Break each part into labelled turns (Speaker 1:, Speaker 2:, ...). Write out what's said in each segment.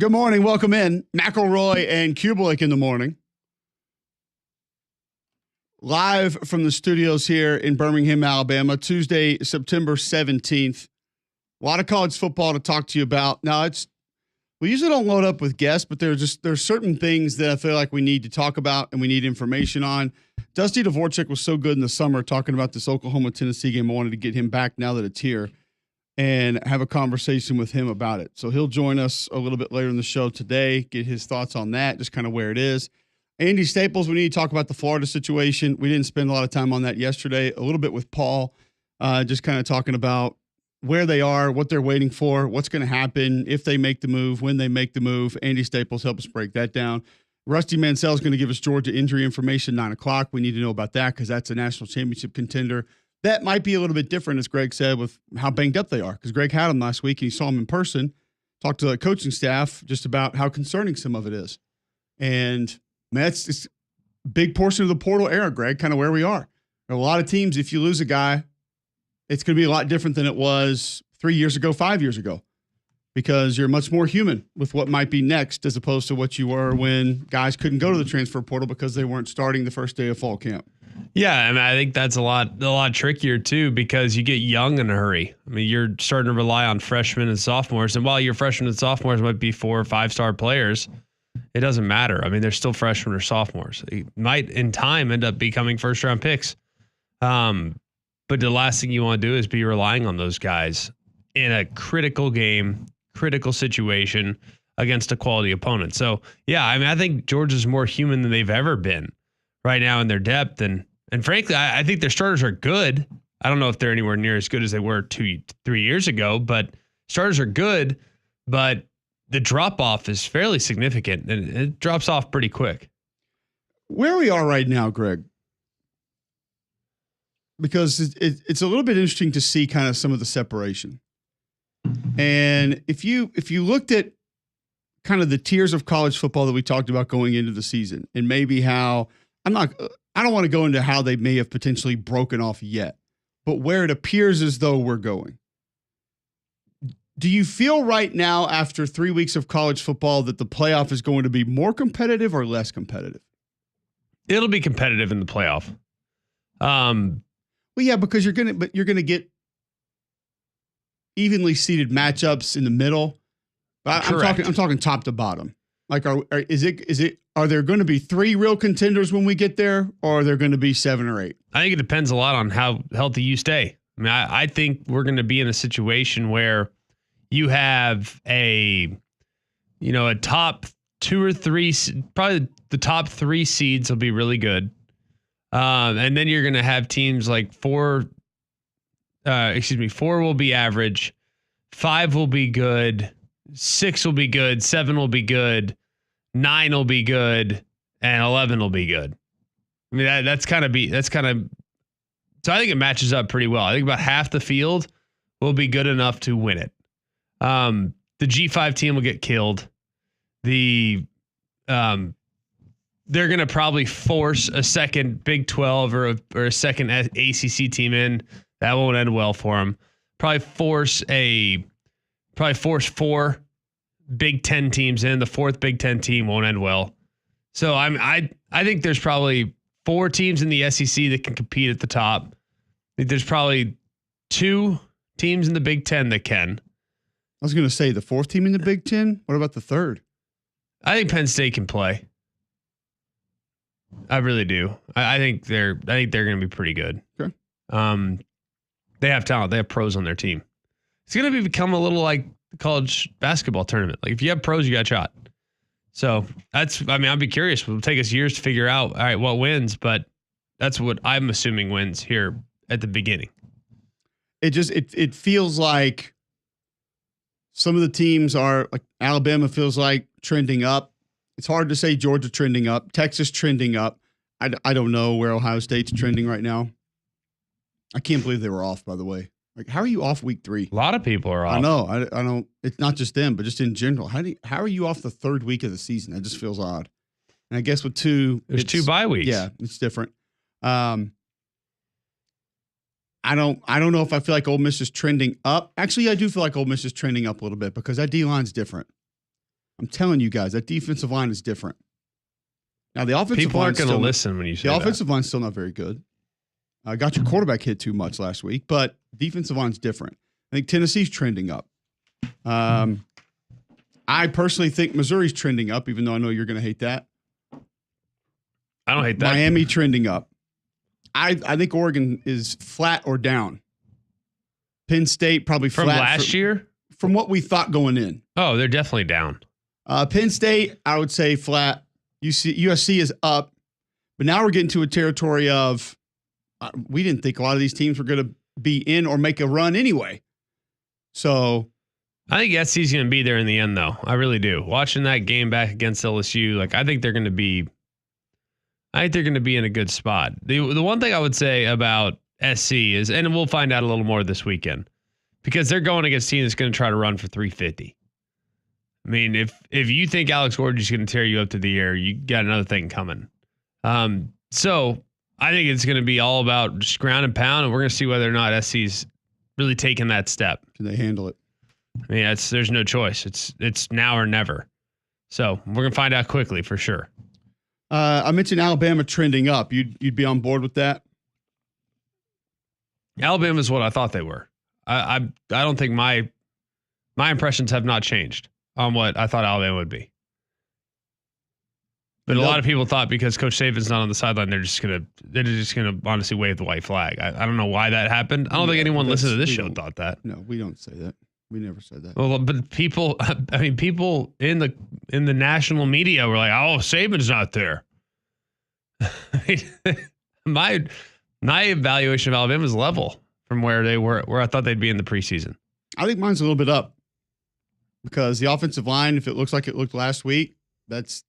Speaker 1: Good morning. Welcome in. McElroy and Cubelic in the morning. Live from the studios here in Birmingham, Alabama, Tuesday, September 17th. A lot of college football to talk to you about. Now, we usually don't load up with guests, but there's certain things that I feel like we need to talk about and we need information on. Dusty Dvorak was so good in the summer talking about this Oklahoma-Tennessee game. I wanted to get him back now that it's here and have a conversation with him about it. So he'll join us a little bit later in the show today, get his thoughts on that, just kind of where it is. Andy Staples, we need to talk about the Florida situation. We didn't spend a lot of time on that yesterday, a little bit with Paul, just kind of talking about where they are, what they're waiting for, what's going to happen if they make the move, when they make the move. Andy Staples helped us break that down. Rusty Mansell is going to give us Georgia injury information, 9 o'clock. We need to know about that because that's a national championship contender. That might be a little bit different, as Greg said, with how banged up they are. Because Greg had them last week, and he saw them in person, talked to the coaching staff just about how concerning some of it is. And man, it's a big portion of the portal era, Greg, kind of where we are. There are a lot of teams, if you lose a guy, it's going to be a lot different than it was 3 years ago, 5 years ago, because you're much more human with what might be next as opposed to what you were when guys couldn't go to the transfer portal because they weren't starting the first day of fall camp.
Speaker 2: Yeah, I mean, I think that's a lot trickier too because you get young in a hurry. I mean, you're starting to rely on freshmen and sophomores, and while your freshmen and sophomores might be 4 or 5-star players, it doesn't matter. I mean, they're still freshmen or sophomores. They might, in time, end up becoming first-round picks. But the last thing you want to do is be relying on those guys in a critical game, critical situation against a quality opponent. So, yeah, I mean, I think Georgia's more human than they've ever been right now in their depth. And frankly, I think their starters are good. I don't know if they're anywhere near as good as they were 2-3 years ago, but starters are good, but the drop-off is fairly significant, and it drops off pretty quick.
Speaker 1: Where we are right now, Greg, because it's a little bit interesting to see kind of some of the separation. And if you looked at kind of the tiers of college football that we talked about going into the season, and maybe how I don't want to go into how they may have potentially broken off yet, but where it appears as though we're going. Do you feel right now, after 3 weeks of college football, that the playoff is going to be more competitive or less competitive?
Speaker 2: It'll be competitive in the playoff.
Speaker 1: Well, yeah, because you're gonna get evenly seeded matchups in the middle. I'm talking top to bottom. Like, are there going to be 3 real contenders when we get there, or are there going to be 7 or 8?
Speaker 2: I think it depends a lot on how healthy you stay. I mean, I think we're going to be in a situation where you have a top 2 or 3, probably the top 3 seeds will be really good. And then you're going to have teams like 4 will be average, 5 will be good, 6 will be good, 7 will be good, 9 will be good, and 11 will be good. I mean, that's kind of so I think it matches up pretty well. I think about half the field will be good enough to win it. The G5 team will get killed. They're going to probably force a second Big 12 or a second ACC team in. That won't end well for them. Probably force 4 Big 10 teams in. The 4th Big 10 team won't end well. So I think there's probably 4 teams in the SEC that can compete at the top. I think there's probably 2 teams in the Big 10 that can.
Speaker 1: I was going to say the 4th team in the Big 10. What about the 3rd?
Speaker 2: I think Penn State can play. I really do. I think they're going to be pretty good.
Speaker 1: Okay.
Speaker 2: They have talent. They have pros on their team. It's going to become a little like the college basketball tournament. Like, if you have pros, you got a shot. So I'd be curious. It'll take us years to figure out, all right, what wins, but that's what I'm assuming wins here at the beginning.
Speaker 1: It feels like some of the teams are, like, Alabama feels like trending up. It's hard to say Georgia trending up. Texas trending up. I don't know where Ohio State's trending right now. I can't believe they were off, by the way. Like, how are you off week 3?
Speaker 2: A lot of people are off.
Speaker 1: I know. I don't. It's not just them, but just in general. How are you off the 3rd week of the season? That just feels odd. And I guess with 2,
Speaker 2: there's 2 bye weeks.
Speaker 1: Yeah, it's different. I don't know if I feel like Ole Miss is trending up. Actually, I do feel like Ole Miss is trending up a little bit because that D-line's different. I'm telling you guys, that defensive line is different. Now, the offensive
Speaker 2: People aren't
Speaker 1: line
Speaker 2: going to listen when you say
Speaker 1: the
Speaker 2: that.
Speaker 1: offensive line's still not very good. Got your quarterback hit too much last week, but defensive line's different. I think Tennessee's trending up. I personally think Missouri's trending up, even though I know you're going to hate that.
Speaker 2: I don't hate that.
Speaker 1: Miami trending up. I think Oregon is flat or down. Penn State probably
Speaker 2: From
Speaker 1: flat.
Speaker 2: last year?
Speaker 1: From what we thought going in.
Speaker 2: Oh, they're definitely down.
Speaker 1: Penn State, I would say flat. USC is up. But now we're getting to a territory of we didn't think a lot of these teams were going to be in or make a run anyway. So
Speaker 2: I think SC's going to be there in the end, though. I really do. Watching that game back against LSU, I think they're going to be in a good spot. The one thing I would say about SC is, and we'll find out a little more this weekend, because they're going against a team that's going to try to run for 350. I mean, if you think Alex Gordon's going to tear you up to the air, you got another thing coming. So I think it's going to be all about just ground and pound, and we're going to see whether or not SC's really taking that step.
Speaker 1: Can they handle it?
Speaker 2: I mean, there's no choice. It's now or never. So we're going to find out quickly for sure.
Speaker 1: I mentioned Alabama trending up. You'd be on board with that?
Speaker 2: Alabama's what I thought they were. I don't think my impressions have not changed on what I thought Alabama would be. But a lot of people thought because Coach Saban's not on the sideline, they're just gonna honestly wave the white flag. I don't know why that happened. I don't think anyone listening to this show thought that.
Speaker 1: No, we don't say that. We never said that.
Speaker 2: Well, but people in the national media were like, "Oh, Saban's not there." my evaluation of Alabama is level from where they were, where I thought they'd be in the preseason.
Speaker 1: I think mine's a little bit up because the offensive line, if it looks like it looked last week, that's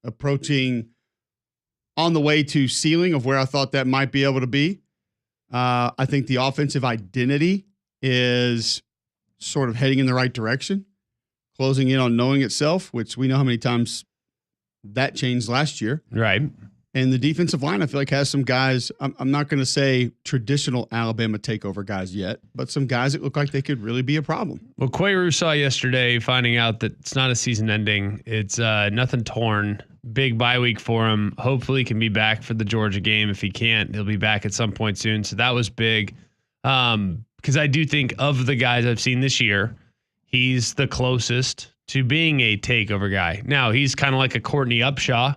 Speaker 1: approaching on the way to ceiling of where I thought that might be able to be. I think the offensive identity is sort of heading in the right direction, closing in on knowing itself, which we know how many times that changed last year.
Speaker 2: Right.
Speaker 1: And the defensive line, I feel like, has some guys, I'm not going to say traditional Alabama takeover guys yet, but some guys that look like they could really be a problem.
Speaker 2: Well, Quayru saw yesterday, finding out that it's not a season ending. It's nothing torn. Big bye week for him. Hopefully he can be back for the Georgia game. If he can't, he'll be back at some point soon. So that was big. Because I do think of the guys I've seen this year, he's the closest to being a takeover guy. Now, he's kind of like a Courtney Upshaw.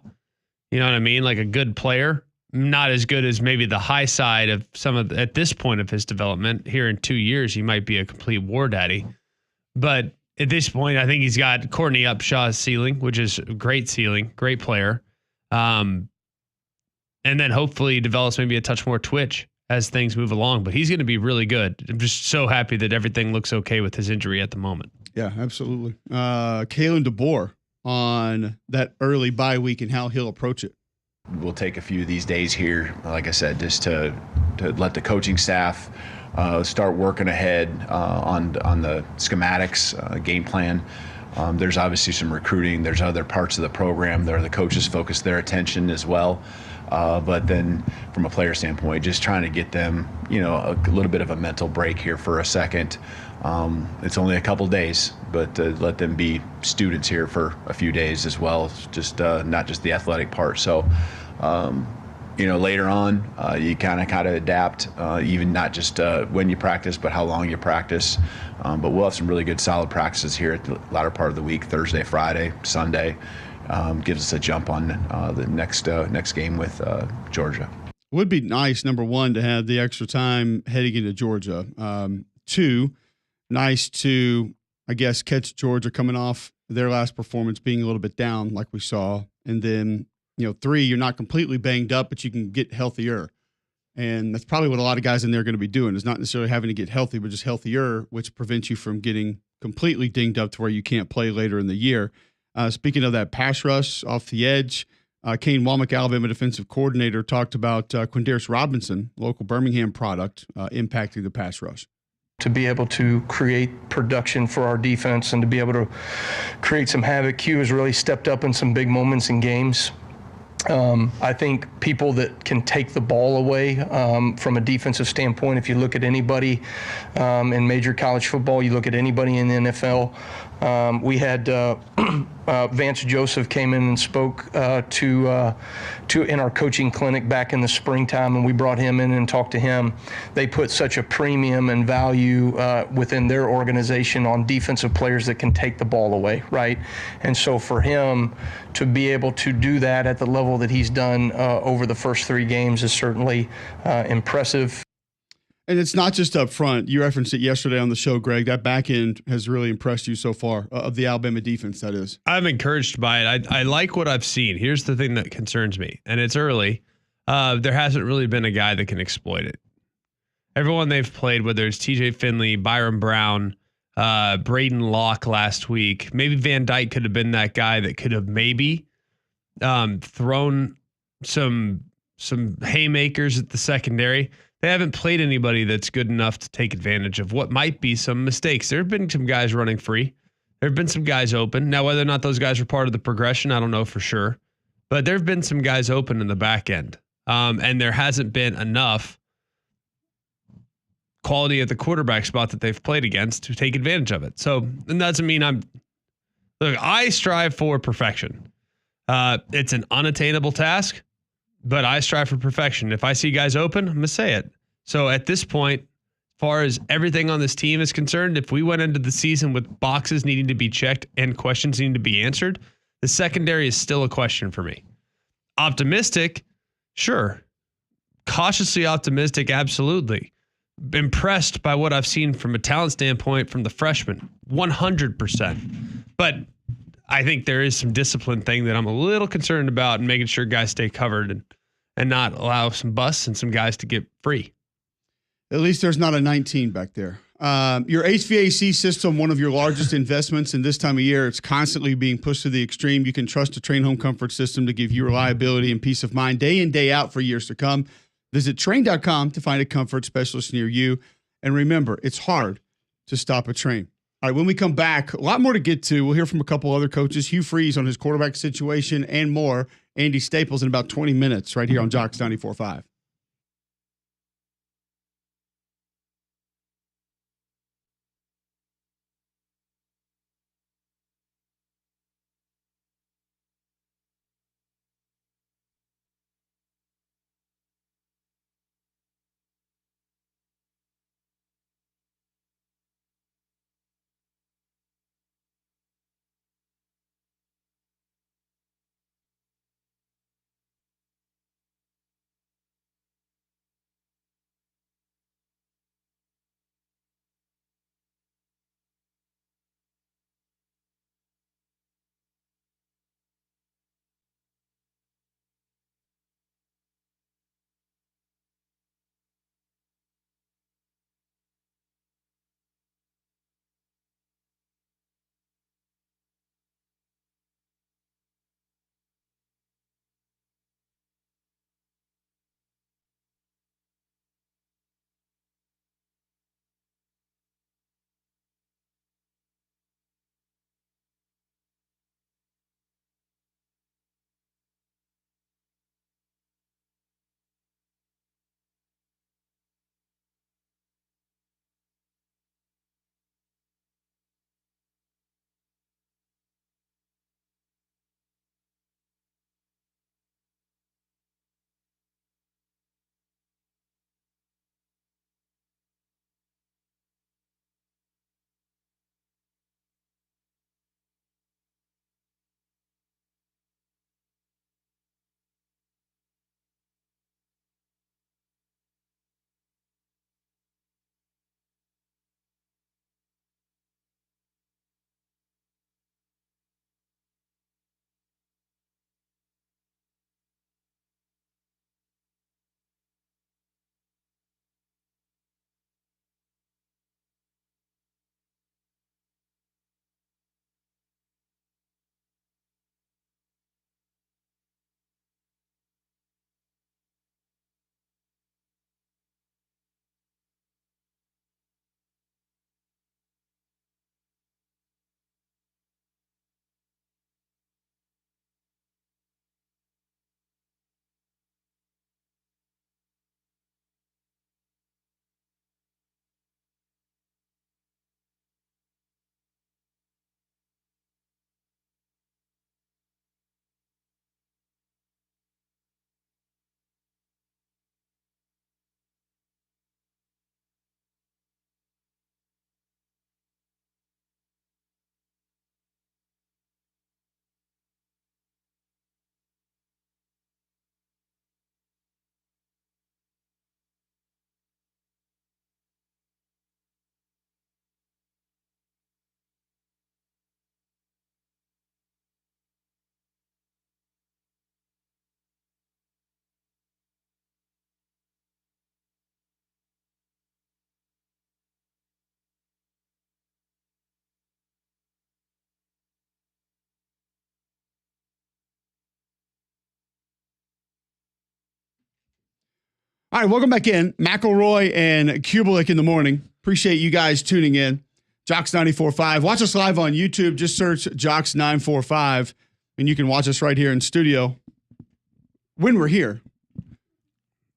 Speaker 2: You know what I mean? Like a good player, not as good as maybe the high side of at this point of his development. Here in 2 years, he might be a complete war daddy. But at this point, I think he's got Courtney Upshaw's ceiling, which is a great ceiling, great player. And then hopefully he develops maybe a touch more twitch as things move along. But he's going to be really good. I'm just so happy that everything looks okay with his injury at the moment.
Speaker 1: Yeah, absolutely. Kalen DeBoer on that early bye week and how he'll approach it.
Speaker 3: We'll take a few of these days here, like I said, just to let the coaching staff start working ahead on the schematics, game plan. There's obviously some recruiting. There's other parts of the program where the coaches focus their attention as well. But then from a player standpoint, just trying to get them, a little bit of a mental break here for a second. It's only a couple days, but let them be students here for a few days as well, just not just the athletic part. So, later on, you kind of adapt, even not just when you practice, but how long you practice. But we'll have some really good solid practices here at the latter part of the week, Thursday, Friday, Sunday. Gives us a jump on the next game with Georgia.
Speaker 1: Would be nice, number one, to have the extra time heading into Georgia. Two, nice to, I guess, catch Georgia coming off their last performance being a little bit down like we saw. And then, three, you're not completely banged up, but you can get healthier. And that's probably what a lot of guys in there are going to be doing, is not necessarily having to get healthy, but just healthier, which prevents you from getting completely dinged up to where you can't play later in the year. Speaking of that pass rush off the edge, Kane Womack, Alabama defensive coordinator, talked about Quindarius Robinson, local Birmingham product, impacting the pass rush.
Speaker 4: To be able to create production for our defense and to be able to create some havoc, Q has really stepped up in some big moments in games. I think people that can take the ball away from a defensive standpoint, if you look at anybody in major college football, you look at anybody in the NFL, We had Vance Joseph came in and spoke to in our coaching clinic back in the springtime, and we brought him in and talked to him. They put such a premium and value within their organization on defensive players that can take the ball away, right? And so for him to be able to do that at the level that he's done over the first 3 games is certainly impressive.
Speaker 1: And it's not just up front. You referenced it yesterday on the show, Greg. That back end has really impressed you so far, of the Alabama defense, that is.
Speaker 2: I'm encouraged by it. I like what I've seen. Here's the thing that concerns me, and it's early. There hasn't really been a guy that can exploit it. Everyone they've played, whether it's TJ Finley, Byron Brown, Braden Locke last week, maybe Van Dyke could have been that guy that could have maybe thrown some haymakers at the secondary. They haven't played anybody that's good enough to take advantage of what might be some mistakes. There have been some guys running free. There have been some guys open. Now, whether or not those guys are part of the progression, I don't know for sure. But there have been some guys open in the back end. And there hasn't been enough quality at the quarterback spot that they've played against to take advantage of it. So that doesn't mean I strive for perfection. It's an unattainable task. But I strive for perfection. If I see guys open, I'm going to say it. So at this point, as far as everything on this team is concerned, if we went into the season with boxes needing to be checked and questions needing to be answered, the secondary is still a question for me. Optimistic, sure. Cautiously optimistic, absolutely. Impressed by what I've seen from a talent standpoint from the freshmen, 100%. But I think there is some discipline thing that I'm a little concerned about and making sure guys stay covered and not allow some busts and some guys to get free.
Speaker 1: At least there's not a 19 back there. Your HVAC system, one of your largest investments in this time of year, it's constantly being pushed to the extreme. You can trust a Train Home Comfort system to give you reliability and peace of mind day in, day out for years to come. Visit Train.com to find a comfort specialist near you. And remember, it's hard to stop a train. All right, when we come back, a lot more to get to. We'll hear from a couple other coaches, Hugh Freeze on his quarterback situation and more. Andy Staples in about 20 minutes right here on Jocks 94.5. All right, welcome back in. McElroy and Cubelic in the morning. Appreciate you guys tuning in. Jocks 94.5. Watch us live on YouTube. Just search Jocks 945, and you can watch us right here in studio when we're here.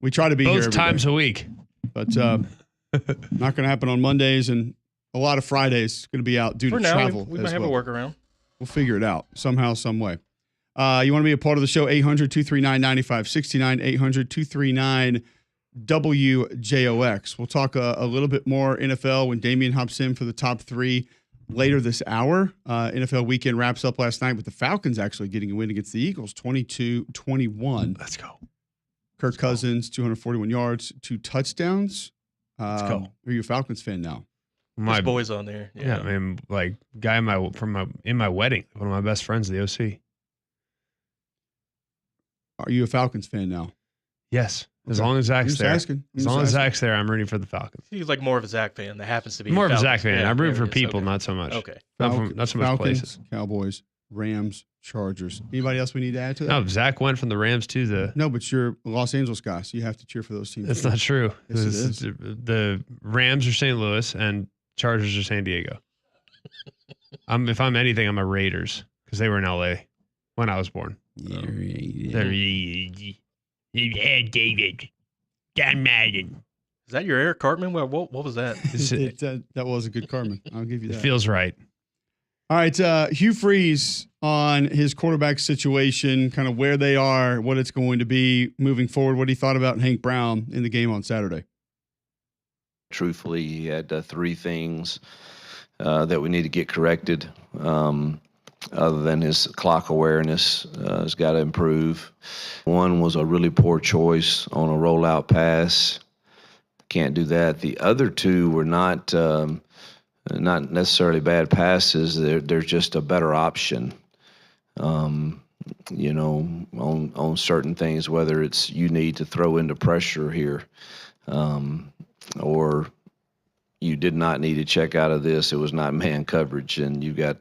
Speaker 1: We try to be here
Speaker 2: both times
Speaker 1: day,
Speaker 2: a week,
Speaker 1: but not going to happen on Mondays, and a lot of Fridays going to be out due to travel.
Speaker 5: We might have a workaround.
Speaker 1: We'll figure it out somehow, some way. You want to be a part of the show? 800-239-9569, 800-239-WJOX. We'll talk a little bit more NFL when Damian hops in for the top three later this hour. NFL weekend wraps up last night with the Falcons actually getting a win against the Eagles, 22-21.
Speaker 2: Let's go.
Speaker 1: Kirk Cousins, 241 yards, 2 touchdowns.
Speaker 2: Let's go.
Speaker 1: Are you a Falcons fan now?
Speaker 5: My boys on there.
Speaker 2: Yeah, I mean, like guy in my wedding, one of my best friends, the OC.
Speaker 1: Are you a Falcons fan now?
Speaker 2: Yes. As long as Zach's there. As long as Zach's there, I'm rooting for the Falcons.
Speaker 5: He's like more of a Zach fan. That happens to be
Speaker 2: more of a
Speaker 5: Falcons
Speaker 2: Zach fan.
Speaker 5: Yeah,
Speaker 2: I'm rooting for people, not so much.
Speaker 5: Okay.
Speaker 2: Not so much
Speaker 1: Falcons,
Speaker 2: places.
Speaker 1: Cowboys, Rams, Chargers. Anybody else we need to add to that?
Speaker 2: No, Zach went from the Rams to the.
Speaker 1: No, but you're a Los Angeles guy, so you have to cheer for those teams.
Speaker 2: That's not true.
Speaker 1: Yes, it is.
Speaker 2: The Rams are St. Louis and Chargers are San Diego. If I'm anything, I'm a Raiders because they were in LA when I was born. David. John Madden.
Speaker 5: Is that your Eric Cartman? What was that?
Speaker 1: That was a good Cartman. I'll give you that.
Speaker 2: It feels right.
Speaker 1: All right, Hugh Freeze on his quarterback situation, kind of where they are, what it's going to be moving forward, what he thought about Hank Brown in the game on Saturday.
Speaker 6: Truthfully, he had 3 things that we need to get corrected. Other than his clock awareness, has got to improve. One was a really poor choice on a rollout pass. Can't do that. The other 2 were not necessarily bad passes. They're just a better option. On certain things, whether it's you need to throw into pressure here, or you did not need to check out of this. It was not man coverage, and you got,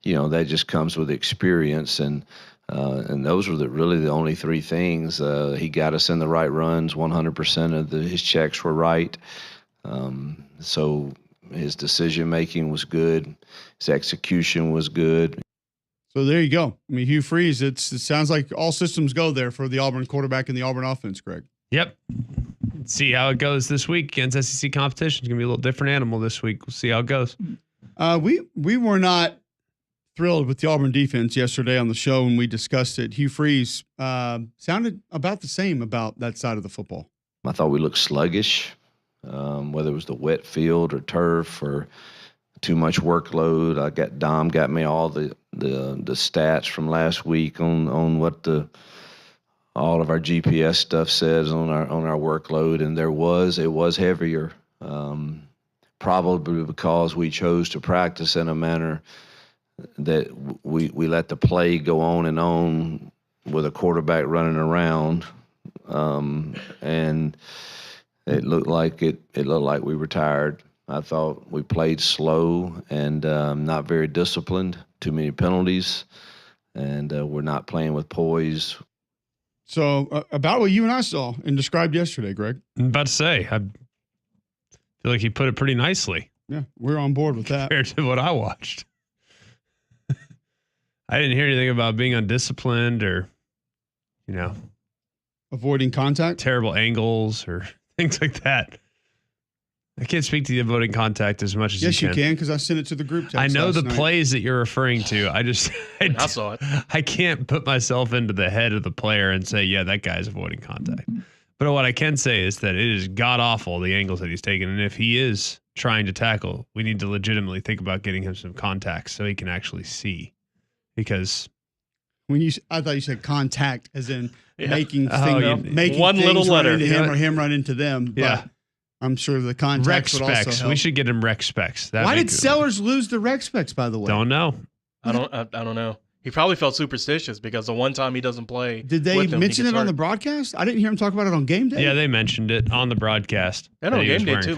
Speaker 6: that just comes with experience, and those were really the only 3 things. He got us in the right runs. 100% of his checks were right. So his decision making was good. His execution was good.
Speaker 1: So there you go. I mean, Hugh Freeze. It sounds like all systems go there for the Auburn quarterback and the Auburn offense, Greg.
Speaker 2: Yep. See how it goes this week against SEC competition. It's gonna be a little different animal this week. We'll see how it goes.
Speaker 1: We were not thrilled with the Auburn defense yesterday on the show when we discussed it. Hugh Freeze sounded about the same about that side of the football.
Speaker 6: I thought we looked sluggish, whether it was the wet field or turf or too much workload. Dom got me all the stats from last week on what all of our GPS stuff says on our workload, and it was heavier, probably because we chose to practice in a manner that we let the play go on and on with a quarterback running around, and it looked like we were tired. I thought we played slow and not very disciplined, too many penalties, and we're not playing with poise.
Speaker 1: So about what you and I saw and described yesterday, Greg.
Speaker 2: I'm about to say, I feel like he put it pretty nicely.
Speaker 1: Yeah, we're on board with that.
Speaker 2: Compared to what I watched. I didn't hear anything about being undisciplined or,
Speaker 1: avoiding contact,
Speaker 2: terrible angles or things like that. I can't speak to the avoiding contact as much as
Speaker 1: yes,
Speaker 2: you can.
Speaker 1: Yes, you can, because I sent it to the group text.
Speaker 2: I know the
Speaker 1: night.
Speaker 2: plays that you're referring to. I
Speaker 5: saw it.
Speaker 2: I can't put myself into the head of the player and say, yeah, that guy's avoiding contact. But what I can say is that it is god-awful, the angles that he's taking. And if he is trying to tackle, we need to legitimately think about getting him some contacts so he can actually see. Because
Speaker 1: I thought you said contact as in making making
Speaker 5: one little letter
Speaker 1: into him or him run into them. But
Speaker 2: yeah.
Speaker 1: I'm sure the contacts would also help.
Speaker 2: We should get him rec specs.
Speaker 1: Why did Sellers lose the rec specs, by the way?
Speaker 2: Don't know.
Speaker 5: I don't know. He probably felt superstitious because the one time he doesn't play.
Speaker 1: Did they mention it on the broadcast? I didn't hear him talk about it on game day.
Speaker 2: Yeah, they mentioned it on the broadcast.
Speaker 5: And on game day too.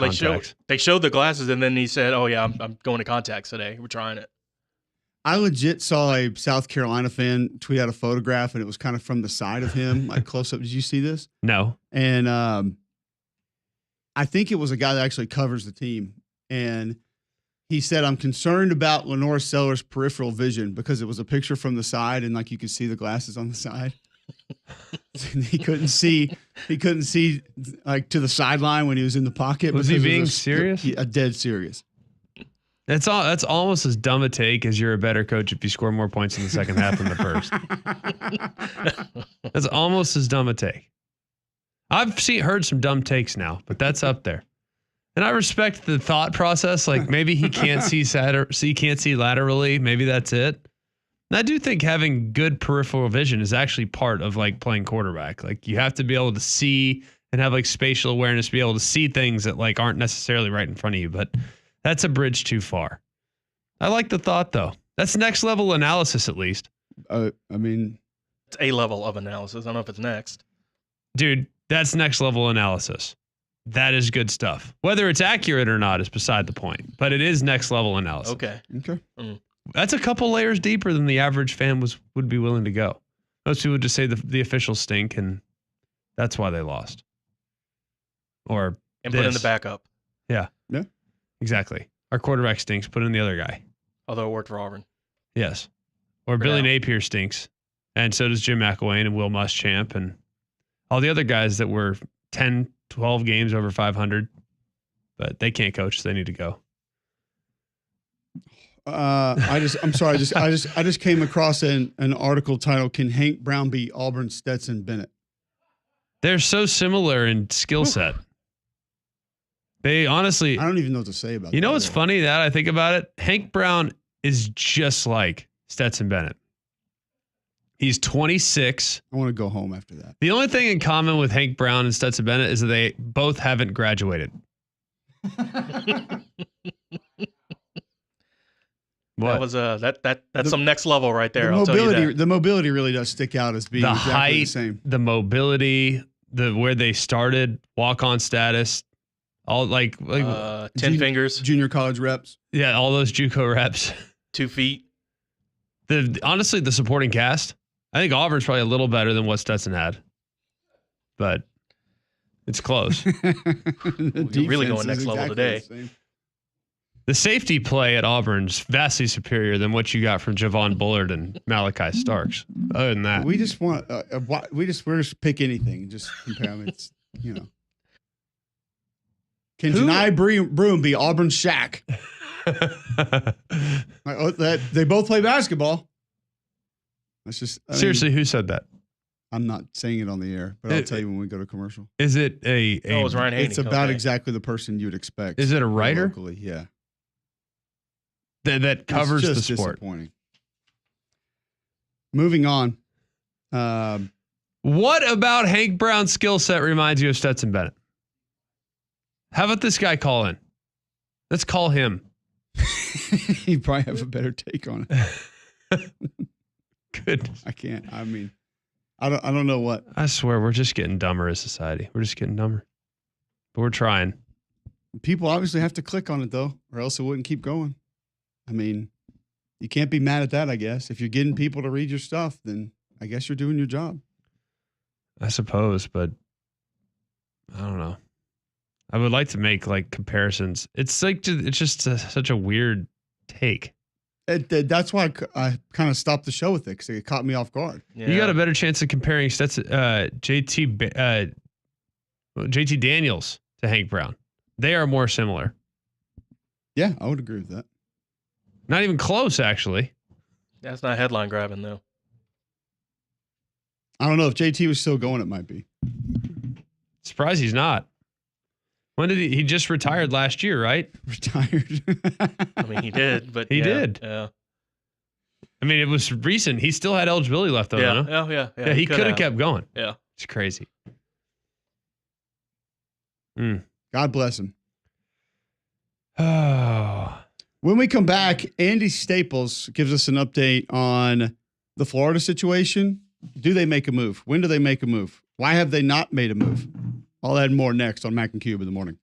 Speaker 5: They showed the glasses, and then he said, "Oh yeah, I'm going to contacts today. We're trying it."
Speaker 1: I legit saw a South Carolina fan tweet out a photograph, and it was kind of from the side of him, like close up. Did you see this?
Speaker 2: No.
Speaker 1: And I think it was a guy that actually covers the team. And he said, I'm concerned about Lenore Seller's peripheral vision because it was a picture from the side and like you could see the glasses on the side. He couldn't see like to the sideline when he was in the pocket.
Speaker 2: Was he being serious?
Speaker 1: Dead serious.
Speaker 2: That's almost as dumb a take as you're a better coach if you score more points in the second half than the first. That's almost as dumb a take. I've heard some dumb takes now, but that's up there. And I respect the thought process. Like maybe he can't see laterally. Maybe that's it. And I do think having good peripheral vision is actually part of like playing quarterback. Like you have to be able to see and have like spatial awareness, be able to see things that like aren't necessarily right in front of you. But that's a bridge too far. I like the thought though. That's next level analysis at least.
Speaker 1: I mean,
Speaker 5: it's a level of analysis. I don't know if it's next.
Speaker 2: Dude, that's next level analysis. That is good stuff. Whether it's accurate or not is beside the point, but it is next level analysis.
Speaker 5: Okay.
Speaker 2: That's a couple layers deeper than the average fan would be willing to go. Most people would just say the officials stink, and that's why they lost. Or
Speaker 5: put in the backup.
Speaker 2: Yeah.
Speaker 1: Yeah.
Speaker 2: Exactly. Our quarterback stinks. Put in the other guy.
Speaker 5: Although it worked for Auburn.
Speaker 2: Yes. Or Billy Napier stinks, and so does Jim McElroy and Will Muschamp and all the other guys that were 10, 12 games over 500, but they can't coach. So they need to go.
Speaker 1: I'm sorry. I just came across an article titled "Can Hank Brown Be Auburn's Stetson Bennett?"
Speaker 2: They're so similar in skill set. They honestly,
Speaker 1: I don't even know what to say about.
Speaker 2: You know what's funny that I think about it? Hank Brown is just like Stetson Bennett. He's 26.
Speaker 1: I want to go home after that.
Speaker 2: The only thing in common with Hank Brown and Stetson Bennett is that they both haven't graduated. What?
Speaker 5: That was that's some next level right there.
Speaker 1: The
Speaker 5: I'll
Speaker 1: mobility,
Speaker 5: tell you that.
Speaker 1: the mobility really does stick out as being
Speaker 2: The
Speaker 1: exactly
Speaker 2: height,
Speaker 1: the same.
Speaker 2: the mobility, where they started, walk-on status, all like
Speaker 5: 10 fingers,
Speaker 1: junior college reps.
Speaker 2: Yeah, all those JUCO reps.
Speaker 5: 2 feet.
Speaker 2: Honestly, the supporting cast. I think Auburn's probably a little better than what Stetson had, but it's close.
Speaker 5: You're really going next level today.
Speaker 2: The safety play at Auburn's vastly superior than what you got from Javon Bullard and Malachi Starks. Other than that,
Speaker 1: We just want we're just pick anything and just compare them. It's Can Janai Broom be Auburn's Shaq? They both play basketball. That's just
Speaker 2: seriously, who said that?
Speaker 1: I'm not saying it on the air, but I'll tell you when we go to commercial.
Speaker 2: Is it a
Speaker 5: Oh, it was Ryan Haney.
Speaker 1: It's about exactly the person you'd expect.
Speaker 2: Is it a writer?
Speaker 1: Locally, yeah.
Speaker 2: That covers
Speaker 1: It's
Speaker 2: the
Speaker 1: just
Speaker 2: sport.
Speaker 1: Disappointing. Moving on.
Speaker 2: What about Hank Brown's skill set reminds you of Stetson Bennett? How about this guy call in? Let's call him.
Speaker 1: He'd probably have a better take on it.
Speaker 2: Good.
Speaker 1: I can't. I mean, I don't know what.
Speaker 2: I swear we're just getting dumber as society. We're just getting dumber. But we're trying.
Speaker 1: People obviously have to click on it though, or else it wouldn't keep going. I mean, you can't be mad at that, I guess. If you're getting people to read your stuff, then I guess you're doing your job.
Speaker 2: I suppose, but I don't know. I would like to make like comparisons. It's like it's just such a weird take.
Speaker 1: That's why I kind of stopped the show with it because it caught me off guard.
Speaker 2: Yeah. You got a better chance of comparing JT Daniels to Hank Brown. They are more similar.
Speaker 1: Yeah, I would agree with that.
Speaker 2: Not even close, actually.
Speaker 5: That's not headline grabbing though.
Speaker 1: I don't know if JT was still going. It might be.
Speaker 2: Surprised he's not. When did he just retired last year, right?
Speaker 1: Retired.
Speaker 5: I mean, he did, but
Speaker 2: he did.
Speaker 5: Yeah.
Speaker 2: I mean, it was recent. He still had eligibility left, though.
Speaker 5: Yeah.
Speaker 2: No?
Speaker 5: Oh, yeah.
Speaker 2: Yeah, he could have kept going.
Speaker 5: Yeah.
Speaker 2: It's crazy.
Speaker 1: God bless him.
Speaker 2: Oh.
Speaker 1: When we come back, Andy Staples gives us an update on the Florida situation. Do they make a move? When do they make a move? Why have they not made a move? I'll add more next on Mac and Cube in the morning.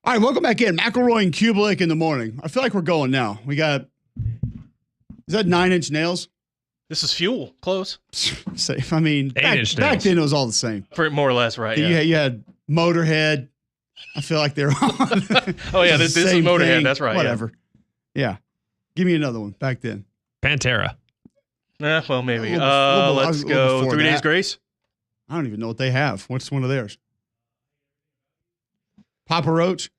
Speaker 1: All right, welcome back in. McElroy and Cubelic in the morning. I feel like we're going now. We got, is that 9 Inch Nails?
Speaker 5: This is Fuel. Close.
Speaker 1: Safe. I mean, back
Speaker 2: nails.
Speaker 1: then it was all the same.
Speaker 5: More or less, right? Yeah.
Speaker 1: You had Motorhead. I feel like they're on.
Speaker 5: Oh, yeah, this is Motorhead.
Speaker 1: Thing.
Speaker 5: That's right.
Speaker 1: Whatever. Yeah. Give me another one back then.
Speaker 2: Pantera.
Speaker 5: Well, maybe.
Speaker 1: a
Speaker 5: Let's
Speaker 1: little
Speaker 5: go
Speaker 1: before
Speaker 5: 3 Days
Speaker 1: that.
Speaker 5: Grace.
Speaker 1: I don't even know what they have. What's one of theirs? Papa Roach?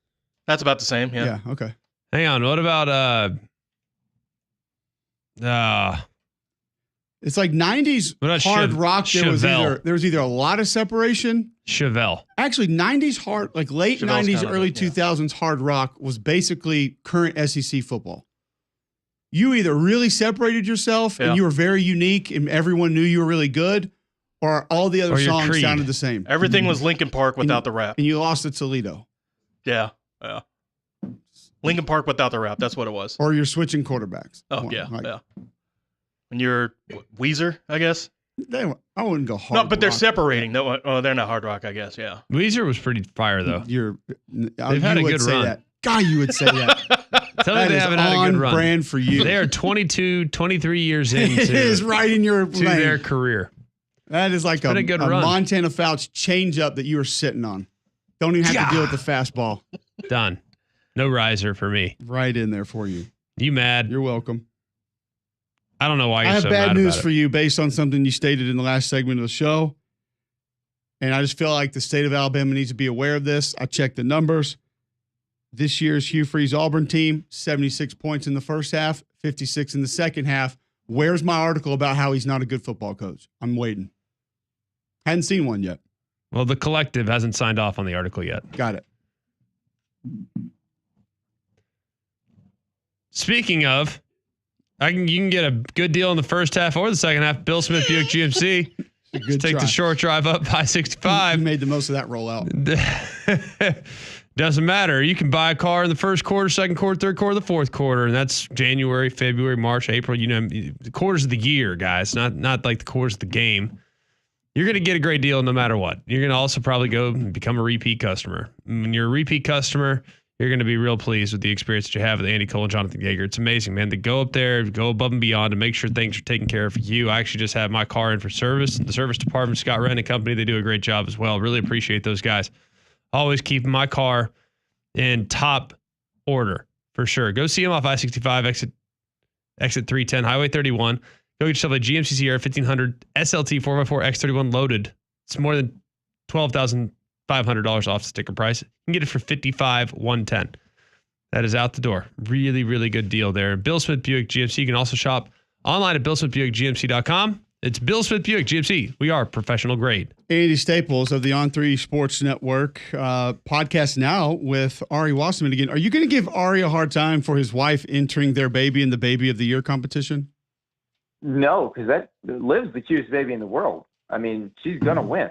Speaker 5: That's about the same. Yeah.
Speaker 1: Yeah, okay.
Speaker 2: Hang on. What about
Speaker 1: It's like 90s
Speaker 2: What about
Speaker 1: hard rock.
Speaker 2: Chevelle?
Speaker 1: There was either a lot of separation.
Speaker 2: Chevelle?
Speaker 1: Actually, 90s hard, like late
Speaker 5: Chevelle's
Speaker 1: 90s,
Speaker 5: kind of
Speaker 1: early
Speaker 5: yeah.
Speaker 1: 2000s hard rock was basically current SEC football. You either really separated yourself
Speaker 5: Yeah.
Speaker 1: and you were very unique and everyone knew you were really good, or all the other
Speaker 2: Or your
Speaker 1: songs
Speaker 2: Creed.
Speaker 1: sounded the same.
Speaker 5: Everything was Linkin Park without the rap.
Speaker 1: And you lost to Toledo.
Speaker 5: Yeah. Linkin Park without the rap. That's what it was.
Speaker 1: Or you're switching quarterbacks.
Speaker 5: Oh,
Speaker 1: Well,
Speaker 5: yeah.
Speaker 1: like,
Speaker 5: Yeah. When you're Weezer, I guess.
Speaker 1: I wouldn't go hard.
Speaker 5: No, but they're
Speaker 1: rock.
Speaker 5: separating. No, they're not hard rock, I guess. Yeah.
Speaker 2: Weezer was pretty fire though.
Speaker 1: They've
Speaker 2: had a good run.
Speaker 1: That. God, you would say that.
Speaker 2: Tell me
Speaker 1: That
Speaker 2: they
Speaker 1: is
Speaker 2: haven't had a
Speaker 1: on
Speaker 2: good run.
Speaker 1: brand for you.
Speaker 2: They are 22, 23 years into
Speaker 1: It is right in your
Speaker 2: to
Speaker 1: lane.
Speaker 2: their career.
Speaker 1: That is like
Speaker 2: been
Speaker 1: a
Speaker 2: a good
Speaker 1: a
Speaker 2: run.
Speaker 1: Montana Fouch change up that you are sitting on. Don't even have to deal with the fastball.
Speaker 2: Done. No riser for me.
Speaker 1: Right in there for you.
Speaker 2: You mad?
Speaker 1: You're welcome.
Speaker 2: I don't know why
Speaker 1: I
Speaker 2: you're
Speaker 1: have
Speaker 2: so
Speaker 1: bad
Speaker 2: mad
Speaker 1: news
Speaker 2: about
Speaker 1: for
Speaker 2: it.
Speaker 1: you based on something you stated in the last segment of the show. And I just feel like the state of Alabama needs to be aware of this. I checked the numbers. This year's Hugh Freeze Auburn team, 76 points in the first half, 56 in the second half. Where's my article about how he's not a good football coach? I'm waiting. Hadn't seen one yet.
Speaker 2: Well, the collective hasn't signed off on the article yet.
Speaker 1: Got it.
Speaker 2: Speaking of, you can get a good deal in the first half or the second half. Bill Smith Buick GMC.
Speaker 1: Good
Speaker 2: Take
Speaker 1: try.
Speaker 2: the short drive up by
Speaker 1: You
Speaker 2: 65.
Speaker 1: made the most of that rollout.
Speaker 2: Doesn't matter. You can buy a car in the first quarter, second quarter, third quarter, the fourth quarter, and that's January, February, March, April. You know, the quarters of the year, guys. Not like the quarters of the game. You're going to get a great deal no matter what. You're going to also probably go and become a repeat customer. When you're a repeat customer, you're going to be real pleased with the experience that you have with Andy Cole and Jonathan Yeager. It's amazing, man. To go up there, go above and beyond to make sure things are taken care of for you. I actually just had my car in for service. The service department, Scott Wren and Company, they do a great job as well. Really appreciate those guys. Always keeping my car in top order for sure. Go see them off I-65, exit 310, Highway 31. Go get yourself a GMC Sierra 1500 SLT 4x4 X31 loaded. It's more than $12,500 off the sticker price. You can get it for $55,110. That is out the door. Really, really good deal there. Bill Smith Buick GMC. You can also shop online at BillSmithBuickGMC.com. It's Bill Smith Buick GMC. We are professional grade.
Speaker 1: Andy Staples of the On3 Sports Network podcast now with Ari Wasserman again. Are you going to give Ari a hard time for his wife entering their baby in the Baby of the Year competition?
Speaker 7: No, because that Liv's the cutest baby in the world. I mean, she's going to win.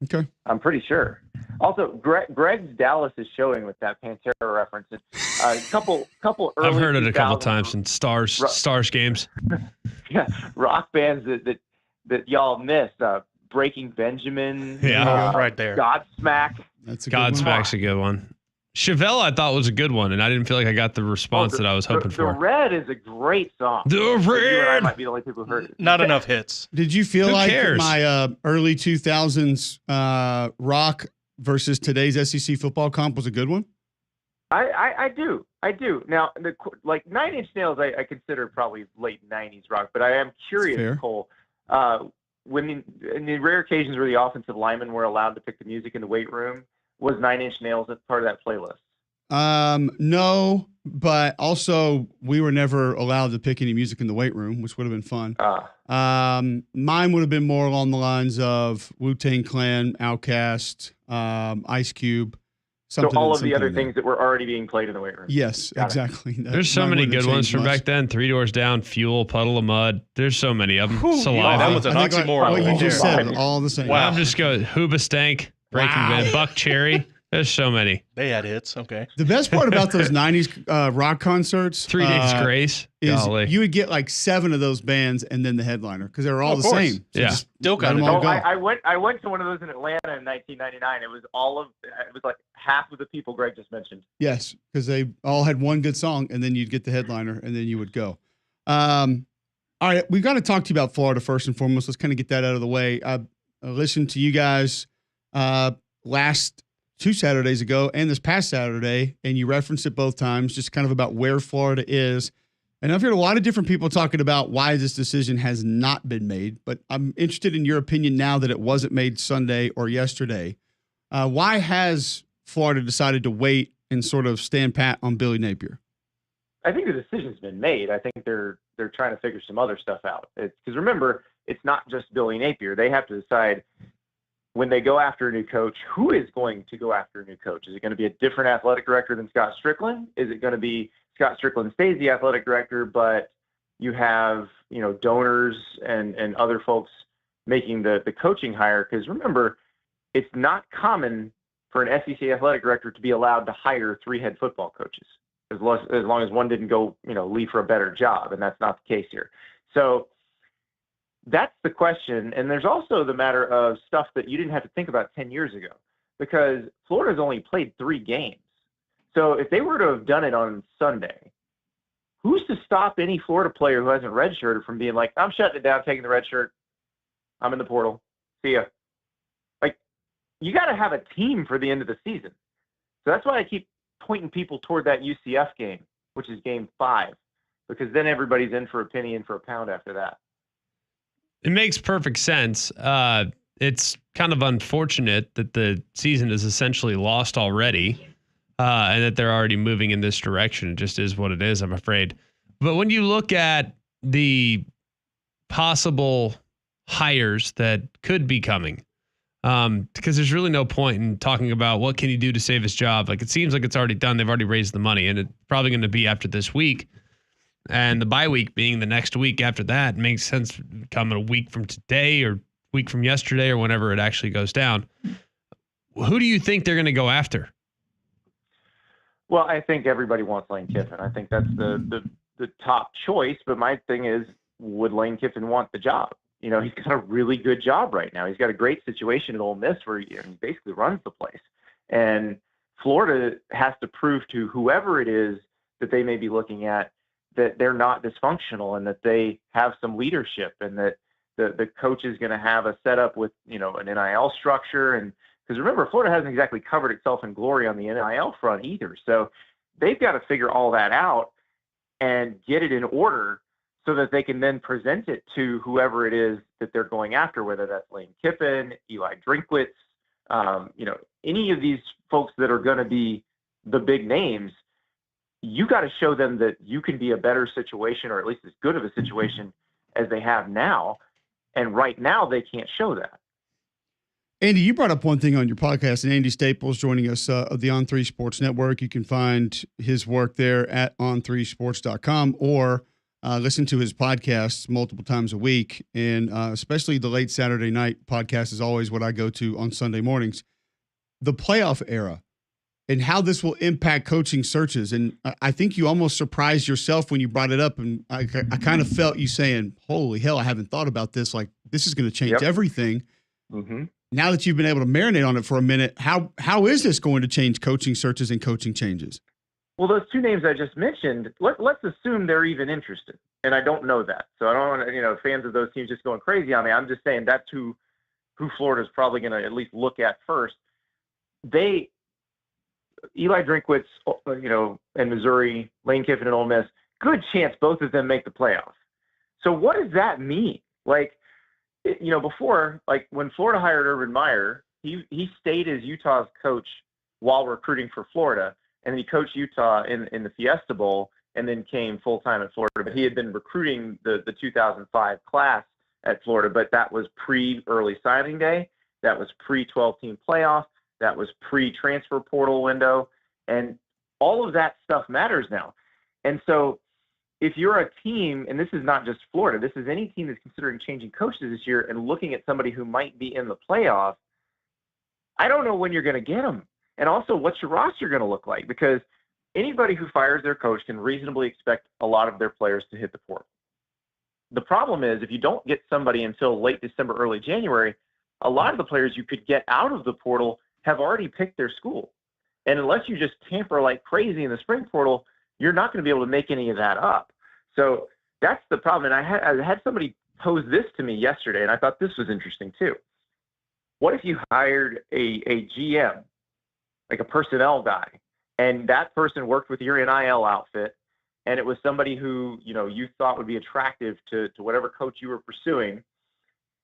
Speaker 1: Okay.
Speaker 7: I'm pretty sure. Also, Greg's Dallas is showing with that Pantera reference. A couple early
Speaker 2: I've heard it a couple
Speaker 7: 2000s
Speaker 2: times in Stars games.
Speaker 7: rock bands that y'all missed. Breaking Benjamin.
Speaker 2: Yeah.
Speaker 5: Right there.
Speaker 7: Godsmack.
Speaker 1: That's a good one.
Speaker 2: Godsmack's a good one. Chevelle, I thought was a good one, and I didn't feel like I got the response that I was hoping
Speaker 7: The
Speaker 2: for.
Speaker 7: Red is a great song.
Speaker 2: The
Speaker 7: You and I
Speaker 2: Red.
Speaker 7: might be the only people who heard it.
Speaker 5: Not enough hits.
Speaker 1: Did you feel
Speaker 2: Who
Speaker 1: like
Speaker 2: cares?
Speaker 1: my early 2000s rock versus today's SEC football comp was a good one?
Speaker 7: I do. Now, like 9 Inch Nails, I consider probably late 90s rock, but I am curious,
Speaker 1: fair.
Speaker 7: Cole, when in the rare occasions where the offensive linemen were allowed to pick the music in the weight room, was 9 Inch Nails as part of that playlist?
Speaker 1: No, but also we were never allowed to pick any music in the weight room, which would have been fun. Mine would have been more along the lines of Wu-Tang Clan, Outkast, Ice Cube.
Speaker 7: So all of the
Speaker 1: something
Speaker 7: other
Speaker 1: in there.
Speaker 7: things that were already being played in the weight room.
Speaker 1: Yes,
Speaker 7: Got it.
Speaker 1: exactly.
Speaker 2: There's so
Speaker 1: Mine
Speaker 2: many
Speaker 1: wouldn't
Speaker 2: good
Speaker 1: have
Speaker 2: ones
Speaker 1: changed
Speaker 2: from
Speaker 1: much.
Speaker 2: back then. 3 Doors Down, Fuel, Puddle of Mud. There's so many of them. Saliva.
Speaker 5: that was an
Speaker 1: I think
Speaker 5: oxymoron.
Speaker 1: what you
Speaker 5: right
Speaker 1: just
Speaker 5: there.
Speaker 1: said, all the same.
Speaker 5: Wow.
Speaker 2: I'm just going Hooba Stank, Breaking Bad, Buck Cherry. There's so many.
Speaker 5: They had hits. Okay.
Speaker 1: The best part about those 90s rock concerts,
Speaker 2: 3 Days Grace,
Speaker 1: is
Speaker 2: golly.
Speaker 1: you would get like 7 of those bands and then the headliner because they were all
Speaker 5: Oh,
Speaker 1: the
Speaker 5: of course.
Speaker 1: same.
Speaker 2: Yeah.
Speaker 1: just
Speaker 5: Still
Speaker 1: let
Speaker 5: kind
Speaker 1: them
Speaker 5: of.
Speaker 1: all go.
Speaker 7: I went to one of those in Atlanta in 1999. It was like half of the people Greg just mentioned.
Speaker 1: Yes, because they all had one good song, and then you'd get the headliner, and then you would go. All right, we've got to talk to you about Florida first and foremost. Let's kind of get that out of the way. I listened to you guys last 2 Saturdays ago and this past Saturday, and you referenced it both times, just kind of about where Florida is. And I've heard a lot of different people talking about why this decision has not been made, but I'm interested in your opinion now that it wasn't made Sunday or yesterday. Why has Florida decided to wait and sort of stand pat on Billy Napier?
Speaker 7: I think the decision's been made. I think they're trying to figure some other stuff out. Because remember, it's not just Billy Napier. They have to decide when they go after a new coach, who is going to go after a new coach? Is it going to be a different athletic director than Scott Strickland? Is it going to be Scott Strickland stays the athletic director, but you have, donors and other folks making the coaching hire? Because remember, it's not common for an SEC athletic director to be allowed to hire 3 head football coaches as long as one didn't go, leave for a better job. And that's not the case here. So that's the question. And there's also the matter of stuff that you didn't have to think about 10 years ago, because Florida's only played 3 games. So if they were to have done it on Sunday, who's to stop any Florida player who hasn't redshirted from being like, I'm shutting it down, taking the red shirt, I'm in the portal, see ya. Like, you got to have a team for the end of the season. So that's why I keep pointing people toward that UCF game, which is game 5, because then everybody's in for a penny, in for a pound after that.
Speaker 2: It makes perfect sense. It's kind of unfortunate that the season is essentially lost already, and that they're already moving in this direction. It just is what it is, I'm afraid. But when you look at the possible hires that could be coming, because there's really no point in talking about what can he do to save his job. Like, it seems like it's already done. They've already raised the money, and it's probably going to be after this week. And the bye week being the next week after that makes sense, coming a week from today or week from yesterday or whenever it actually goes down. Who do you think they're going to go after?
Speaker 7: Well, I think everybody wants Lane Kiffin. I think that's the top choice. But my thing is, would Lane Kiffin want the job? He's got a really good job right now. He's got a great situation at Ole Miss where he basically runs the place. And Florida has to prove to whoever it is that they may be looking at that they're not dysfunctional and that they have some leadership, and that the coach is going to have a setup with, an NIL structure. And because remember, Florida hasn't exactly covered itself in glory on the NIL front either. So they've got to figure all that out and get it in order so that they can then present it to whoever it is that they're going after, whether that's Lane Kiffin, Eli Drinkwitz, any of these folks that are going to be the big names. You got to show them that you can be a better situation, or at least as good of a situation as they have now. And right now they can't show that.
Speaker 1: Andy, you brought up one thing on your podcast, and Andy Staples joining us of the On3 Sports Network. You can find his work there at on3sports.com, or listen to his podcasts multiple times a week. And especially the late Saturday night podcast is always what I go to on Sunday mornings. The playoff era and how this will impact coaching searches. And I think you almost surprised yourself when you brought it up. And I kind of felt you saying, holy hell, I haven't thought about this. Like, this is going to change everything.
Speaker 7: Mm-hmm.
Speaker 1: Now that you've been able to marinate on it for a minute, how is this going to change coaching searches and coaching changes?
Speaker 7: Well, those 2 names I just mentioned, let's assume they're even interested. And I don't know that. So I don't want fans of those teams just going crazy on me. I'm just saying that's who Florida's probably going to at least look at first. Eli Drinkwitz, and Missouri, Lane Kiffin and Ole Miss, good chance both of them make the playoffs. So what does that mean? Like, before, like when Florida hired Urban Meyer, he stayed as Utah's coach while recruiting for Florida, and he coached Utah in the Fiesta Bowl, and then came full-time at Florida. But he had been recruiting the 2005 class at Florida, but that was pre-early signing day. That was pre-12-team playoff. That was pre-transfer portal window. And all of that stuff matters now. And so if you're a team, and this is not just Florida, this is any team that's considering changing coaches this year and looking at somebody who might be in the playoff, I don't know when you're going to get them. And also, what's your roster going to look like? Because anybody who fires their coach can reasonably expect a lot of their players to hit the portal. The problem is, if you don't get somebody until late December, early January, a lot of the players you could get out of the portal have already picked their school. And unless you just tamper like crazy in the spring portal, you're not going to be able to make any of that up. So that's the problem. And I had somebody pose this to me yesterday, and I thought this was interesting too. What if you hired a GM, like a personnel guy, and that person worked with your NIL outfit, and it was somebody who, you thought would be attractive to whatever coach you were pursuing,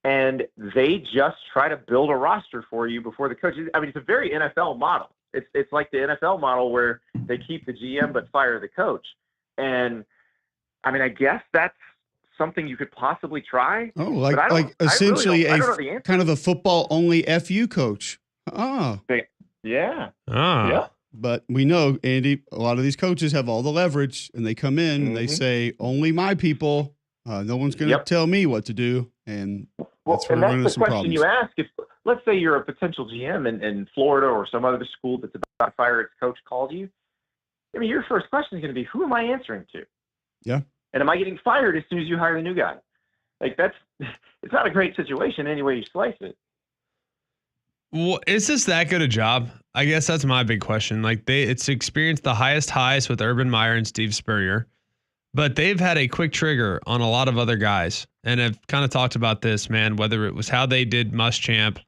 Speaker 7: and they just try to build a roster for you before the coach. I mean, it's a very NFL model. It's like the NFL model where they keep the GM but fire the coach. And I mean, I guess that's something you could possibly try.
Speaker 1: Oh, like essentially kind of a football only FU coach. Oh,
Speaker 7: yeah.
Speaker 2: Yeah.
Speaker 1: But we know, Andy, a lot of these coaches have all the leverage, and they come in and they say, only my people. No one's going to tell me what to do. And that's where we're running into some problems.
Speaker 7: You ask. If, let's say you're a potential GM in Florida or some other school that's about to fire its coach calls you. I mean, your first question is going to be, who am I answering to?
Speaker 1: Yeah.
Speaker 7: And am I getting fired as soon as you hire the new guy? Like, it's not a great situation any way you slice it.
Speaker 2: Well, is this that good a job? I guess that's my big question. Like, it's experienced the highest highs with Urban Meyer and Steve Spurrier, but they've had a quick trigger on a lot of other guys. And I've kind of talked about this, man, whether it was how they did Muschamp,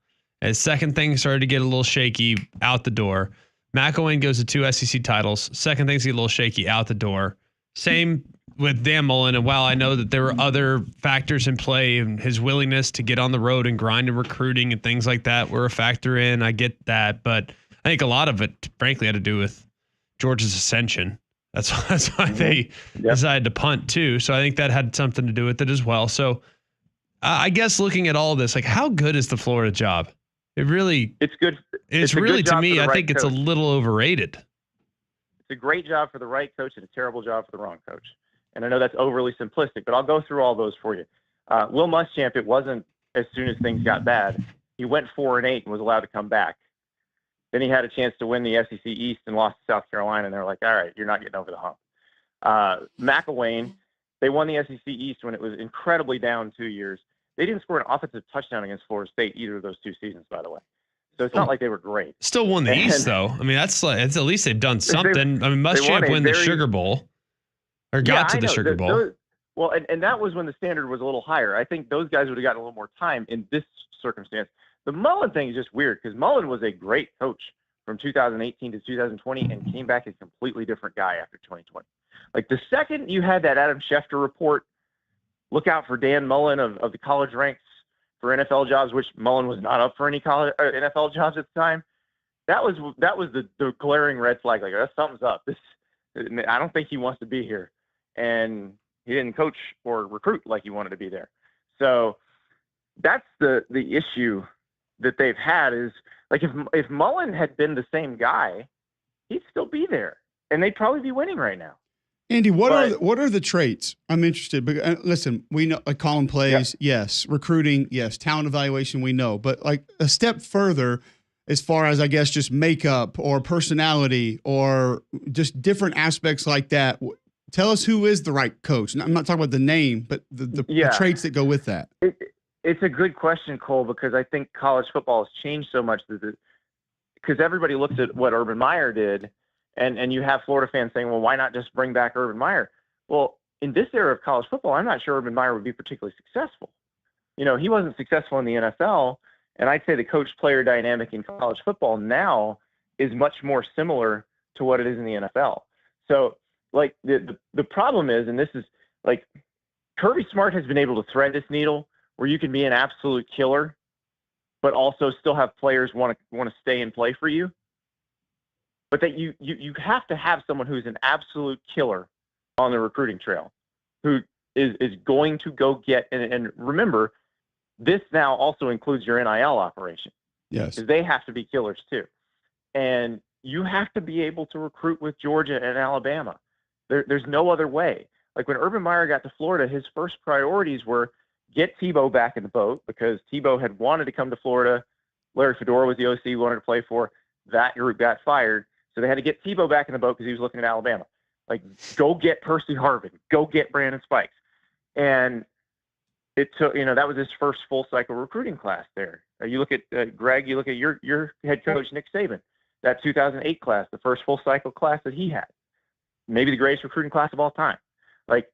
Speaker 2: as second thing started to get a little shaky out the door. McElroy goes to 2 SEC titles. Second things get a little shaky out the door. Same with Dan Mullen. And while I know that there were other factors in play and his willingness to get on the road and grind and recruiting and things like that were a factor in, I get that. But I think a lot of it, frankly, had to do with Georgia's ascension. That's why they decided to punt too. So I think that had something to do with it as well. So I guess looking at all this, like, how good is the Florida job? It's good. It's really, to me, I think it's a little overrated.
Speaker 7: It's a great job for the right coach and a terrible job for the wrong coach. And I know that's overly simplistic, but I'll go through all those for you. Will Muschamp, it wasn't as soon as things got bad. He went 4-8 and was allowed to come back. Then he had a chance to win the SEC East and lost to South Carolina, and they're like, all right, you're not getting over the hump. McElroy, they won the SEC East when it was incredibly down 2 years. They didn't score an offensive touchdown against Florida State either of those 2 seasons, by the way. So it's not like they were great.
Speaker 2: Still won the East, though. I mean, it's at least they've done something. Muschamp won the Sugar Bowl. Or got to the Sugar Bowl.
Speaker 7: And that was when the standard was a little higher. I think those guys would have gotten a little more time in this circumstance. The Mullen thing is just weird because Mullen was a great coach from 2018 to 2020 and came back a completely different guy after 2020. Like, the second you had that Adam Schefter report, look out for Dan Mullen of the college ranks for NFL jobs, which Mullen was not up for any college NFL jobs at the time. That was the glaring red flag. Like, something's up. I don't think he wants to be here. And he didn't coach or recruit like he wanted to be there. So that's the issue that they've had is, like, if Mullen had been the same guy, he'd still be there, and they'd probably be winning right now.
Speaker 1: Andy, what are the traits? I'm interested. But listen, we know, like, calling plays, yes. Recruiting, yes. Talent evaluation, we know. But, like, a step further, as far as, I guess, just makeup or personality or just different aspects like that. Tell us who is the right coach. I'm not talking about the name, but the traits that go with that.
Speaker 7: It's a good question, Cole, because I think college football has changed so much because everybody looks at what Urban Meyer did, and you have Florida fans saying, well, why not just bring back Urban Meyer? Well, in this era of college football, I'm not sure Urban Meyer would be particularly successful. He wasn't successful in the NFL, and I'd say the coach-player dynamic in college football now is much more similar to what it is in the NFL. So, like, the problem is, and this is, like, Kirby Smart has been able to thread this needle where you can be an absolute killer, but also still have players want to stay and play for you. But that you have to have someone who's an absolute killer on the recruiting trail, who is going to go get, and remember, this now also includes your NIL operation.
Speaker 1: Yes.
Speaker 7: Because they have to be killers too. And you have to be able to recruit with Georgia and Alabama. There's no other way. Like, when Urban Meyer got to Florida, his first priorities were get Tebow back in the boat, because Tebow had wanted to come to Florida. Larry Fedora was the OC he wanted to play for. that group got fired. So they had to get Tebow back in the boat because he was looking at Alabama. Like, go get Percy Harvin, go get Brandon Spikes. And it took, that was his first full cycle recruiting class there. You look at Greg, you look at your head coach, Nick Saban, that 2008 class, the first full cycle class that he had, maybe the greatest recruiting class of all time. Like,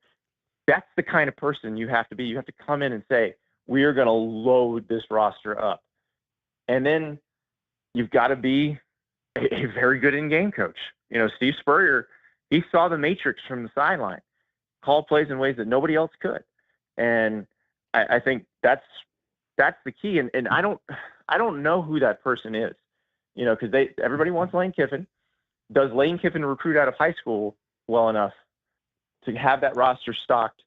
Speaker 7: that's the kind of person you have to be. You have to come in and say, we are going to load this roster up. And then you've got to be a very good in-game coach. Steve Spurrier, he saw the matrix from the sideline, called plays in ways that nobody else could. And I think that's the key. And I don't know who that person is, because everybody wants Lane Kiffin. Does Lane Kiffin recruit out of high school well enough to have that roster stocked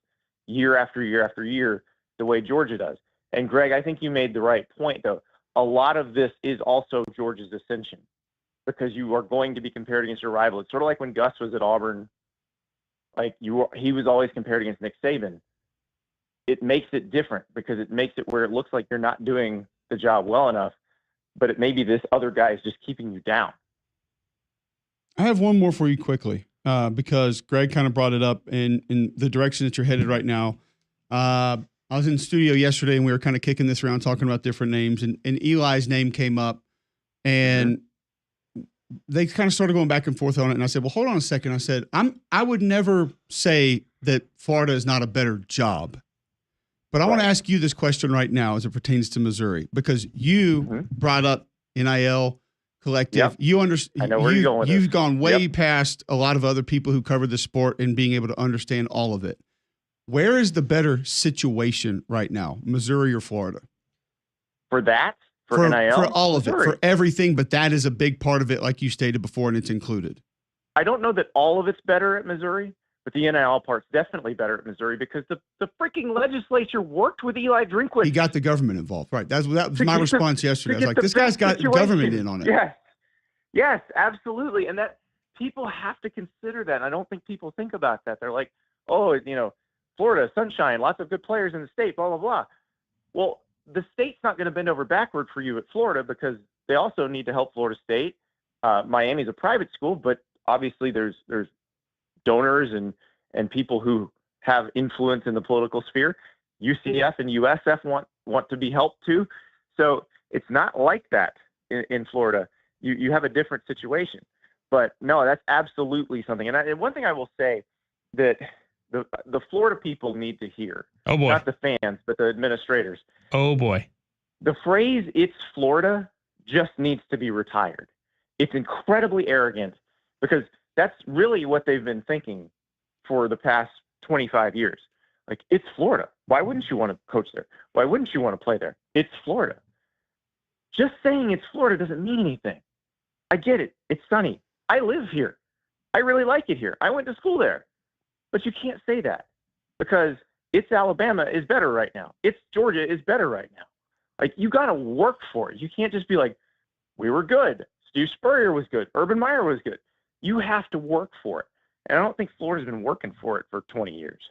Speaker 7: year after year after year the way Georgia does? And Greg, I think you made the right point, though. A lot of this is also Georgia's ascension, because you are going to be compared against your rival. It's sort of like when Gus was at Auburn, he was always compared against Nick Saban. It makes it different because it makes it where it looks like you're not doing the job well enough, but it may be this other guy is just keeping you down.
Speaker 1: I have one more for you quickly, because Greg kind of brought it up in the direction that you're headed right now. I was in the studio yesterday and we were kind of kicking this around, talking about different names, and Eli's name came up, and they kind of started going back and forth on it. And I said, well, hold on a second. I said, I would never say that Florida is not a better job, but I want to ask you this question right now as it pertains to Missouri, because you brought up NIL collective.
Speaker 7: Yep. I know where you're going with
Speaker 1: You've
Speaker 7: this.
Speaker 1: gone way past a lot of other people who cover the sport and being able to understand all of it. Where is the better situation right now, Missouri or Florida?
Speaker 7: For that? For NIL?
Speaker 1: For all of
Speaker 7: Missouri.
Speaker 1: it, for everything, but that is a big part of it, like you stated before, and it's included.
Speaker 7: I don't know that all of it's better at Missouri, but the NIL part's definitely better at Missouri because the freaking legislature worked with Eli Drinkwitz.
Speaker 1: He got the government involved. Right. That was my response yesterday. I was like, this guy's got
Speaker 7: situation.
Speaker 1: government in on it.
Speaker 7: Yes, absolutely. And that people have to consider that. And I don't think people think about that. They're like, oh, Florida, sunshine, lots of good players in the state, blah, blah, blah. Well, the state's not going to bend over backward for you at Florida because they also need to help Florida State. Miami's a private school, but obviously there's donors and people who have influence in the political sphere. UCF and USF want to be helped too. So it's not like that in Florida. You have a different situation. But no, that's absolutely something. And one thing I will say that the Florida people need to hear.
Speaker 2: Oh boy.
Speaker 7: Not the fans, but the administrators.
Speaker 2: Oh boy.
Speaker 7: The phrase "it's Florida" just needs to be retired. It's incredibly arrogant because that's really what they've been thinking for the past 25 years. Like, it's Florida. Why wouldn't you want to coach there? Why wouldn't you want to play there? It's Florida. Just saying it's Florida doesn't mean anything. I get it. It's sunny. I live here. I really like it here. I went to school there. But you can't say that because it's Alabama is better right now. It's Georgia is better right now. Like, you got to work for it. You can't just be like, we were good. Steve Spurrier was good. Urban Meyer was good. You have to work for it. And I don't think Florida's been working for it for 20 years.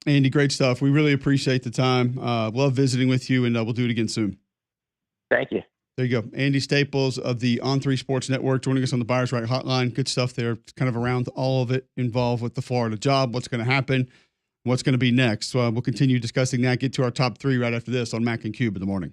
Speaker 1: Andy, great stuff. We really appreciate the time. Love visiting with you, and we'll do it again soon.
Speaker 7: Thank you.
Speaker 1: There you go. Andy Staples of the On3 Sports Network joining us on the Buyers Right Hotline. Good stuff there. It's kind of around all of it involved with the Florida job, what's going to happen, what's going to be next. So we'll continue discussing that, get to our top three right after this on Mac and Cube in the morning.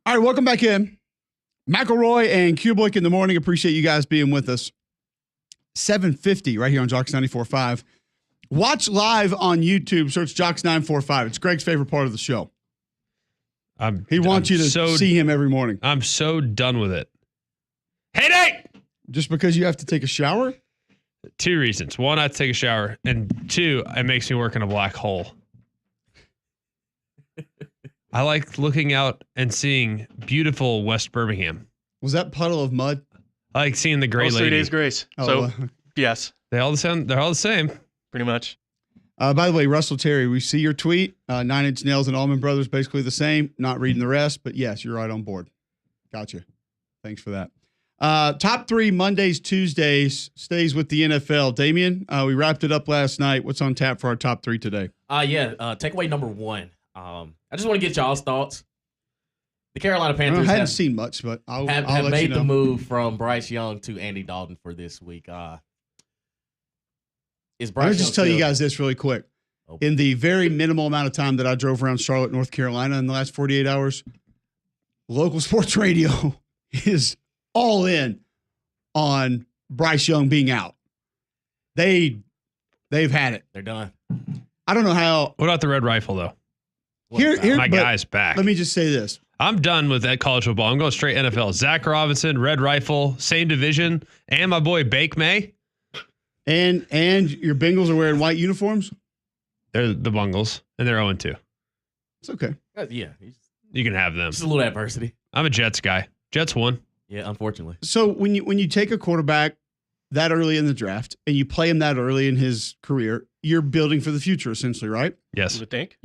Speaker 1: All right, welcome back in. McElroy and Cubelic in the morning. Appreciate you guys being with us. 7:50 right here on Jocks 94.5. Watch live on YouTube. Search Jocks 945. It's Greg's favorite part of the show. He wants you to see him every morning.
Speaker 2: I'm so done with it. Hey, Nate!
Speaker 1: Just because you have to take a shower?
Speaker 2: 2 reasons. One, I have to take a shower. And 2, it makes me work in a black hole. I like looking out and seeing beautiful West Birmingham.
Speaker 1: Was that puddle of mud?
Speaker 2: I like seeing the Great Lady.
Speaker 5: 3 days grace. Yes.
Speaker 2: They're all the same.
Speaker 5: Pretty much.
Speaker 1: By the way, Russell Terry, we see your tweet. 9 Inch Nails and Allman Brothers, basically the same. Not reading the rest, but yes, you're right on board. Gotcha. Thanks for that. Top 3 Mondays, Tuesdays stays with the NFL. Damien, we wrapped it up last night. What's on tap for our top 3 today?
Speaker 8: Takeaway number 1. I just want to get y'all's thoughts. The Carolina Panthers
Speaker 1: I hadn't seen much, but I'll let
Speaker 8: made
Speaker 1: you know.
Speaker 8: the move from Bryce Young to Andy Dalton for this week. Is Bryce
Speaker 1: I'll just tell you guys this really quick. In the very minimal amount of time that I drove around Charlotte, North Carolina in the last 48 hours, local sports radio is all in on Bryce Young being out. They've had it.
Speaker 8: They're done.
Speaker 1: I don't know how.
Speaker 2: What about the Red Rifle, though? My guy's back.
Speaker 1: Let me just say this.
Speaker 2: I'm done with that college football. I'm going straight NFL. Zach Robinson, Red Rifle, same division, and my boy Bake May.
Speaker 1: And your Bengals are wearing white uniforms?
Speaker 2: They're the Bungles, and they're 0-2.
Speaker 1: It's okay.
Speaker 8: Yeah.
Speaker 2: You can have them.
Speaker 8: Just a little adversity.
Speaker 2: I'm a Jets guy. Jets won.
Speaker 8: Yeah, unfortunately.
Speaker 1: So when you take a quarterback that early in the draft and you play him that early in his career, you're building for the future, essentially, right?
Speaker 2: Yes.
Speaker 5: You would think.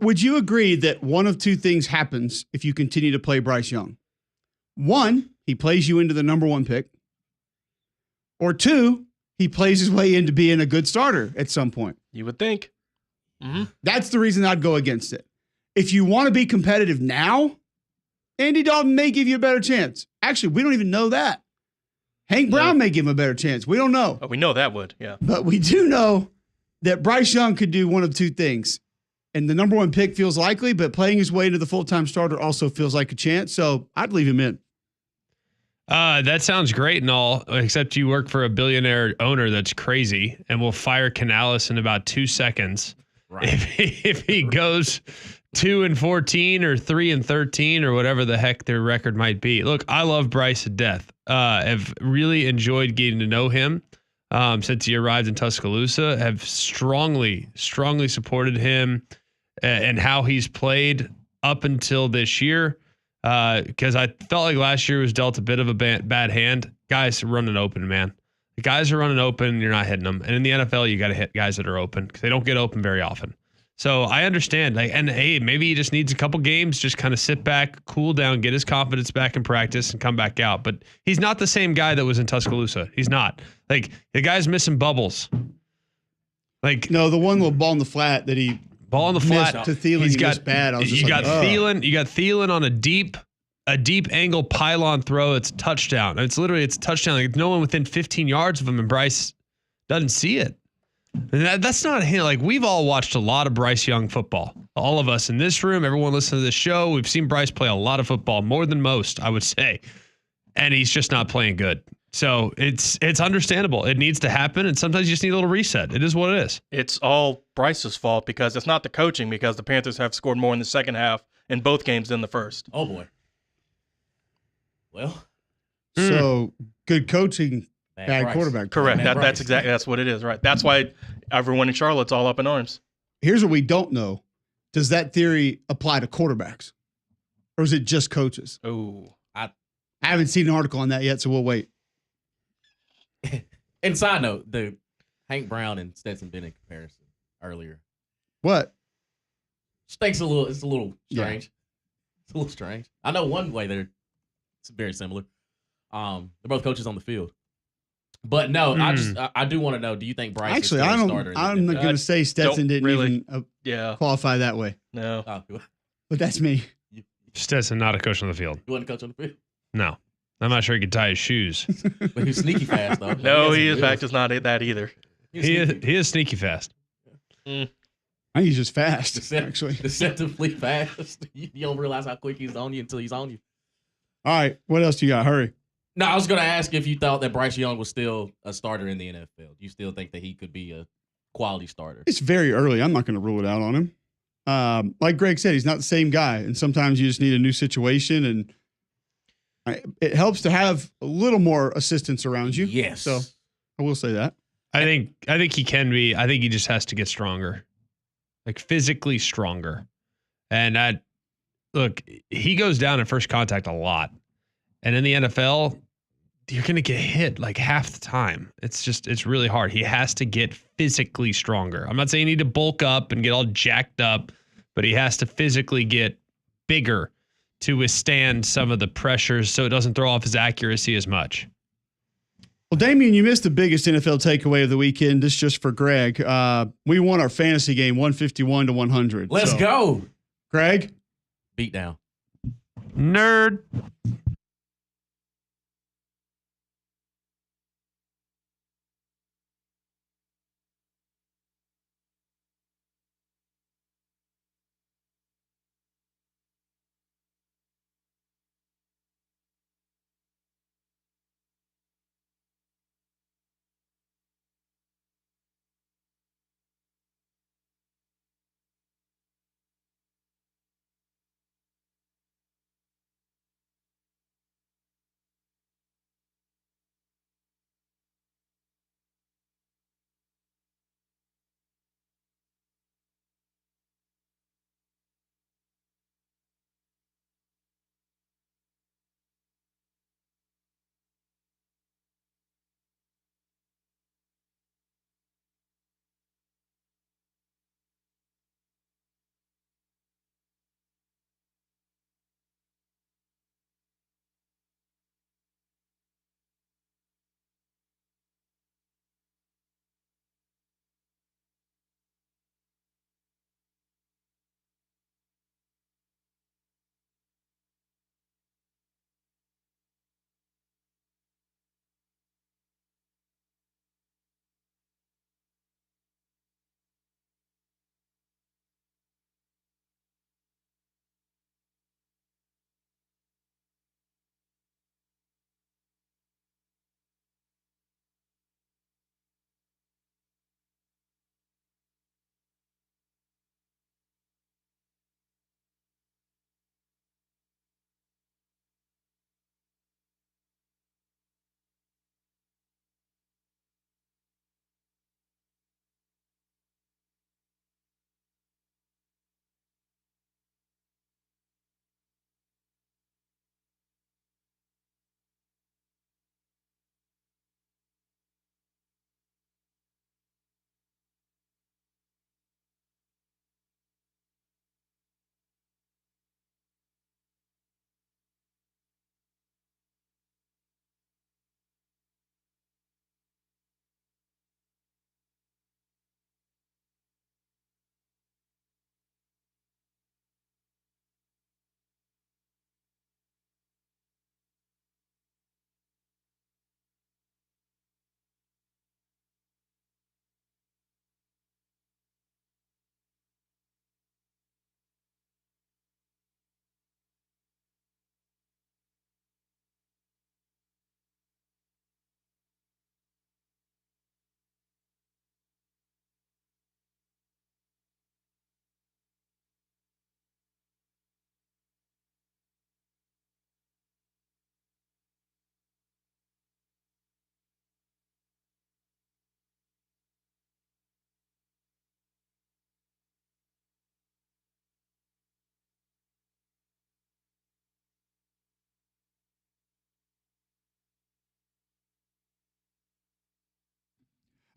Speaker 1: Would you agree that one of 2 things happens if you continue to play Bryce Young? 1, he plays you into the number 1 pick. Or 2, he plays his way into being a good starter at some point.
Speaker 5: You would think. Mm-hmm.
Speaker 1: That's the reason I'd go against it. If you want to be competitive now, Andy Dalton may give you a better chance. Actually, we don't even know that. Hank Brown may give him a better chance. We don't know.
Speaker 5: Oh, we know that would, yeah.
Speaker 1: But we do know that Bryce Young could do one of 2 things. And the number 1 pick feels likely, but playing his way into the full-time starter also feels like a chance. So I'd leave him in.
Speaker 2: That sounds great and all, except you work for a billionaire owner that's crazy and will fire Canales in about 2 seconds. Right. If he goes 2-14 or 3-13 or whatever the heck their record might be. Look, I love Bryce to death. Have really enjoyed getting to know him since he arrived in Tuscaloosa. Have strongly supported him and how he's played up until this year. Because I felt like last year was dealt a bit of a bad hand. Guys are running open, man. The guys are running open, you're not hitting them. And in the NFL, you got to hit guys that are open because they don't get open very often. So I understand. And hey, maybe he just needs a couple games, just kind of sit back, cool down, get his confidence back in practice, and come back out. But he's not the same guy that was in Tuscaloosa. He's not. Like, the guy's missing bubbles. Like,
Speaker 1: no, the one little ball in the flat that he
Speaker 2: ball in the flat
Speaker 1: to Thielen. He's got bad. I was just
Speaker 2: Thielen. You got Thielen on a deep angle pylon throw. It's a touchdown. It's a touchdown. Like, no one within 15 yards of him, and Bryce doesn't see it. And that's not him. Like, we've all watched a lot of Bryce Young football. All of us in this room, everyone listening to this show, we've seen Bryce play a lot of football, more than most, I would say. And he's just not playing good. So it's understandable. It needs to happen, and sometimes you just need a little reset. It is what it is.
Speaker 5: It's all Bryce's fault because it's not the coaching, because the Panthers have scored more in the second half in both games than the first.
Speaker 8: Oh, boy. Well.
Speaker 1: So, good coaching, bad quarterback.
Speaker 5: Correct. That's what it is, right? That's why everyone in Charlotte's all up in arms.
Speaker 1: Here's what we don't know. Does that theory apply to quarterbacks? Or is it just coaches?
Speaker 5: Oh.
Speaker 1: I haven't seen an article on that yet, so we'll wait.
Speaker 8: And side note, the Hank Brown and Stetson Bennett comparison earlier.
Speaker 1: What?
Speaker 8: Just thinks it's a little strange. Yeah. It's a little strange. I know one way it's very similar. They're both coaches on the field. But no, I do want to know, do you think Bryce
Speaker 1: actually,
Speaker 8: is still a starter?
Speaker 1: I'm not going to say Stetson didn't really qualify that way.
Speaker 5: No.
Speaker 1: But that's me.
Speaker 2: Stetson, not a coach on the field.
Speaker 8: You want to coach on the field?
Speaker 2: No. I'm not sure he could tie his shoes.
Speaker 8: But he's sneaky fast, though.
Speaker 5: No, he in fact is not that either.
Speaker 2: He is sneaky fast.
Speaker 1: All I think he's just fast, actually.
Speaker 8: Deceptively fast. You don't realize how quick he's on you until he's on you.
Speaker 1: All right. What else do you got? Hurry.
Speaker 8: No, I was going to ask if you thought that Bryce Young was still a starter in the NFL. Do you still think that he could be a quality starter?
Speaker 1: It's very early. I'm not going to rule it out on him. Like Greg said, he's not the same guy. And sometimes you just need a new situation. And it helps to have a little more assistance around you.
Speaker 8: Yes.
Speaker 1: So I will say that.
Speaker 2: I think he can be. I think he just has to get stronger, like physically stronger. And look, he goes down in first contact a lot. And in the NFL, you're going to get hit like half the time. It's really hard. He has to get physically stronger. I'm not saying you need to bulk up and get all jacked up, but he has to physically get bigger to withstand some of the pressures so it doesn't throw off his accuracy as much.
Speaker 1: Well, Damian, you missed the biggest NFL takeaway of the weekend. This just for Greg. We won our fantasy game 151-100.
Speaker 8: Let's go.
Speaker 1: Greg?
Speaker 8: Beat down.
Speaker 2: Nerd.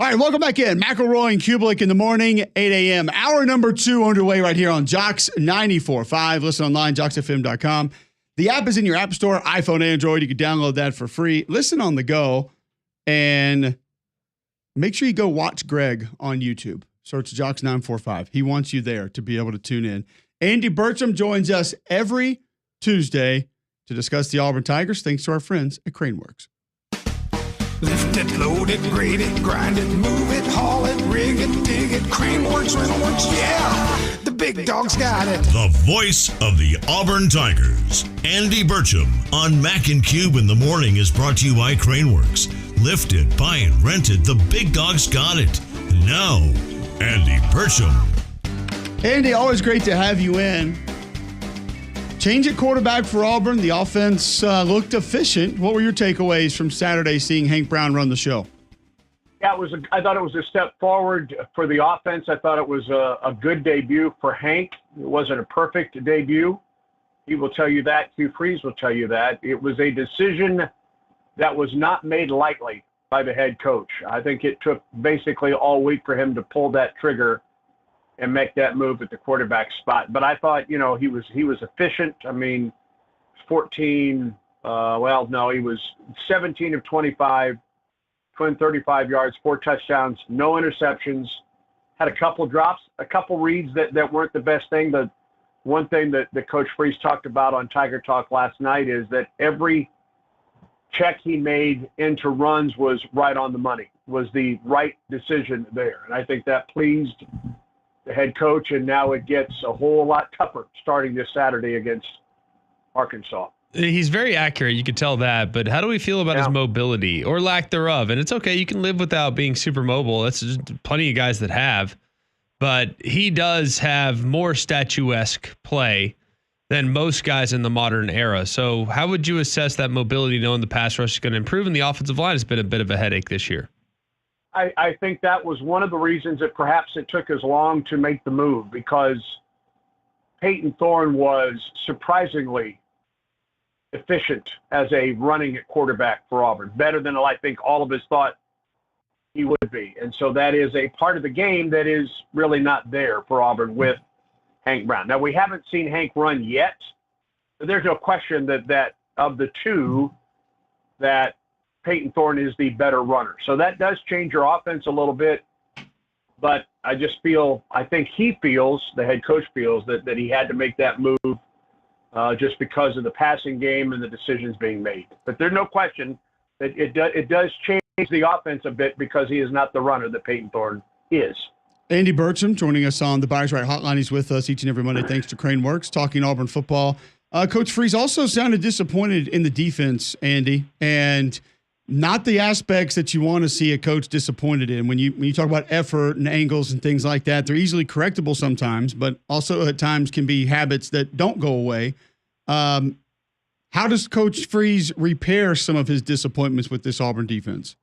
Speaker 1: All right, welcome back in. McElroy and Cubelic in the morning, 8 a.m. Hour number 2 underway right here on Jocks 94.5. Listen online, jocksfm.com. The app is in your app store, iPhone, Android. You can download that for free. Listen on the go, and make sure you go watch Greg on YouTube. Search Jocks 945. He wants you there to be able to tune in. Andy Bertram joins us every Tuesday to discuss the Auburn Tigers, thanks to our friends at Craneworks.
Speaker 9: Lift it, load it, grade it, grind it, move it, haul it, rig it, dig it, crane works, rental works, yeah! The big dog's got it.
Speaker 10: The voice of the Auburn Tigers, Andy Burcham, on Mac and Cube in the Morning is brought to you by Craneworks. Lifted, buy and rented, the big dog's got it. Now, Andy Burcham.
Speaker 1: Andy, always great to have you in. Change at quarterback for Auburn. The offense looked efficient. What were your takeaways from Saturday seeing Hank Brown run the show?
Speaker 11: Yeah, I thought it was a step forward for the offense. I thought it was a good debut for Hank. It wasn't a perfect debut. He will tell you that. Hugh Freeze will tell you that. It was a decision that was not made lightly by the head coach. I think it took basically all week for him to pull that trigger and make that move at the quarterback spot. But I thought, he was efficient. I mean, 14, he was 17 of 25, 235 yards, 4 touchdowns, no interceptions, had a couple drops, a couple reads that weren't the best thing. The one thing that Coach Freeze talked about on Tiger Talk last night is that every check he made into runs was right on the money, was the right decision there. And I think that pleased the head coach, and now it gets a whole lot tougher starting this Saturday against Arkansas.
Speaker 2: He's very accurate. You could tell that. But how do we feel about his mobility or lack thereof? And it's okay. You can live without being super mobile. That's just plenty of guys that have. But he does have more statuesque play than most guys in the modern era. So how would you assess that mobility, knowing the pass rush is going to improve and the offensive line has been a bit of a headache this year?
Speaker 11: I think that was one of the reasons that perhaps it took as long to make the move, because Peyton Thorne was surprisingly efficient as a running at quarterback for Auburn, better than I think all of us thought he would be. And so that is a part of the game that is really not there for Auburn with Hank Brown. Now, we haven't seen Hank run yet, but there's no question that of the two, that Peyton Thorne is the better runner. So that does change your offense a little bit. But I think he feels, the head coach feels, that he had to make that move just because of the passing game and the decisions being made. But there's no question that it does change the offense a bit because he is not the runner that Peyton Thorne is.
Speaker 1: Andy Burcham joining us on the Buyers Right Hotline. He's with us each and every Monday thanks to Craneworks, talking Auburn football. Coach Freeze also sounded disappointed in the defense, Andy, and not the aspects that you want to see a coach disappointed in. When you talk about effort and angles and things like that, they're easily correctable sometimes, but also at times can be habits that don't go away. How does Coach Freeze repair some of his disappointments with this Auburn defense?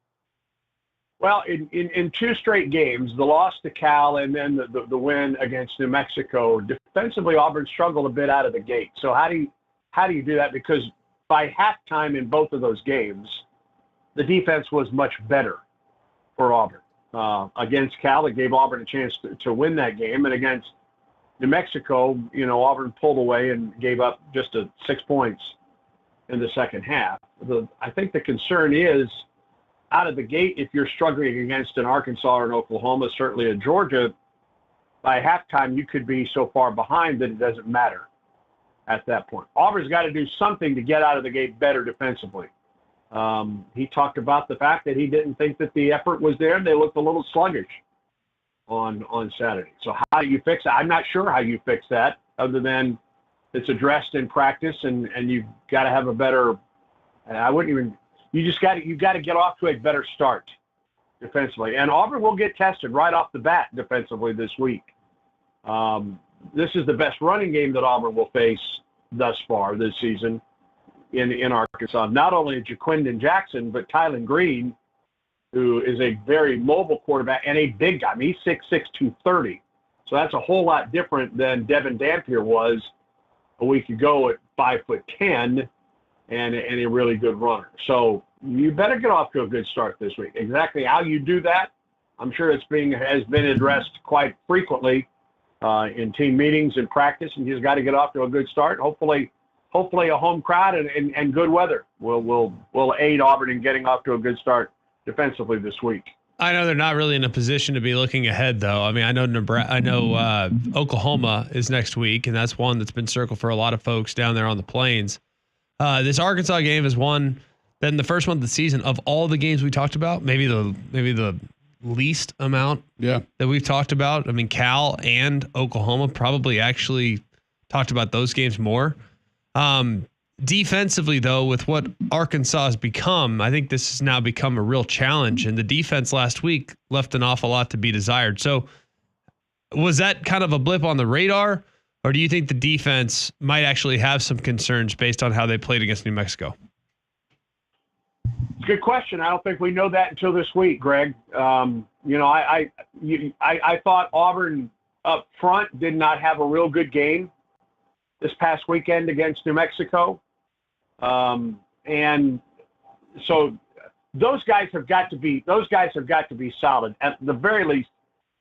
Speaker 11: Well, in 2 straight games, the loss to Cal and then the win against New Mexico, defensively Auburn struggled a bit out of the gate. So how do you do that? Because by halftime in both of those games, the defense was much better for Auburn. Against Cal, it gave Auburn a chance to win that game. And against New Mexico, Auburn pulled away and gave up just 6 points in the second half. I think the concern is, out of the gate, if you're struggling against an Arkansas or an Oklahoma, certainly a Georgia, by halftime you could be so far behind that it doesn't matter at that point. Auburn's got to do something to get out of the gate better defensively. He talked about the fact that he didn't think that the effort was there. They looked a little sluggish on Saturday. So how do you fix that? I'm not sure how you fix that, other than it's addressed in practice, and you've got to have a better you've got to get off to a better start defensively. And Auburn will get tested right off the bat defensively this week. This is the best running game that Auburn will face thus far this season in Arkansas. Not only Jaquindon Jackson, but Tylen Green, who is a very mobile quarterback and a big guy. I mean, he's 6'6", 230. So that's a whole lot different than Devin Dampier was a week ago at 5'10", and a really good runner. So you better get off to a good start this week. Exactly how you do that, I'm sure has been addressed quite frequently in team meetings and practice, and he's got to get off to a good start. Hopefully a home crowd and good weather will aid Auburn in getting off to a good start defensively this week.
Speaker 2: I know they're not really in a position to be looking ahead, though. I mean, I know Oklahoma is next week, and that's one that's been circled for a lot of folks down there on the plains. This Arkansas game is one that in the first month of the season, of all the games we talked about, maybe the least amount that we've talked about. I mean, Cal and Oklahoma probably actually talked about those games more. Defensively, though, with what Arkansas has become, I think this has now become a real challenge. And the defense last week left an awful lot to be desired. So was that kind of a blip on the radar? Or do you think the defense might actually have some concerns based on how they played against New Mexico?
Speaker 11: Good question. I don't think we know that until this week, Greg. I thought Auburn up front did not have a real good game this past weekend against New Mexico. And so those guys have got to be solid, at the very least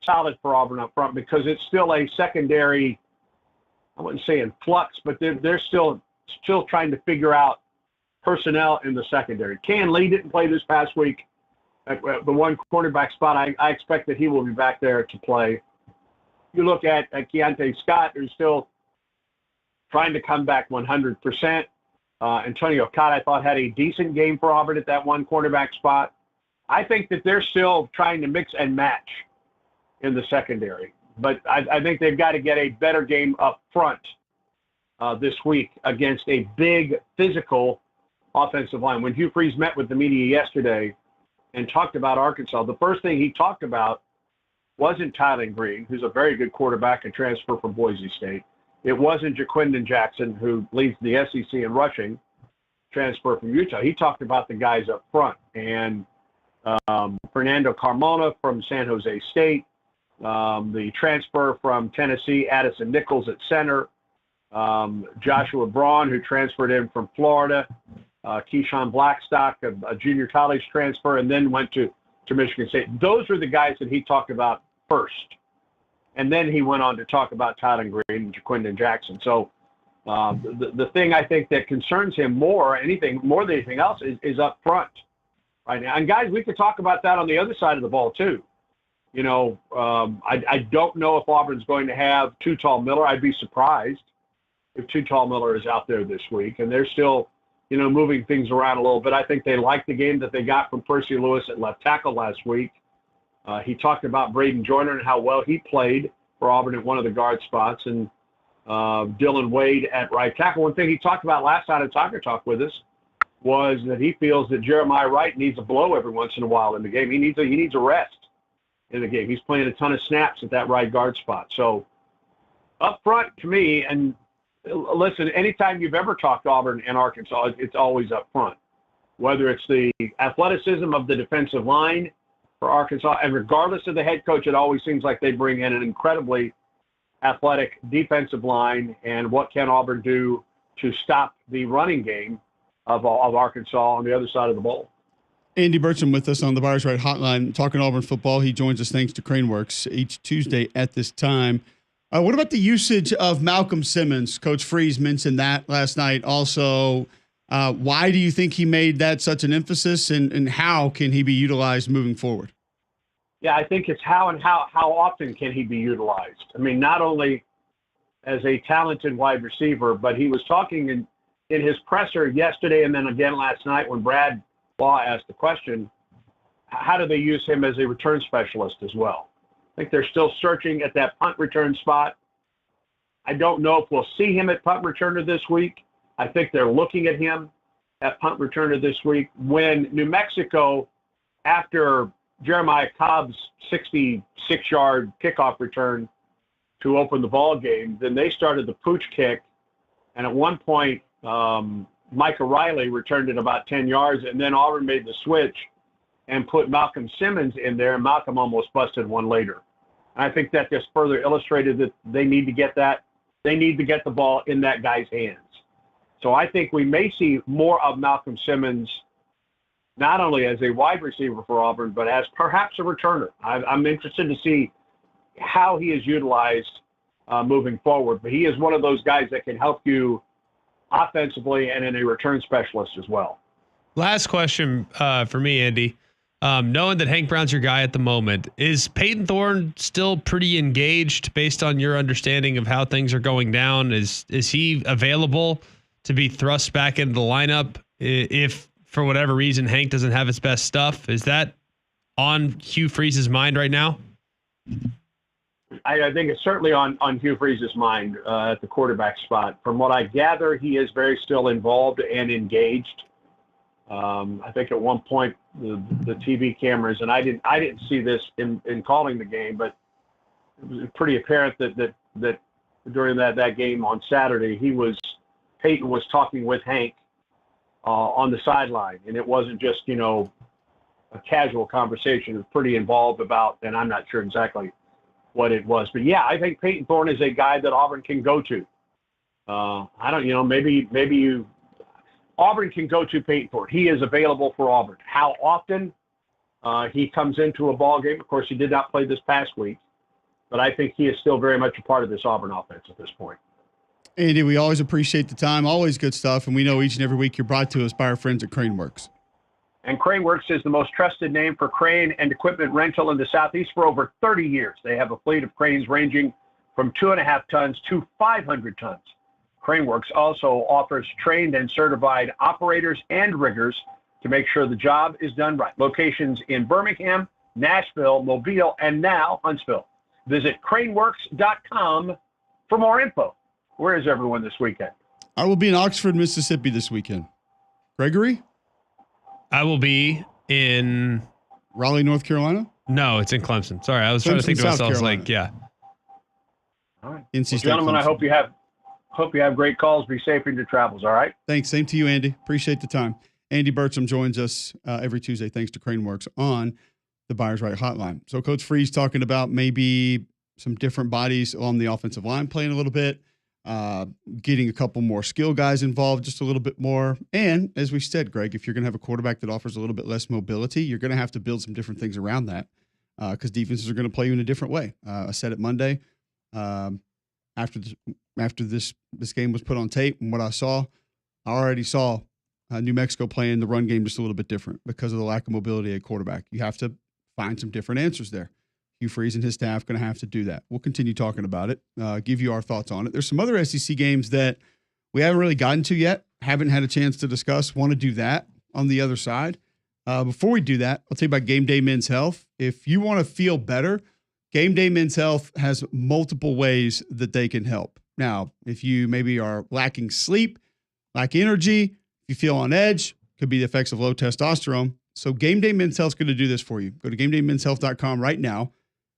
Speaker 11: solid for Auburn up front, because it's still a secondary, I wouldn't say in flux, but they're still trying to figure out personnel in the secondary. Can Lee didn't play this past week at the one cornerback spot. I expect that he will be back there to play. You look at Keontae Scott, who's still trying to come back 100%. Antonio Cott, I thought, had a decent game for Auburn at that one cornerback spot. I think that they're still trying to mix and match in the secondary. But I think they've got to get a better game up front this week against a big physical offensive line. When Hugh Freeze met with the media yesterday and talked about Arkansas, the first thing he talked about wasn't Tylen Green, who's a very good quarterback and transfer from Boise State. It wasn't Jaquindon Jackson, who leads the SEC in rushing, transfer from Utah. He talked about the guys up front. And Fernando Carmona from San Jose State, the transfer from Tennessee, Addison Nichols at center, Joshua Braun, who transferred in from Florida, Keyshawn Blackstock, a junior college transfer, and then went to Michigan State. Those are the guys that he talked about first. And then he went on to talk about Tylen Green and Jaquindon Jackson. So the thing I think that concerns him more than anything else is up front right now. And guys, we could talk about that on the other side of the ball too. I don't know if Auburn's going to have Too Tall Miller. I'd be surprised if Too Tall Miller is out there this week. And they're still, moving things around a little bit. I think they like the game that they got from Percy Lewis at left tackle last week. He talked about Braden Joyner and how well he played for Auburn at one of the guard spots, and Dylan Wade at right tackle. One thing he talked about last night at Tiger Talk with us was that he feels that Jeremiah Wright needs a blow every once in a while in the game. He needs a rest in the game. He's playing a ton of snaps at that right guard spot. So up front, to me, and listen, anytime you've ever talked Auburn and Arkansas, it's always up front, whether it's the athleticism of the defensive line for Arkansas, and regardless of the head coach, it always seems like they bring in an incredibly athletic defensive line. And what can Auburn do to stop the running game of Arkansas on the other side of the ball?
Speaker 1: Andy Burcham with us on the Buyers Right Hotline, talking Auburn football. He joins us thanks to Craneworks each Tuesday at this time. What about the usage of Malcolm Simmons? Coach Freeze mentioned that last night. Also, why do you think he made that such an emphasis, and how can he be utilized moving forward?
Speaker 11: Yeah, I think it's how often can he be utilized. I mean, not only as a talented wide receiver, but he was talking in his presser yesterday and then again last night when Brad Law asked the question, how do they use him as a return specialist as well? I think they're still searching at that punt return spot. I don't know if we'll see him at punt returner this week. I think they're looking at him at punt returner this week. When New Mexico, after Jeremiah Cobb's 66-yard kickoff return to open the ball game, then they started the pooch kick. And at one point, Micah Riley returned it about 10 yards, and then Auburn made the switch and put Malcolm Simmons in there, and Malcolm almost busted one later. And I think that just further illustrated that they need to get that. They need to get the ball in that guy's hands. So I think we may see more of Malcolm Simmons, not only as a wide receiver for Auburn, but as perhaps a returner. I'm interested to see how he is utilized moving forward. But he is one of those guys that can help you offensively and in a return specialist as well.
Speaker 2: Last question for me, Andy. Knowing that Hank Brown's your guy at the moment, is Peyton Thorne still pretty engaged based on your understanding of how things are going down? Is he available to be thrust back into the lineup if for whatever reason, Hank doesn't have his best stuff. Is that on Hugh Freeze's mind right now?
Speaker 11: I think it's certainly on Hugh Freeze's mind at the quarterback spot. From what I gather, he is very still involved and engaged. I think at one point the TV cameras, and I didn't see this in calling the game, but it was pretty apparent that during that game on Saturday, Peyton was talking with Hank on the sideline, and it wasn't just a casual conversation. It was pretty involved about, and I'm not sure exactly what it was, but yeah, I think Peyton Thorne is a guy that Auburn can go to. I don't, maybe Auburn can go to Peyton Thorne. He is available for Auburn. How often he comes into a ball game? Of course, he did not play this past week, but I think he is still very much a part of this Auburn offense at this point.
Speaker 1: Andy, we always appreciate the time. Always good stuff, and we know each and every week you're brought to us by our friends at CraneWorks.
Speaker 11: And CraneWorks is the most trusted name for crane and equipment rental in the Southeast for over 30 years. They have a fleet of cranes ranging from 2.5 tons to 500 tons. CraneWorks also offers trained and certified operators and riggers to make sure the job is done right. Locations in Birmingham, Nashville, Mobile, and now Huntsville. Visit craneworks.com for more info. Where is everyone this weekend?
Speaker 1: I will be in Oxford, Mississippi this weekend. Gregory?
Speaker 2: I will be in
Speaker 1: Raleigh, North Carolina?
Speaker 2: No, it's in Clemson. Sorry, I was trying to think to
Speaker 1: South
Speaker 2: myself,
Speaker 1: Carolina.
Speaker 2: like, yeah.
Speaker 11: All right.
Speaker 1: NC State,
Speaker 11: gentlemen,
Speaker 1: Clemson.
Speaker 11: I hope you have great calls. Be safe in your travels, all right?
Speaker 1: Thanks. Same to you, Andy. Appreciate the time. Andy Burcham joins us every Tuesday, thanks to CraneWorks, on the Buyers Right Hotline. So Coach Freeze talking about maybe some different bodies on the offensive line playing a little bit, getting a couple more skill guys involved just a little bit more. And as we said, Greg, if you're going to have a quarterback that offers a little bit less mobility, you're going to have to build some different things around that because defenses are going to play you in a different way. I said it Monday after this game was put on tape, and what I already saw New Mexico playing the run game just a little bit different because of the lack of mobility at quarterback. You have to find some different answers there. Hugh Freeze and his staff going to have to do that. We'll continue talking about it, give you our thoughts on it. There's some other SEC games that we haven't really gotten to yet, haven't had a chance to discuss, want to do that on the other side. Before we do that, I'll tell you about Game Day Men's Health. If you want to feel better, Game Day Men's Health has multiple ways that they can help. Now, if you maybe are lacking sleep, lack energy, if you feel on edge, could be the effects of low testosterone. So Game Day Men's Health is going to do this for you. Go to GameDayMen'sHealth.com right now.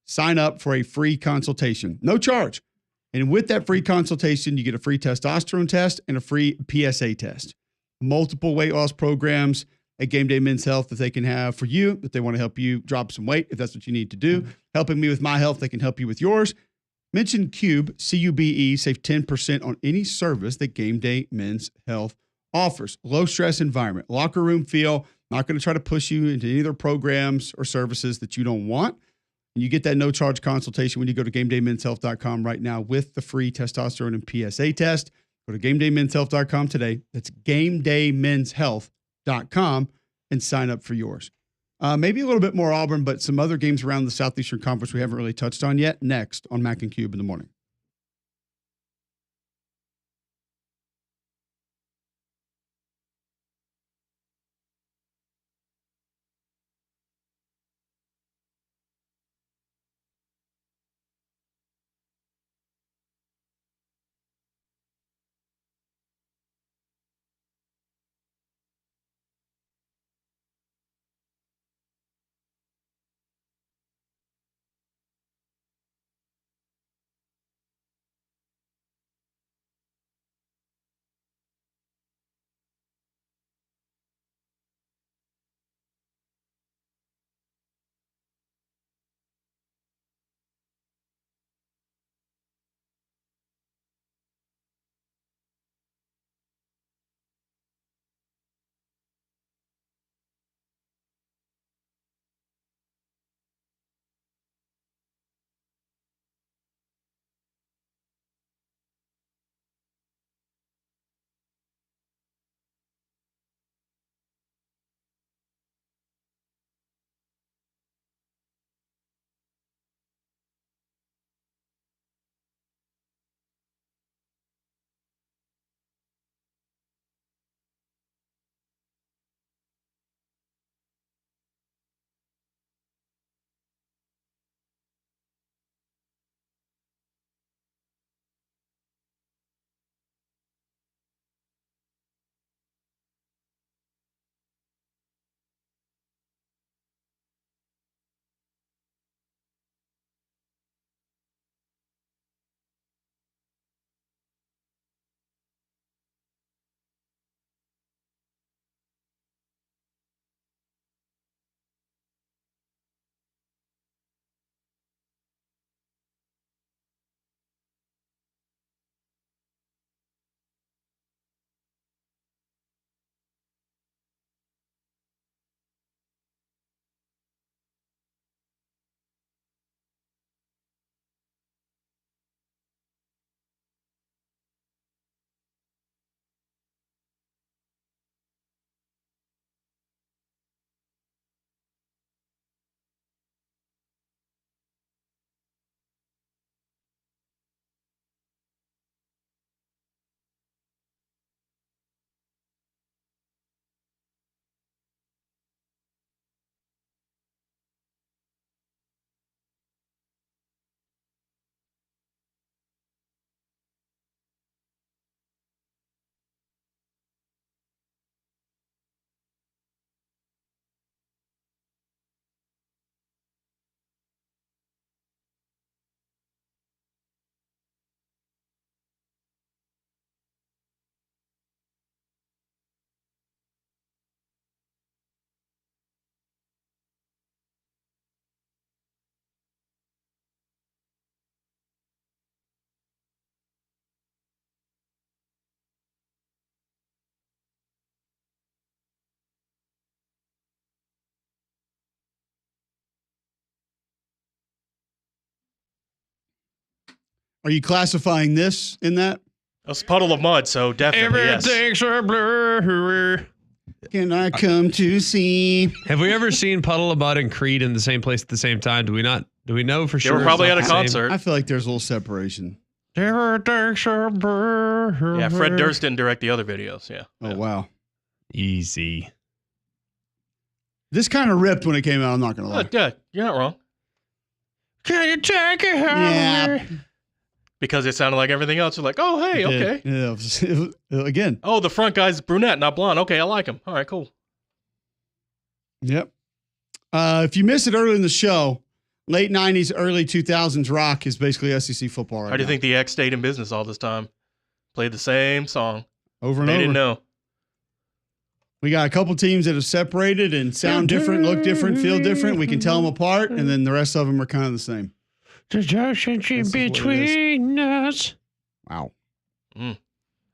Speaker 1: Sign up for a free consultation, no charge. And with that free consultation, you get a free testosterone test and a free PSA test. Multiple weight loss programs at Game Day Men's Health that they can have for you, if they want to help you drop some weight, if that's what you need to do. Helping me with my health, they can help you with yours. Mention CUBE, C-U-B-E, save 10% on any service that Game Day Men's Health offers. Low stress environment, locker room feel, not going to try to push you into any other programs or services that you don't want. And you get that no charge consultation when you go to GameDayMen'sHealth.com right now with the free testosterone and PSA test. Go to GameDayMen'sHealth.com today. That's GameDayMen'sHealth.com and sign up for yours. Maybe a little bit more Auburn, but some other games around the Southeastern Conference we haven't really touched on yet. Next on Mac and Cube in the morning. Are you classifying this in that?
Speaker 5: It's a puddle of mud, so definitely
Speaker 2: Everything's a blur.
Speaker 1: Can I come to see?
Speaker 2: Have we ever seen Puddle of Mud and Creed in the same place at the same time? Do we not? Do we know for
Speaker 5: They
Speaker 2: sure?
Speaker 5: were probably
Speaker 2: it's
Speaker 5: at
Speaker 2: not
Speaker 5: a
Speaker 2: the same?
Speaker 5: concert.
Speaker 1: I feel like there's a little separation.
Speaker 2: Everything's a blur.
Speaker 5: Yeah, Fred Durst didn't direct the other videos. Yeah.
Speaker 1: Oh, wow.
Speaker 2: Easy.
Speaker 1: This kind of ripped when it came out. I'm not going to lie.
Speaker 5: Yeah, you're not wrong.
Speaker 2: Can you take it home?
Speaker 1: Yeah.
Speaker 5: Because it sounded like everything else. You're like, oh, hey, okay.
Speaker 1: Yeah, it was, again.
Speaker 5: Oh, the front guy's brunette, not blonde. Okay, I like him. All right, cool.
Speaker 1: Yep. If you missed it early in the show, late 90s, early 2000s rock is basically SEC football right
Speaker 5: How do you
Speaker 1: now.
Speaker 5: think the X stayed in business all this time? Played the same song.
Speaker 1: Over and
Speaker 5: They
Speaker 1: over.
Speaker 5: didn't know.
Speaker 1: We got a couple teams that have separated and sound different, look different, feel different. We can tell them apart, and then the rest of them are kind of the same.
Speaker 2: The relationship between us.
Speaker 1: Wow.
Speaker 2: I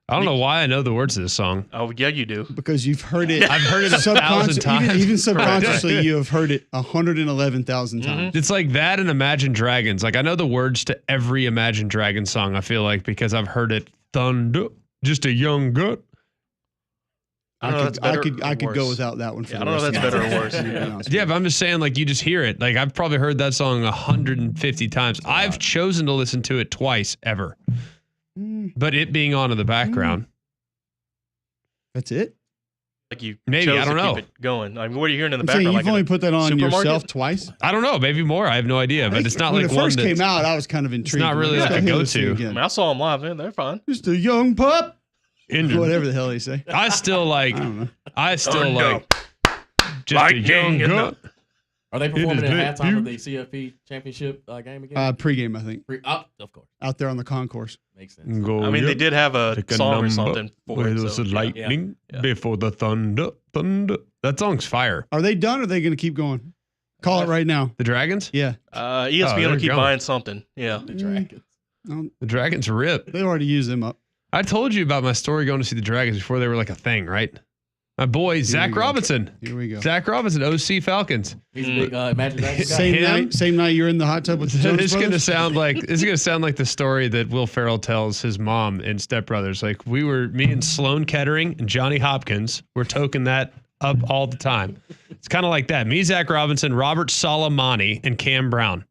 Speaker 2: don't know why I know the words of this song.
Speaker 5: Oh, yeah, you do.
Speaker 1: Because you've heard it.
Speaker 2: I've heard it 1,000 times.
Speaker 1: Even subconsciously, you have heard it 111,000 times.
Speaker 2: It's like that and Imagine Dragons. Like I know the words to every Imagine Dragons song, I feel like, because I've heard it. Thunder, just a young gut.
Speaker 5: I don't know if that's better
Speaker 1: I
Speaker 5: or
Speaker 1: could go
Speaker 5: worse.
Speaker 1: without that one for
Speaker 5: Yeah,
Speaker 1: the
Speaker 5: I don't know if
Speaker 1: rest
Speaker 5: that's
Speaker 1: of
Speaker 5: better
Speaker 1: the
Speaker 5: or worse.
Speaker 1: night, to be honest with
Speaker 2: Yeah, but I'm just saying, like, you just hear it. Like, I've probably heard that song 150 times. I've chosen to listen to it twice ever. But it being on in the background.
Speaker 1: That's it?
Speaker 5: Like you
Speaker 2: Maybe,
Speaker 5: chose
Speaker 2: I don't
Speaker 5: to
Speaker 2: know.
Speaker 5: keep it going. I mean, what are you hearing in the
Speaker 1: I'm saying
Speaker 5: background?
Speaker 1: you've only put that on
Speaker 5: supermarket?
Speaker 1: yourself twice?
Speaker 2: I don't know. Maybe more. I have no idea. But it's not
Speaker 1: when
Speaker 2: like
Speaker 1: it
Speaker 2: one
Speaker 1: first
Speaker 2: that's-
Speaker 1: came out, I was kind of intrigued.
Speaker 2: not really
Speaker 1: Let's
Speaker 2: like a
Speaker 1: go hear this
Speaker 2: go-to.
Speaker 1: thing
Speaker 5: I
Speaker 1: again.
Speaker 5: mean, I saw them live. They're fine.
Speaker 1: Just a young pup.
Speaker 2: in-
Speaker 1: Whatever the hell they say.
Speaker 2: I still like,
Speaker 1: I don't know.
Speaker 2: like, just a young gut.
Speaker 8: Are they performing
Speaker 2: It is
Speaker 8: at
Speaker 2: lit,
Speaker 8: halftime of the CFP championship game again?
Speaker 1: Pre-game, I think.
Speaker 8: Of course.
Speaker 1: Out there on the concourse.
Speaker 8: Makes sense.
Speaker 2: Go
Speaker 5: I mean, they
Speaker 2: yep.
Speaker 5: did have a
Speaker 2: Take a
Speaker 5: song or
Speaker 2: number
Speaker 5: something for
Speaker 2: where
Speaker 5: it.
Speaker 2: there's
Speaker 5: So,
Speaker 2: a lightning
Speaker 5: Yeah.
Speaker 2: before the thunder. That song's fire.
Speaker 1: Are they done or are they going to keep going? Call it right now.
Speaker 2: The Dragons?
Speaker 1: Yeah.
Speaker 5: ESPN
Speaker 2: they're
Speaker 5: will keep
Speaker 2: going.
Speaker 5: buying something. Yeah.
Speaker 8: The Dragons.
Speaker 2: The Dragons rip.
Speaker 1: They already used them up.
Speaker 2: I told you about my story going to see the Dragons before they were like a thing, right? My boy, Zach
Speaker 1: we go.
Speaker 2: Robinson.
Speaker 1: Here we go.
Speaker 2: Zach Robinson, OC Falcons.
Speaker 8: He's a big Imagine Dragons guy.
Speaker 1: Same night you're in the hot tub with the Jonas
Speaker 2: It's gonna
Speaker 1: Brothers?
Speaker 2: sound like the story that Will Ferrell tells his mom in Step Brothers. Like me and Sloan Kettering and Johnny Hopkins were toking that up all the time. It's kind of like that. Me, Zach Robinson, Robert Salamani, and Cam Brown.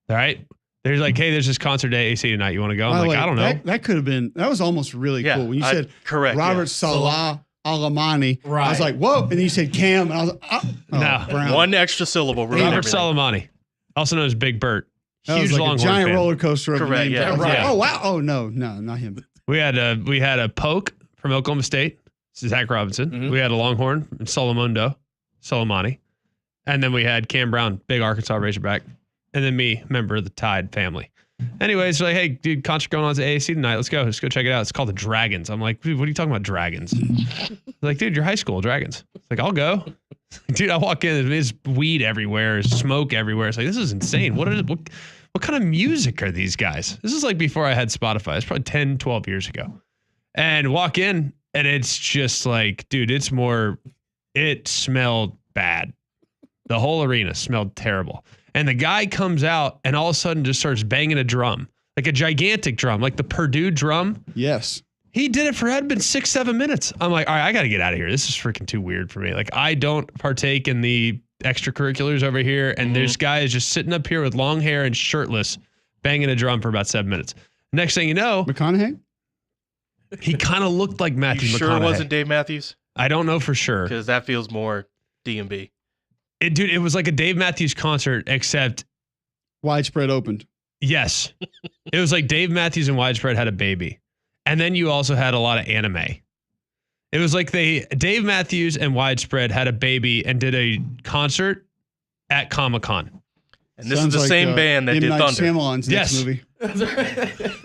Speaker 2: All right. They're like, hey, there's this concert at AC tonight. You want to go? I'm
Speaker 1: By the
Speaker 2: like,
Speaker 1: way,
Speaker 2: I don't know.
Speaker 1: That could have been. That was almost really
Speaker 5: Yeah,
Speaker 1: cool when you said
Speaker 5: correct,
Speaker 1: Robert
Speaker 5: yeah.
Speaker 1: Salah Alamani. I was
Speaker 8: Right.
Speaker 1: like, whoa, and then you said Cam, and I was like, oh,
Speaker 2: No.
Speaker 1: Brown.
Speaker 5: One extra syllable. ruined
Speaker 2: Robert
Speaker 5: everything.
Speaker 2: Salamani, also known as Big Bert.
Speaker 1: That was
Speaker 2: Huge
Speaker 1: like
Speaker 2: Longhorn
Speaker 1: a giant
Speaker 2: fan.
Speaker 1: roller coaster of a
Speaker 5: Correct,
Speaker 1: name.
Speaker 5: yeah.
Speaker 1: I was like,
Speaker 2: Right.
Speaker 1: oh wow, oh no, not him.
Speaker 2: We had a Poke from Oklahoma State, Zach Robinson.
Speaker 8: Mhm.
Speaker 2: We had a Longhorn, Salamani. And then we had Cam Brown, big Arkansas Razorback. And then me, member of the Tide family. Anyways, they're like, hey, dude, concert going on at AAC tonight. Let's go check it out. It's called the Dragons. I'm like, dude, what are you talking about, Dragons? They're like, dude, you're high school, Dragons. It's like, I'll go. Dude, I walk in, there's weed everywhere, there's smoke everywhere. It's like, this is insane. What kind of music are these guys? This is like before I had Spotify. It's probably 10, 12 years ago. And walk in, and it's just like, dude, it smelled bad. The whole arena smelled terrible. And the guy comes out and all of a sudden just starts banging a drum, like a gigantic drum, like the Purdue drum.
Speaker 1: Yes.
Speaker 2: He did it had been 6-7 minutes. I'm like, all right, I got to get out of here. This is freaking too weird for me. Like, I don't partake in the extracurriculars over here. And this guy is just sitting up here with long hair and shirtless, banging a drum for about 7 minutes. Next thing you know,
Speaker 1: McConaughey?
Speaker 2: he kind of looked like Matthew
Speaker 5: You
Speaker 2: McConaughey.
Speaker 5: sure it wasn't Dave Matthews?
Speaker 2: I don't know for sure.
Speaker 5: Because that feels more D&B.
Speaker 2: Dude, it was like a Dave Matthews concert, except
Speaker 1: Widespread opened.
Speaker 2: yes, it was like Dave Matthews and Widespread had a baby. And then you also had a lot of anime. It was like Dave Matthews and Widespread had a baby and did a concert at Comic-Con.
Speaker 5: And this
Speaker 1: Sounds
Speaker 5: is the
Speaker 1: like,
Speaker 5: same band that
Speaker 1: M.
Speaker 5: did
Speaker 1: Night
Speaker 5: Thunder.
Speaker 1: Shyamalan's next
Speaker 2: Yes.
Speaker 1: movie.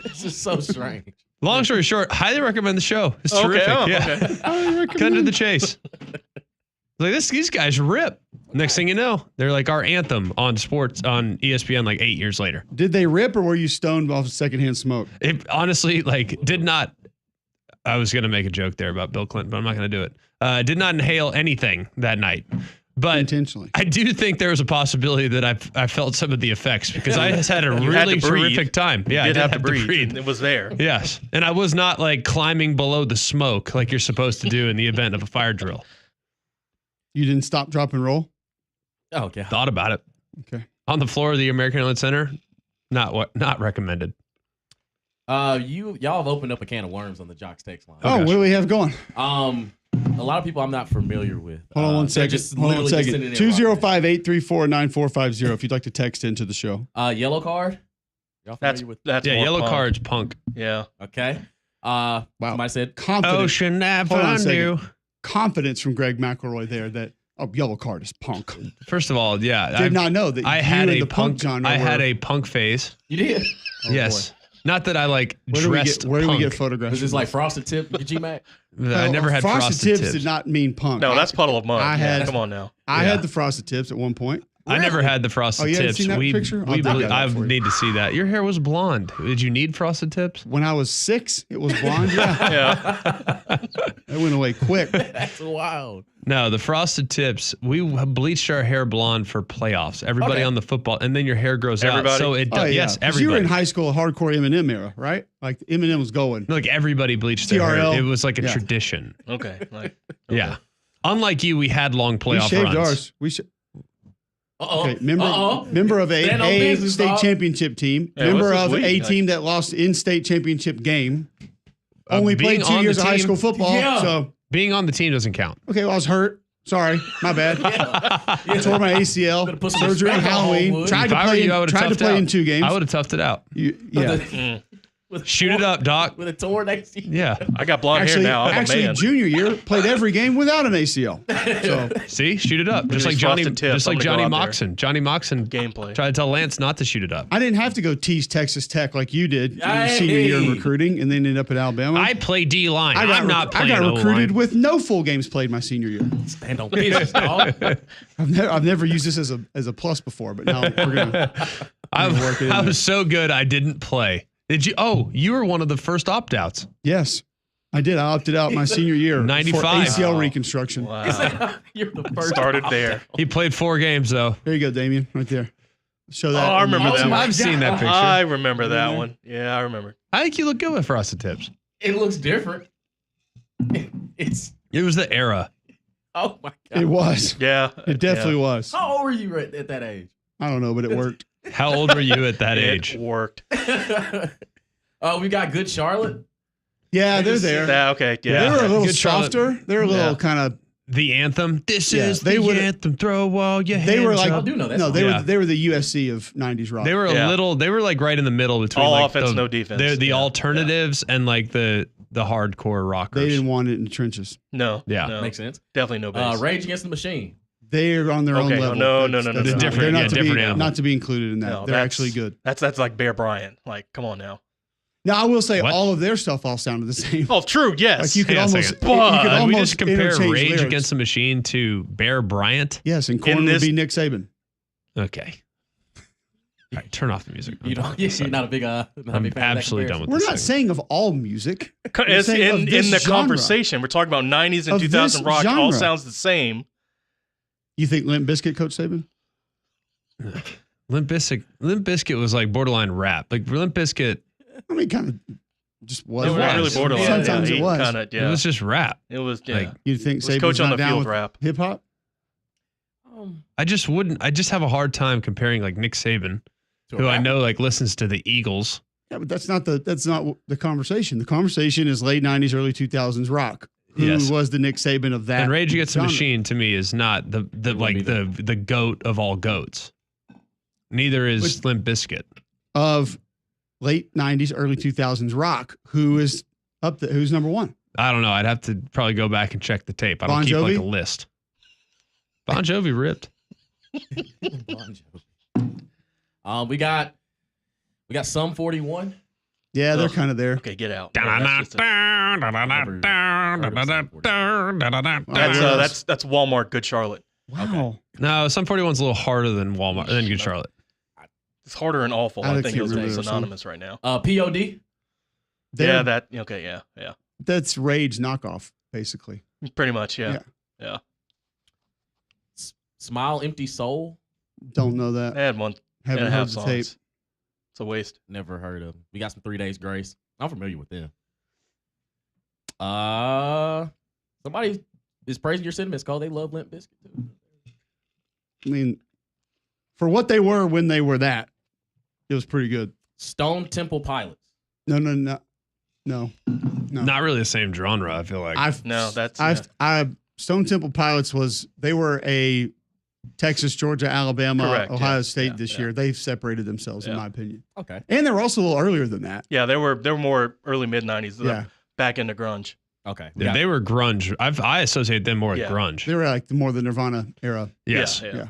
Speaker 8: This is so strange.
Speaker 2: Long story short, highly recommend the show. It's
Speaker 5: Okay,
Speaker 2: terrific.
Speaker 5: oh,
Speaker 2: Yeah.
Speaker 5: okay.
Speaker 2: Cut to the chase. Like these guys rip. Next thing you know, they're like our anthem on sports on ESPN like 8 years later.
Speaker 1: Did they rip or were you stoned off of secondhand smoke?
Speaker 2: It honestly did not. I was going to make a joke there about Bill Clinton, but I'm not going to do it. Did not inhale anything that night. But
Speaker 1: intentionally.
Speaker 2: I do think there was a possibility that I felt some of the effects because I just had a really terrific time. Yeah,
Speaker 5: I
Speaker 2: I
Speaker 5: did have to breathe. It was there.
Speaker 2: Yes. And I was not like climbing below the smoke like you're supposed to do in the event of a fire drill.
Speaker 1: You didn't stop, drop, and roll?
Speaker 8: Oh, yeah.
Speaker 2: Thought about it.
Speaker 1: Okay.
Speaker 2: On the floor of the American Airlines Center, not recommended.
Speaker 8: Y'all have opened up a can of worms on the Jocks text line.
Speaker 1: Oh, what do we have going?
Speaker 8: A lot of people I'm not familiar with.
Speaker 1: Hold on one second. Hold on one second. 205-834-9450 if you'd like to text into the show.
Speaker 8: Yellow card. Y'all familiar with?
Speaker 5: That's
Speaker 2: Yeah,
Speaker 5: more
Speaker 2: yellow
Speaker 5: punk.
Speaker 2: card's punk.
Speaker 5: Yeah.
Speaker 8: Okay.
Speaker 1: Wow.
Speaker 8: Somebody said
Speaker 1: Confidence.
Speaker 2: Ocean
Speaker 1: Hold on a
Speaker 2: Avenue.
Speaker 1: second. Confidence from Greg McElroy there that yellow card is punk.
Speaker 2: First of all, yeah.
Speaker 1: Did not know that
Speaker 2: I
Speaker 1: you
Speaker 2: had
Speaker 1: and
Speaker 2: a
Speaker 1: the punk genre
Speaker 2: I had
Speaker 1: were-
Speaker 2: a punk phase.
Speaker 8: you did.
Speaker 2: Yes. Not that I like
Speaker 1: Where do we
Speaker 2: dressed
Speaker 1: get, where do we
Speaker 2: punk.
Speaker 1: get photographs?
Speaker 8: Was this
Speaker 1: from
Speaker 8: like Frosted Tip, G-Mac?
Speaker 2: I never had frosted tips.
Speaker 1: did not mean punk.
Speaker 5: No, that's Puddle of Mud.
Speaker 1: I had-
Speaker 5: Come on now.
Speaker 1: I had the frosted tips at one point.
Speaker 2: I never had the frosted
Speaker 1: Oh, you haven't
Speaker 2: tips.
Speaker 1: seen that picture? I'll dig that up
Speaker 2: I
Speaker 1: for you.
Speaker 2: need to see that. Your hair was blonde. Did you need frosted tips?
Speaker 1: When I was 6, it was blonde. Yeah,
Speaker 5: Yeah.
Speaker 1: it went away quick.
Speaker 8: That's wild.
Speaker 2: No, the frosted tips. We bleached our hair blonde for playoffs. Everybody
Speaker 8: Okay.
Speaker 2: on the football, and then your hair grows out.
Speaker 5: Everybody?
Speaker 2: So it
Speaker 1: Oh,
Speaker 2: does.
Speaker 1: yeah.
Speaker 2: Yes,
Speaker 1: 'Cause you were
Speaker 2: everybody.
Speaker 1: in high school, hardcore Eminem era, right? Like Eminem was going.
Speaker 2: Like everybody bleached their
Speaker 1: TRL.
Speaker 2: hair. It was like a
Speaker 1: Yeah.
Speaker 2: tradition.
Speaker 5: Okay. Like,
Speaker 2: Yeah. Unlike you, we had long
Speaker 1: We
Speaker 2: playoff
Speaker 1: shaved
Speaker 2: runs.
Speaker 1: ours.
Speaker 8: Uh-oh.
Speaker 1: Okay, member of
Speaker 8: Stand on
Speaker 1: a
Speaker 8: business,
Speaker 1: state
Speaker 8: dog.
Speaker 1: championship team,
Speaker 5: Yeah,
Speaker 1: member
Speaker 5: what's
Speaker 1: of
Speaker 5: this
Speaker 1: a
Speaker 5: week?
Speaker 1: team that lost in-state championship game. Only
Speaker 2: being
Speaker 1: played 2
Speaker 2: on the
Speaker 1: years of high
Speaker 2: team-
Speaker 1: school football.
Speaker 8: Yeah.
Speaker 1: So
Speaker 2: Being on the team doesn't count.
Speaker 1: okay, well, I was hurt. Sorry, my bad.
Speaker 8: Yeah.
Speaker 1: Tore my ACL.
Speaker 8: Better put some
Speaker 1: Surgery on
Speaker 8: respect on
Speaker 1: Halloween.
Speaker 8: Wood.
Speaker 1: Tried
Speaker 2: If
Speaker 1: to
Speaker 2: I were
Speaker 1: play.
Speaker 2: you, I would have
Speaker 1: Tried to
Speaker 2: toughed
Speaker 1: play
Speaker 2: out.
Speaker 1: in 2 games.
Speaker 2: I would have toughed it out.
Speaker 1: Yeah.
Speaker 2: Shoot it up, Doc.
Speaker 8: With a torn ACL.
Speaker 2: Yeah.
Speaker 5: I got blonde
Speaker 1: Actually,
Speaker 5: hair now. I'm a man.
Speaker 1: junior year played every game without an ACL. So
Speaker 2: See, shoot it up. Just
Speaker 5: these
Speaker 2: like Johnny,
Speaker 5: frosted tips,
Speaker 2: just like
Speaker 5: I'm gonna
Speaker 2: Johnny
Speaker 5: go out there.
Speaker 2: Moxon. Johnny Moxon
Speaker 5: Gameplay.
Speaker 2: tried to tell Lance not to shoot it up.
Speaker 1: I didn't have to go tease Texas Tech like you did in your
Speaker 8: Hey.
Speaker 1: senior year in recruiting, and then ended up at Alabama.
Speaker 2: I play D line.
Speaker 1: I got,
Speaker 2: I'm not playing
Speaker 1: I got recruited
Speaker 2: O-line.
Speaker 1: with no full games played my senior year.
Speaker 8: Stand on business, dog.
Speaker 1: I've never used this as a plus before, but now we're gonna.
Speaker 2: I
Speaker 1: work it in there.
Speaker 2: was so good I didn't play. Did you? Oh, you were one of the first opt-outs.
Speaker 1: Yes, I did. I opted out my senior year
Speaker 2: 95.
Speaker 1: for ACL reconstruction.
Speaker 5: Wow.
Speaker 8: You're the first.
Speaker 5: Started there.
Speaker 2: He played 4 games though.
Speaker 1: There you go, Damien, right there. Show that.
Speaker 5: Oh, I remember that one.
Speaker 2: I've seen that picture.
Speaker 5: I remember that one. Yeah, I remember.
Speaker 2: I think you look good with frosted tips.
Speaker 8: It looks different. It's.
Speaker 2: It was the era.
Speaker 8: Oh my god.
Speaker 1: It was.
Speaker 5: Yeah.
Speaker 1: It definitely was.
Speaker 8: How old were you right at that age?
Speaker 1: I don't know, but it worked.
Speaker 2: How old were you at that age?
Speaker 5: It worked.
Speaker 8: We got Good Charlotte.
Speaker 1: Yeah, they're there.
Speaker 5: Yeah, okay.
Speaker 1: They
Speaker 5: Yeah.
Speaker 1: were a little
Speaker 2: Good Charlotte.
Speaker 1: softer. They're a little
Speaker 5: Yeah.
Speaker 1: kind of.
Speaker 2: The anthem. This
Speaker 1: Yeah,
Speaker 2: is
Speaker 1: they
Speaker 2: the
Speaker 1: would've-
Speaker 2: anthem. Throw all your hands
Speaker 1: They were like.
Speaker 8: I do know that
Speaker 1: No,
Speaker 8: song.
Speaker 1: they
Speaker 2: Yeah.
Speaker 1: were. They were the USC of '90s rock.
Speaker 2: They were a
Speaker 5: Yeah.
Speaker 2: little. They were like right in the middle between
Speaker 5: All
Speaker 2: like
Speaker 5: offense,
Speaker 2: the,
Speaker 5: no defense.
Speaker 2: The
Speaker 5: Yeah.
Speaker 2: alternatives and like the hardcore rockers.
Speaker 1: They didn't want it in the trenches.
Speaker 5: No.
Speaker 2: Yeah.
Speaker 5: No.
Speaker 8: Makes sense.
Speaker 5: Definitely no base.
Speaker 8: Rage Against the Machine.
Speaker 1: They're on their own
Speaker 5: Okay,
Speaker 1: level.
Speaker 5: no,
Speaker 1: That's-
Speaker 5: no, no,
Speaker 1: that's
Speaker 5: no,
Speaker 1: not-
Speaker 2: no.
Speaker 1: They're not
Speaker 2: Yeah,
Speaker 1: to
Speaker 2: different
Speaker 1: be
Speaker 2: animal.
Speaker 1: not to be included in that.
Speaker 5: No,
Speaker 1: They're
Speaker 5: that's-
Speaker 1: actually good.
Speaker 5: That's like Bear Bryant. Like, come on now.
Speaker 1: Now I will say
Speaker 2: What?
Speaker 1: all of their stuff all sounded the same.
Speaker 5: Oh, true. Yes.
Speaker 1: Like you could
Speaker 2: Hang on a
Speaker 1: almost,
Speaker 2: second.
Speaker 1: you could
Speaker 5: But-
Speaker 2: Did we
Speaker 1: almost
Speaker 2: just compare
Speaker 1: interchange
Speaker 2: Rage
Speaker 1: lyrics.
Speaker 2: Against the Machine to Bear Bryant?
Speaker 1: Yes, and Corn would
Speaker 5: this-
Speaker 1: be Nick Saban.
Speaker 2: Okay. All right, turn off the music.
Speaker 8: You don't. You're not a big. Not a
Speaker 2: I'm
Speaker 8: big fan of that
Speaker 2: absolutely done with
Speaker 1: We're
Speaker 2: this
Speaker 1: not
Speaker 2: thing.
Speaker 1: saying of all music. We're
Speaker 5: It's
Speaker 1: saying of
Speaker 5: in
Speaker 1: this
Speaker 5: the
Speaker 1: genre.
Speaker 5: conversation. We're talking about 90s and
Speaker 1: Of
Speaker 5: 2000
Speaker 1: this
Speaker 5: rock. All
Speaker 1: genre.
Speaker 5: sounds the same.
Speaker 1: You think Limp Bizkit, Coach Saban?
Speaker 2: Limp Bizkit was like borderline rap. Like Limp Bizkit,
Speaker 1: I mean, kind of just was.
Speaker 5: It was really
Speaker 2: was.
Speaker 5: borderline.
Speaker 1: Sometimes
Speaker 5: yeah,
Speaker 1: it was.
Speaker 5: Kinda, yeah.
Speaker 2: it was just rap.
Speaker 5: It was, yeah.
Speaker 2: like,
Speaker 1: You think
Speaker 5: It was
Speaker 1: Saban's
Speaker 5: Coach on
Speaker 1: not
Speaker 5: the
Speaker 1: down
Speaker 5: field
Speaker 1: with
Speaker 5: rap.
Speaker 1: hip hop?
Speaker 2: I just have a hard time comparing like Nick Saban,
Speaker 8: To a
Speaker 2: who I
Speaker 8: rapper.
Speaker 2: know like listens to the Eagles.
Speaker 1: Yeah, but that's not the conversation. The conversation is late '90s, early 2000s rock. Who
Speaker 2: Yes.
Speaker 1: was the Nick Saban of that?
Speaker 2: And Rage Against the
Speaker 1: genre?
Speaker 2: Machine to me is not the like the goat of all goats. Neither is Limp Bizkit.
Speaker 1: of late '90s, early 2000s rock. Who is up there? Who's number one?
Speaker 2: I don't know. I'd have to probably go back and check the tape. I don't
Speaker 1: Bon
Speaker 2: keep like
Speaker 1: Jovi?
Speaker 2: a list. Bon Jovi ripped.
Speaker 8: Bon Jovi. We got Sum 41.
Speaker 1: Yeah, they're
Speaker 5: Ugh.
Speaker 1: kind of there.
Speaker 5: Okay, get out. That's Walmart Good Charlotte.
Speaker 1: Wow.
Speaker 2: No, Sum 41's a little harder than Walmart than Good Charlotte.
Speaker 5: It's harder and awful. I
Speaker 1: Alex,
Speaker 5: think
Speaker 1: you
Speaker 5: those
Speaker 1: remember
Speaker 5: are
Speaker 1: those
Speaker 5: synonymous right now.
Speaker 8: POD.
Speaker 1: They're-
Speaker 5: Yeah, that. Okay, yeah.
Speaker 1: That's Rage knockoff, basically.
Speaker 5: Pretty much, yeah.
Speaker 8: Smile, Empty Soul.
Speaker 1: Don't know that.
Speaker 5: I had one and
Speaker 1: Haven't
Speaker 5: a
Speaker 1: heard
Speaker 5: half
Speaker 1: the
Speaker 5: songs.
Speaker 1: tape.
Speaker 5: It's a waste.
Speaker 8: Never heard of them. We got some 3 Days Grace. I'm familiar with them. Somebody is praising your sentiments, Cole. They love Limp Bizkit too.
Speaker 1: I mean, for what they were when they were that, it was pretty good.
Speaker 8: Stone Temple Pilots.
Speaker 1: No.
Speaker 2: Not really the same genre, I feel like.
Speaker 1: Stone Temple Pilots they were a Texas, Georgia, Alabama,
Speaker 5: Correct,
Speaker 1: Ohio
Speaker 5: yeah,
Speaker 1: State this year. They've separated themselves, in my opinion.
Speaker 8: Okay.
Speaker 1: And they were also a little earlier than that.
Speaker 5: Yeah, they were more early mid-90s.
Speaker 1: Yeah.
Speaker 5: Back into grunge.
Speaker 8: Okay.
Speaker 2: Yeah, they were grunge. I associate them more with
Speaker 5: Yeah.
Speaker 2: grunge.
Speaker 1: They were like more the Nirvana era.
Speaker 2: Yes.
Speaker 5: Yeah.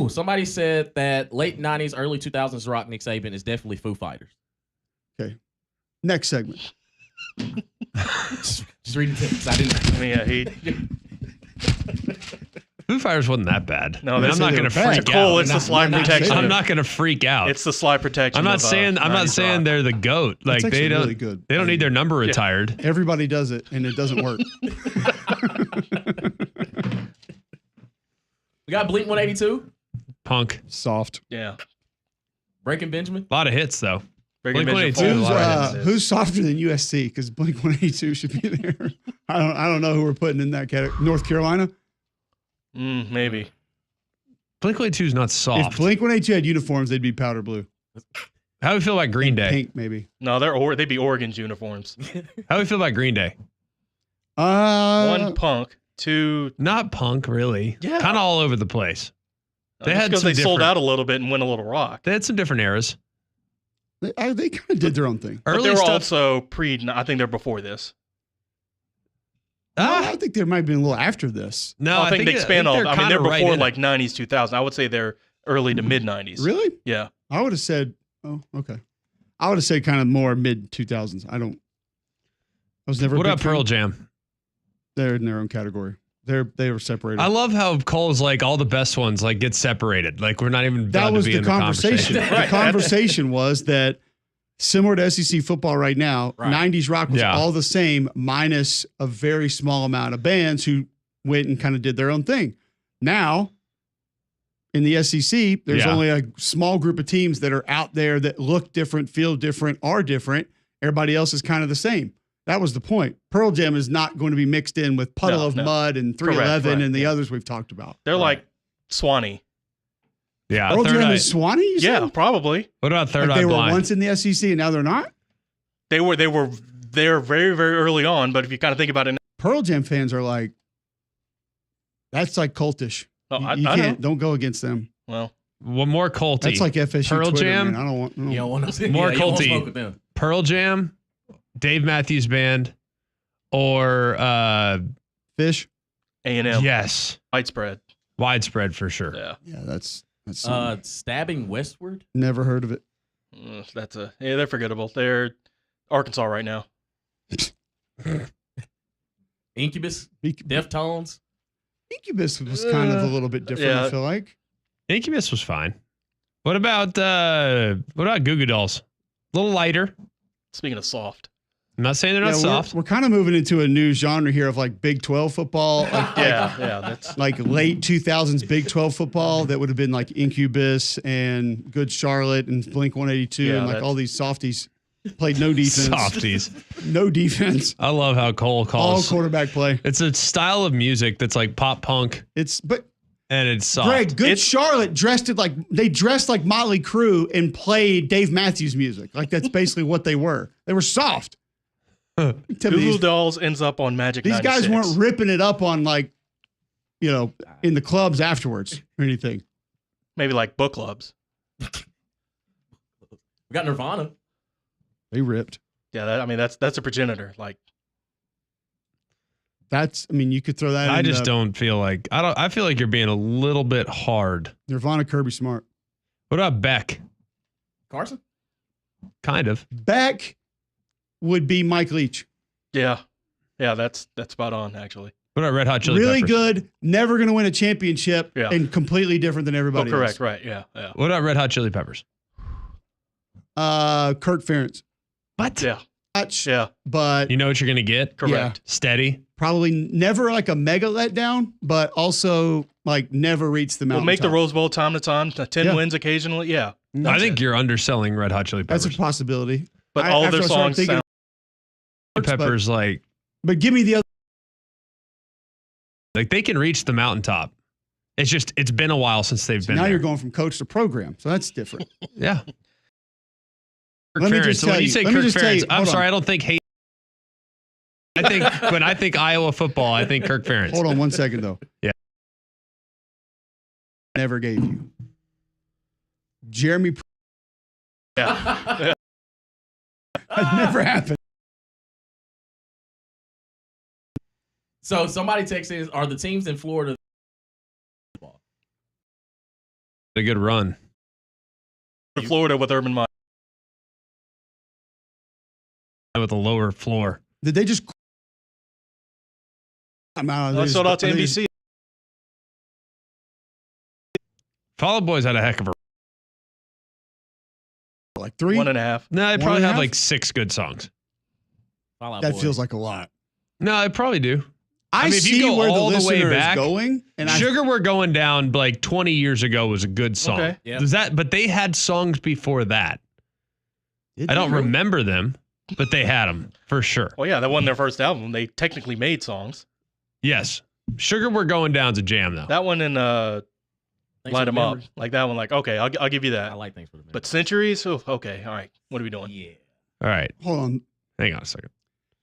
Speaker 8: Somebody said that late 90s, early 2000s rock Nick Saban is definitely Foo Fighters.
Speaker 1: Okay. Next segment.
Speaker 8: Just reading tips. I didn't.
Speaker 5: Yeah,
Speaker 2: Foo Fighters wasn't that bad.
Speaker 5: No,
Speaker 2: I mean, I'm not going to freak out.
Speaker 5: It's the slide protection.
Speaker 2: I'm not going to freak out.
Speaker 5: It's the slide protection.
Speaker 2: I'm not saying
Speaker 5: rock.
Speaker 2: they're the GOAT. Like
Speaker 1: It's
Speaker 2: they
Speaker 1: actually
Speaker 2: don't
Speaker 1: really good.
Speaker 2: They don't need their number retired.
Speaker 1: Everybody does it, and it doesn't work.
Speaker 8: We got Blink 182.
Speaker 2: Punk.
Speaker 1: Soft.
Speaker 5: Yeah.
Speaker 8: Breaking Benjamin.
Speaker 2: A lot of hits though.
Speaker 5: Breaking
Speaker 2: Blink
Speaker 5: Benjamin
Speaker 2: 182.
Speaker 5: falls a lot of hits.
Speaker 1: Who's softer than USC? Because Blink 182 should be there. I don't know who we're putting in that category. North Carolina.
Speaker 5: Maybe.
Speaker 2: Blink 182 is not soft.
Speaker 1: If Blink 182 had uniforms, they'd be powder blue.
Speaker 2: How do we feel about Green Day?
Speaker 1: Pink, maybe.
Speaker 5: No, they'd be Oregon's uniforms.
Speaker 2: How do we feel about Green Day?
Speaker 5: One, punk. Two,
Speaker 2: not punk really.
Speaker 5: Yeah.
Speaker 2: Kind of all over the place. They had
Speaker 5: because
Speaker 2: some
Speaker 5: they sold
Speaker 2: different-
Speaker 5: out a little bit and went a little rock.
Speaker 2: They had some different eras.
Speaker 1: They kind of did their own thing.
Speaker 5: But
Speaker 2: Early
Speaker 5: they were
Speaker 2: stuff.
Speaker 5: also I think they're before this.
Speaker 1: I think they might have been a little after this.
Speaker 2: No,
Speaker 5: I think they expand on. I mean, they're
Speaker 2: right
Speaker 5: before
Speaker 2: in
Speaker 5: like 90s, 2000. I would say they're early to mid 90s.
Speaker 1: Really?
Speaker 5: Yeah.
Speaker 1: I would have said, oh, okay. I would have said kind of more mid 2000s. I was never.
Speaker 2: What
Speaker 1: a big
Speaker 2: about Pearl
Speaker 1: fan.
Speaker 2: Jam?
Speaker 1: They're in their own category. They were separated.
Speaker 2: I love how Cole's like all the best ones like get separated. Like we're not even.
Speaker 1: That
Speaker 2: done
Speaker 1: was
Speaker 2: to be
Speaker 1: the
Speaker 2: in
Speaker 1: conversation.
Speaker 2: The
Speaker 1: The conversation was that similar to SEC football right now, 90s rock was all the same, minus a very small amount of bands who went and kind of did their own thing. Now, in the SEC, there's only a small group of teams that are out there that look different, feel different, are different. Everybody else is kind of the same. That was the point. Pearl Jam is not going to be mixed in with Puddle of Mud and 311 and the others we've talked about.
Speaker 5: They're like Swanee.
Speaker 2: Yeah.
Speaker 1: Pearl Jam is Swanee? you
Speaker 5: Yeah,
Speaker 1: said?
Speaker 5: probably.
Speaker 2: What about Third
Speaker 1: Like
Speaker 2: Eye
Speaker 1: they were
Speaker 2: Blind?
Speaker 1: once in the SEC and now they're not?
Speaker 5: They were very, very early on, but if you kind of think about it,
Speaker 1: Pearl Jam fans are like, that's like cultish.
Speaker 5: I
Speaker 1: You
Speaker 5: know.
Speaker 1: can't, don't go against them.
Speaker 5: Well,
Speaker 2: One more culty.
Speaker 1: That's like FSU
Speaker 2: Pearl
Speaker 1: Twitter,
Speaker 2: Jam.
Speaker 1: man. I don't want
Speaker 8: You don't want to
Speaker 2: More
Speaker 8: you don't wanna smoke
Speaker 2: culty.
Speaker 8: with them.
Speaker 2: Pearl Jam, Dave Matthews Band, or
Speaker 1: Fish.
Speaker 5: A&M.
Speaker 2: yes,
Speaker 5: Widespread
Speaker 2: for sure.
Speaker 5: Yeah.
Speaker 1: Yeah, that's
Speaker 8: Stabbing Westward.
Speaker 1: never heard of it.
Speaker 5: They're forgettable. They're Arkansas right now.
Speaker 8: Incubus. Deftones.
Speaker 1: Incubus was kind of a little bit different, I feel like.
Speaker 2: Incubus was fine. What about Goo Goo Dolls? A little lighter.
Speaker 5: Speaking of soft.
Speaker 2: I'm not saying they're not soft.
Speaker 1: We're kind of moving into a new genre here of like Big 12 football.
Speaker 5: That's
Speaker 1: like late 2000s Big 12 football that would have been like Incubus and Good Charlotte and Blink 182 and like all these softies played no defense.
Speaker 2: Softies.
Speaker 1: No defense.
Speaker 2: I love how Cole calls
Speaker 1: all quarterback play.
Speaker 2: It's a style of music that's like pop punk. And it's soft.
Speaker 1: Greg, Good Charlotte dressed like Motley Crue and played Dave Matthews music. Like that's basically what they were. They were soft.
Speaker 5: Goo Goo Dolls ends up on Magic 96.
Speaker 1: These guys weren't ripping it up on like, in the clubs afterwards or anything.
Speaker 5: Maybe like book clubs.
Speaker 8: We got Nirvana.
Speaker 1: They ripped.
Speaker 5: Yeah, that's a progenitor. Like
Speaker 1: you could throw that in.
Speaker 2: I just don't feel like I feel like you're being a little bit hard.
Speaker 1: Nirvana, Kirby Smart.
Speaker 2: What about Beck?
Speaker 8: Carson?
Speaker 2: Kind of.
Speaker 1: Beck would be Mike Leach.
Speaker 5: Yeah, that's spot on actually.
Speaker 2: What about Red Hot Chili
Speaker 1: really
Speaker 2: Peppers?
Speaker 1: good, never going to win a championship, and completely different than everybody
Speaker 5: correct,
Speaker 1: else.
Speaker 5: right, yeah.
Speaker 2: What about Red Hot Chili Peppers?
Speaker 1: Kirk Ferentz.
Speaker 2: What?
Speaker 5: Yeah.
Speaker 1: Yeah. But
Speaker 2: you know what you're going to get?
Speaker 5: Correct.
Speaker 2: Steady.
Speaker 1: Probably never like a mega letdown, but also like never reach the mountain.
Speaker 5: We'll make the Rose Bowl time to time, 10 wins occasionally. Yeah.
Speaker 2: I think you're underselling Red Hot Chili Peppers.
Speaker 1: That's a possibility.
Speaker 5: But all of their songs sound.
Speaker 2: Peppers,
Speaker 1: but give me the other.
Speaker 2: Like they can reach the mountaintop. It's been a while since they've been
Speaker 1: Now
Speaker 2: there.
Speaker 1: you're going from coach to program, so that's different.
Speaker 2: Yeah.
Speaker 1: Let me just tell
Speaker 2: when you
Speaker 1: you.
Speaker 2: say
Speaker 1: Let me
Speaker 2: Kirk
Speaker 1: just tell you.
Speaker 2: Ferentz, I'm
Speaker 1: hold
Speaker 2: sorry,
Speaker 1: on.
Speaker 2: I don't think hate. When I think Iowa football, I think Kirk Ferentz.
Speaker 1: Hold on 1 second though.
Speaker 2: Yeah.
Speaker 1: Never gave you. Jeremy.
Speaker 5: Yeah.
Speaker 1: That never happened.
Speaker 8: So somebody texted, are the teams in Florida?
Speaker 2: A good run.
Speaker 5: Florida with Urban Meyer.
Speaker 2: With a lower floor.
Speaker 1: Did they just? I'm out.
Speaker 5: I sold out to NBC.
Speaker 2: Fall Out Boys had a heck of a.
Speaker 1: Like 3.
Speaker 5: 1.5.
Speaker 2: No, they
Speaker 1: One
Speaker 2: probably
Speaker 1: and a
Speaker 2: have
Speaker 1: half?
Speaker 2: like 6 good songs.
Speaker 1: That feels like a lot.
Speaker 2: No, I probably do.
Speaker 1: I
Speaker 2: mean, if
Speaker 1: see
Speaker 2: you go
Speaker 1: where the
Speaker 2: all the way
Speaker 1: listener
Speaker 2: back,
Speaker 1: is going, and
Speaker 2: Sugar We're Going Down like 20 years ago was a good song.
Speaker 5: Okay.
Speaker 8: Yeah.
Speaker 2: But they had songs before that. I don't remember them, but they had them for sure.
Speaker 5: Well, yeah, that wasn't their first album. They technically made songs.
Speaker 2: Yes. Sugar We're Going Down's a jam, though.
Speaker 5: That one and
Speaker 8: Thanks
Speaker 5: Light
Speaker 8: for
Speaker 5: 'Em
Speaker 8: the
Speaker 5: Up.
Speaker 8: memories.
Speaker 5: Like that one, like, okay, I'll give you that.
Speaker 8: I like Thanks for the memories.
Speaker 5: But Centuries? Oh, okay, all right. What are we doing?
Speaker 8: Yeah.
Speaker 2: All right.
Speaker 1: Hold on.
Speaker 2: Hang on a second.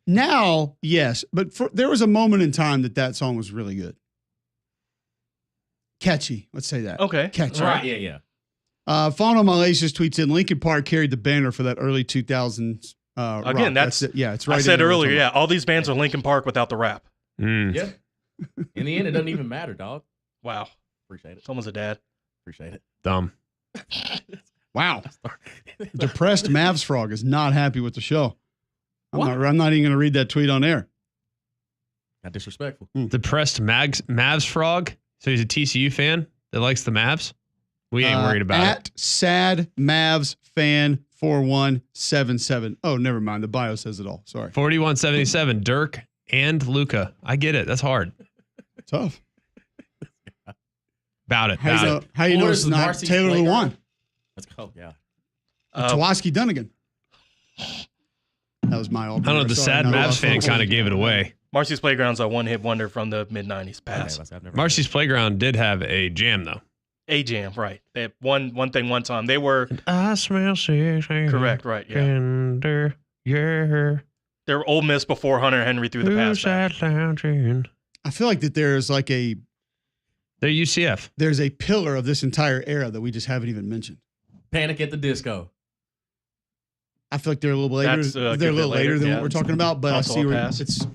Speaker 1: Now, yes, but there was a moment in time that song was really good. Catchy. Let's say that.
Speaker 5: Okay.
Speaker 1: Catchy.
Speaker 8: Right. Yeah.
Speaker 1: Fauno Malaysius tweets in Linkin Park carried the banner for that early 2000s.
Speaker 5: Again,
Speaker 1: rock.
Speaker 5: that's
Speaker 1: it. Yeah, it's right.
Speaker 5: I
Speaker 1: in
Speaker 5: said
Speaker 1: there.
Speaker 5: earlier, yeah, all these bands are Linkin Park without the rap.
Speaker 8: Yeah. In the end, it doesn't even matter, dog.
Speaker 5: Wow.
Speaker 8: Appreciate it.
Speaker 5: Someone's a dad.
Speaker 8: Appreciate it.
Speaker 2: Dumb.
Speaker 1: Wow. Depressed Mavs Frog is not happy with the show. I'm not even going to read that tweet on air.
Speaker 8: Not disrespectful.
Speaker 2: Depressed Mavs Frog. So he's a TCU fan that likes the Mavs. We ain't worried about it.
Speaker 1: At sad Mavs fan 4177. Oh, never mind. The bio says it all. Sorry.
Speaker 2: 4177. Dirk and Luca. I get it. That's hard.
Speaker 1: Tough.
Speaker 2: About it.
Speaker 1: How you know it's not
Speaker 8: Marcy's
Speaker 1: Taylor
Speaker 8: playground?
Speaker 1: Lewan?
Speaker 8: Let's go. Yeah.
Speaker 1: Tawaski Dunnigan. That was my old.
Speaker 2: I don't know. The sad Mavs fan kind of gave it away.
Speaker 5: Marcy's Playground's a one-hit wonder from the mid-90s. Pass.
Speaker 2: Marcy's Playground did have a jam, though.
Speaker 5: A jam, right. They had one thing one time. They were...
Speaker 2: I smell six.
Speaker 5: Correct, right, yeah.
Speaker 2: Tender, yeah.
Speaker 5: They were Ole Miss before Hunter Henry threw the pass back.
Speaker 1: I feel like that there's like
Speaker 2: They're UCF.
Speaker 1: There's a pillar of this entire era that we just haven't even mentioned.
Speaker 8: Panic at the Disco.
Speaker 1: I feel like they're a little later. They're a little later than what we're talking about, but
Speaker 5: Also
Speaker 1: I see
Speaker 5: a
Speaker 1: where
Speaker 5: pass.
Speaker 1: it's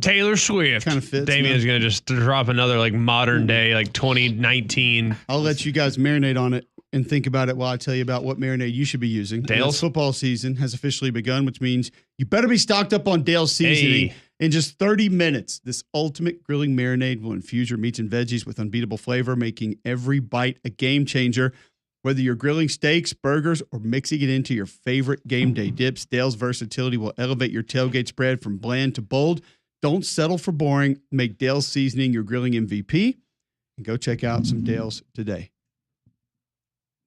Speaker 2: Taylor Swift.
Speaker 1: kind of fits.
Speaker 2: Damien's going to just drop another like modern day, like 2019.
Speaker 1: I'll let you guys marinate on it and think about it while I tell you about what marinade you should be using.
Speaker 2: Dale's?
Speaker 1: Football season has officially begun, which means you better be stocked up on Dale's seasoning.
Speaker 2: Hey.
Speaker 1: In just 30 minutes, this ultimate grilling marinade will infuse your meats and veggies with unbeatable flavor, making every bite a game changer. Whether you're grilling steaks, burgers, or mixing it into your favorite game day dips, Dale's versatility will elevate your tailgate spread from bland to bold. Don't settle for boring. Make Dale's seasoning your grilling MVP. And go check out some Dale's today.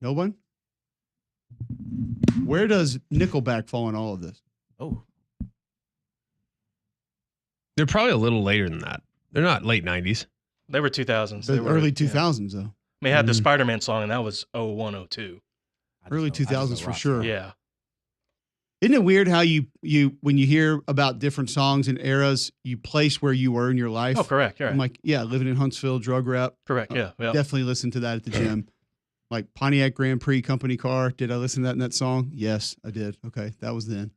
Speaker 1: No one? Where does Nickelback fall in all of this?
Speaker 8: Oh.
Speaker 2: They're probably a little later than that. They're not late 90s.
Speaker 5: They were 2000s.
Speaker 1: The
Speaker 5: They were
Speaker 1: early 2000s, though.
Speaker 5: They had the Spider-Man song, and that was 01, 02.
Speaker 1: Early 2000s for sure.
Speaker 5: Yeah.
Speaker 1: Isn't it weird how you when you hear about different songs and eras, you place where you were in your life?
Speaker 5: Oh, correct. Yeah.
Speaker 1: I'm like, yeah, living in Huntsville, drug rap.
Speaker 5: Correct. Yeah. Yeah.
Speaker 1: Definitely listen to that at the gym. Like Pontiac Grand Prix company car. Did I listen to that in that song? Yes, I did. Okay, that was then.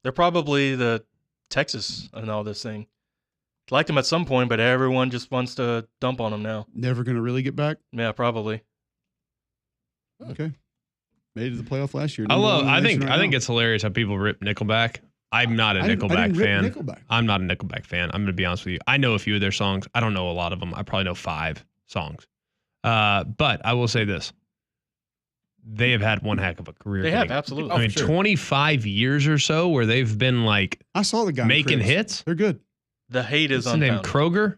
Speaker 5: They're probably the Texas and all this thing. Liked them at some point, but everyone just wants to dump on them now.
Speaker 1: Never going to really get back?
Speaker 5: Yeah, probably.
Speaker 1: Okay. Made it to the playoff last year.
Speaker 2: I think it's hilarious how people rip Nickelback. I'm not a Nickelback fan. I'm not a Nickelback fan. I'm going to be honest with you. I know a few of their songs. I don't know a lot of them. I probably know 5 songs. But I will say this. They have had one heck of a career.
Speaker 5: They have, absolutely.
Speaker 2: I mean, 25 years or so where they've been like
Speaker 1: I saw the guy
Speaker 2: making hits.
Speaker 1: They're good.
Speaker 5: The hate is
Speaker 2: What's his name?
Speaker 5: unfounded.
Speaker 2: Kroger?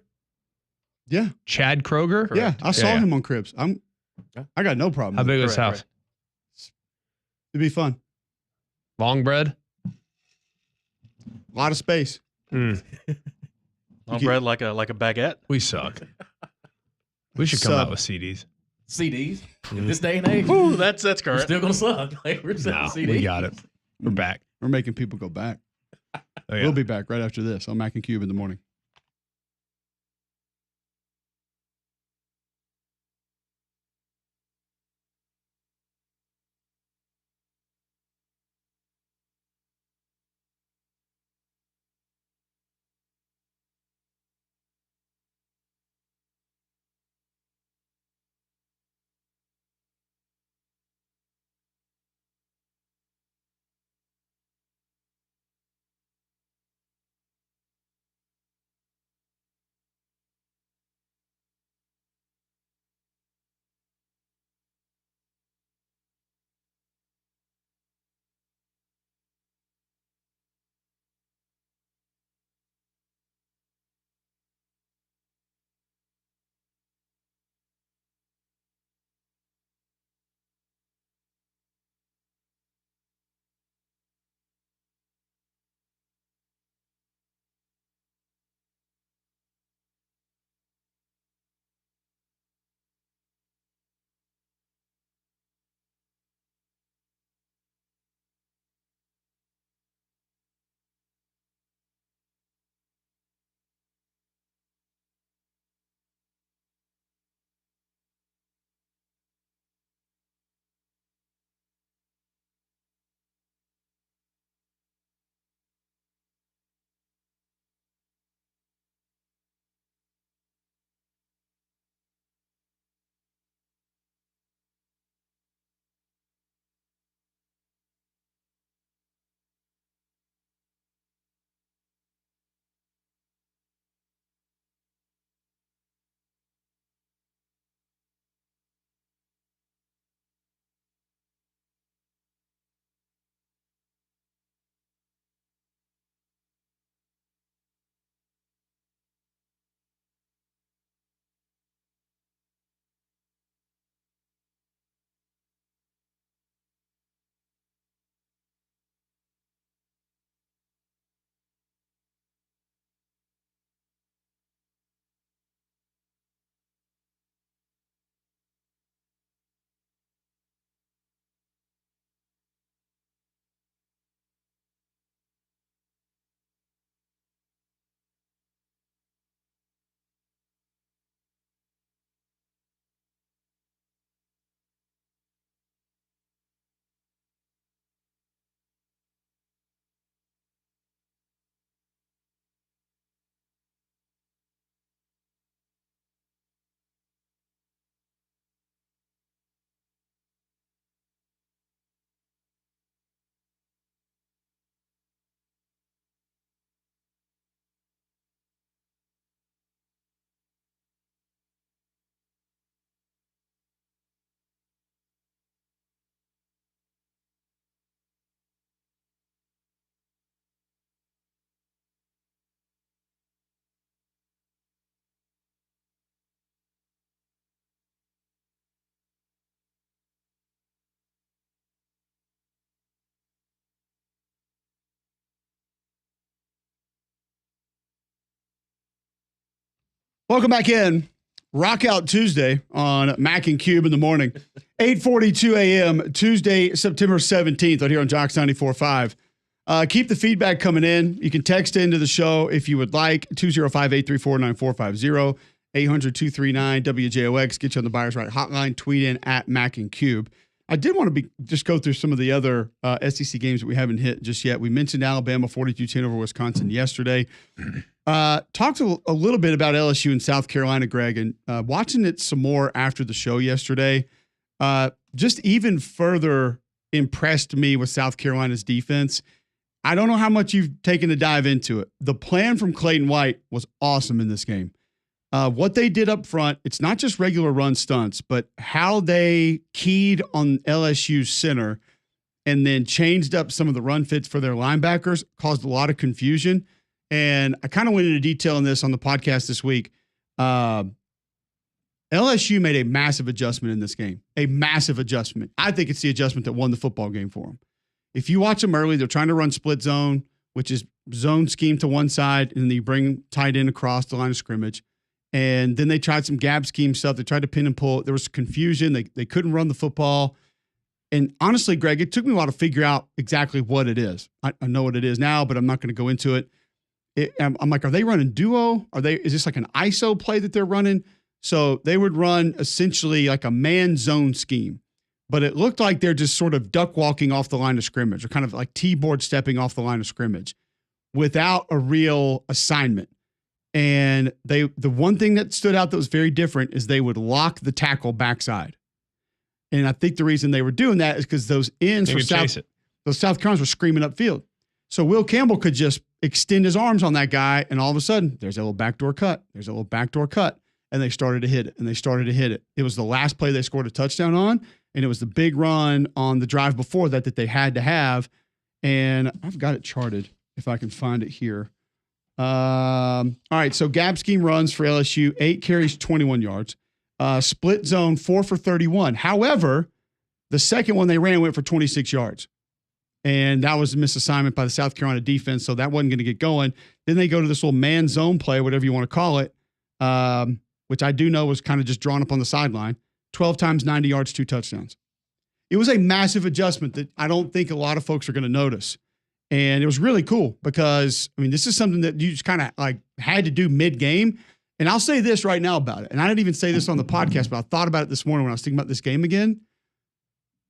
Speaker 1: Yeah.
Speaker 2: Chad Kroger?
Speaker 1: Yeah, I saw
Speaker 2: Yeah.
Speaker 1: him on Cribs. I got no problem.
Speaker 2: How
Speaker 1: with it.
Speaker 2: big was his
Speaker 5: Correct,
Speaker 2: house?
Speaker 1: It'd be fun.
Speaker 2: Long bread?
Speaker 1: A lot of space.
Speaker 5: Long bread like a baguette.
Speaker 2: We suck. We should come out with CDs.
Speaker 8: CDs in this day and age.
Speaker 5: Ooh, that's
Speaker 8: We're
Speaker 5: current.
Speaker 8: still gonna suck. Like, we're selling
Speaker 2: No,
Speaker 8: CDs.
Speaker 2: we got it. We're back.
Speaker 1: We're making people go back.
Speaker 2: Oh, yeah.
Speaker 1: We'll be back right after this on Mac and Cube in the morning. Welcome back in. Rock Out Tuesday on Mac and Cube in the morning. 8:42 a.m. Tuesday, September 17th, right here on Jocks 94.5. Keep the feedback coming in. You can text into the show if you would like. 205-834-9450. 800-239-WJOX. Get you on the Buyers Right hotline. Tweet in at Mac and Cube. I did want to just go through some of the other SEC games that we haven't hit just yet. We mentioned Alabama 42-10 over Wisconsin yesterday. Talked a little bit about LSU and South Carolina, Greg, and watching it some more after the show yesterday, just even further impressed me with South Carolina's defense. I don't know how much you've taken a dive into it. The plan from Clayton White was awesome in this game. What they did up front, it's not just regular run stunts, but how they keyed on LSU's center and then changed up some of the run fits for their linebackers caused a lot of confusion. and I kind of went into detail on this on the podcast this week. LSU made a massive adjustment in this game, a massive adjustment. I think it's the adjustment that won the football game for them. If you watch them early, they're trying to run split zone, which is zone scheme to one side, and then you bring tight end across the line of scrimmage. And then they tried some gap scheme stuff. They tried to pin and pull. There was confusion. They couldn't run the football. And honestly, Greg, it took me a while to figure out exactly what it is. I know what it is now, but I'm not going to go into it. I'm like, are they running duo? Is this like an ISO play that they're running? So they would run essentially like a man zone scheme, but it looked like they're just sort of duck walking off the line of scrimmage, or kind of like T-board stepping off the line of scrimmage without a real assignment. And the one thing that stood out that was very different is they would lock the tackle backside. And I think the reason they were doing that is because those ends for South Carolina were screaming upfield. So Will Campbell could just extend his arms on that guy, and all of a sudden, there's a little backdoor cut. There's a little backdoor cut. And they started to hit it, and they started to hit it. It was the last play they scored a touchdown on, and it was the big run on the drive before that they had to have. And I've got it charted if I can find it here. All right, so gap scheme runs for LSU, 8 carries, 21 yards. Split zone, 4 for 31. However, the second one they ran went for 26 yards. And that was a misassignment by the South Carolina defense, so that wasn't going to get going. Then they go to this little man zone play, whatever you want to call it, which I do know was kind of just drawn up on the sideline. 12 times 90 yards, 2 touchdowns. It was a massive adjustment that I don't think a lot of folks are going to notice. And it was really cool because, I mean, this is something that you just kind of like had to do mid-game. And I'll say this right now about it. And I didn't even say this on the podcast, but I thought about it this morning when I was thinking about this game again.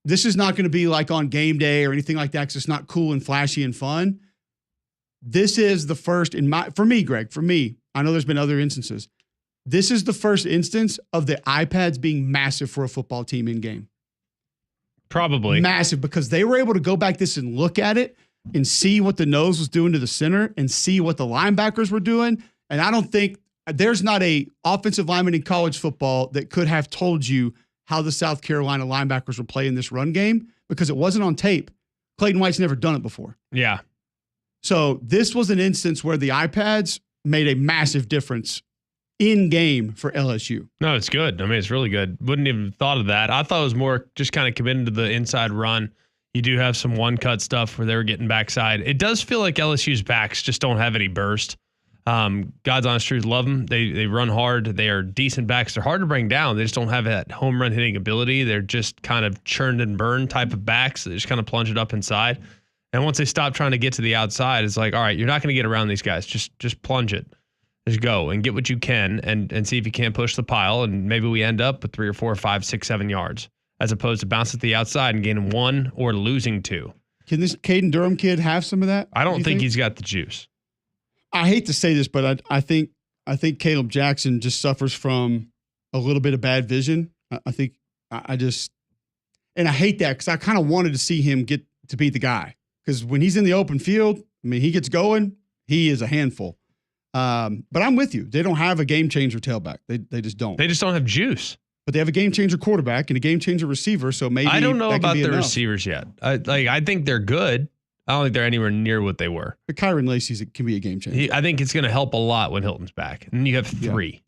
Speaker 1: This is not going to be like on game day or anything like that because it's not cool and flashy and fun. This is the first for me, Greg, I know there's been other instances. This is the first instance of the iPads being massive for a football team in game.
Speaker 2: Probably.
Speaker 1: Massive, because they were able to go back this and look at it and see what the nose was doing to the center and see what the linebackers were doing. And I don't think there's not a offensive lineman in college football that could have told you how the South Carolina linebackers were playing this run game because it wasn't on tape. Clayton White's never done it before.
Speaker 2: Yeah.
Speaker 1: So this was an instance where the iPads made a massive difference in game for LSU.
Speaker 2: No, it's good. I mean, it's really good. Wouldn't even have thought of that. I thought it was more just kind of committed to the inside run. You do have some one-cut stuff where they were getting backside. It does feel like LSU's backs just don't have any burst. God's honest truth, love them. They run hard. They are decent backs. They're hard to bring down. They just don't have that home run hitting ability. They're just kind of churned and burned type of backs. They just kind of plunge it up inside. And once they stop trying to get to the outside, it's like, all right, you're not going to get around these guys. Just plunge it. Just go and get what you can and see if you can't push the pile. And maybe we end up with 3 or 4 or 5, 6, 7 yards as opposed to bouncing at the outside and gaining 1 or losing 2.
Speaker 1: Can this Caden Durham kid have some of that?
Speaker 2: I don't think he's got the juice.
Speaker 1: I hate to say this, but I think Caleb Jackson just suffers from a little bit of bad vision. I think I hate that because I kind of wanted to see him get to be the guy because when he's in the open field, I mean, he gets going, he is a handful. But I'm with you. They don't have a game changer tailback. They just don't.
Speaker 2: They just don't have juice.
Speaker 1: But they have a game changer quarterback and a game changer receiver. So maybe
Speaker 2: I don't know
Speaker 1: that
Speaker 2: about
Speaker 1: the
Speaker 2: receivers yet. I think they're good. I don't think they're anywhere near what they were.
Speaker 1: But Kyron Lacey's can be a game changer.
Speaker 2: I think it's going to help a lot when Hilton's back. And you have 3.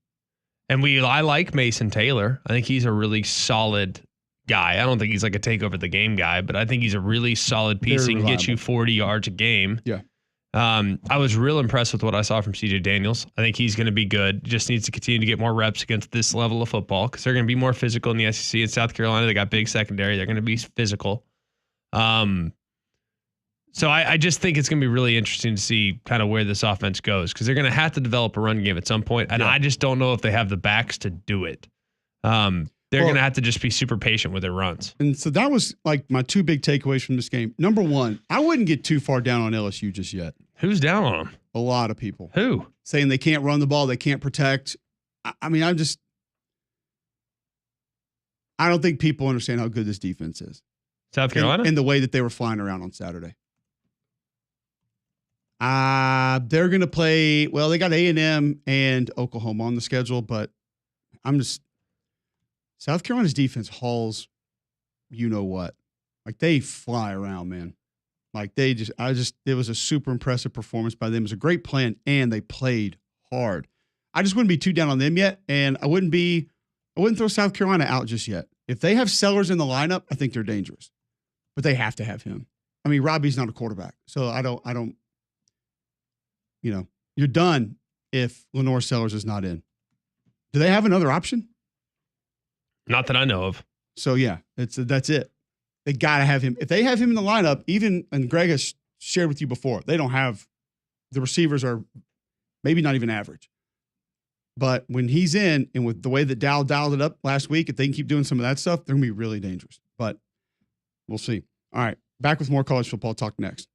Speaker 2: Yeah. And I like Mason Taylor. I think he's a really solid guy. I don't think he's like a take over the game guy, but I think he's a really solid piece. He can get you 40 yards a game.
Speaker 1: Yeah.
Speaker 2: I was real impressed with what I saw from CJ Daniels. I think he's going to be good. Just needs to continue to get more reps against this level of football because they're going to be more physical in the SEC. In South Carolina, they got big secondary. They're going to be physical. So I just think it's going to be really interesting to see kind of where this offense goes because they're going to have to develop a run game at some point, and I just don't know if they have the backs to do it. They're going to have to just be super patient with their runs.
Speaker 1: And so that was like my 2 big takeaways from this game. Number 1, I wouldn't get too far down on LSU just yet.
Speaker 2: Who's down on them?
Speaker 1: A lot of people.
Speaker 2: Who?
Speaker 1: Saying they can't run the ball, they can't protect. I mean, I don't think people understand how good this defense is.
Speaker 2: South Carolina?
Speaker 1: And the way that they were flying around on Saturday. They're going to play, well, they got A&M and Oklahoma on the schedule, but South Carolina's defense hauls you know what. Like, they fly around, man. Like it was a super impressive performance by them. It was a great plan, and they played hard. I just wouldn't be too down on them yet, and I wouldn't throw South Carolina out just yet. If they have Sellers in the lineup, I think they're dangerous, but they have to have him. I mean, Robbie's not a quarterback, so I don't. You're done if Lenore Sellers is not in. Do they have another option?
Speaker 2: Not that I know of.
Speaker 1: So yeah, that's it. They got to have him. If they have him in the lineup, and Greg has shared with you before, they don't have, the receivers are maybe not even average. But when he's in, and with the way that Dow dialed it up last week, if they can keep doing some of that stuff, they're going to be really dangerous. But we'll see. All right, back with more college football talk next.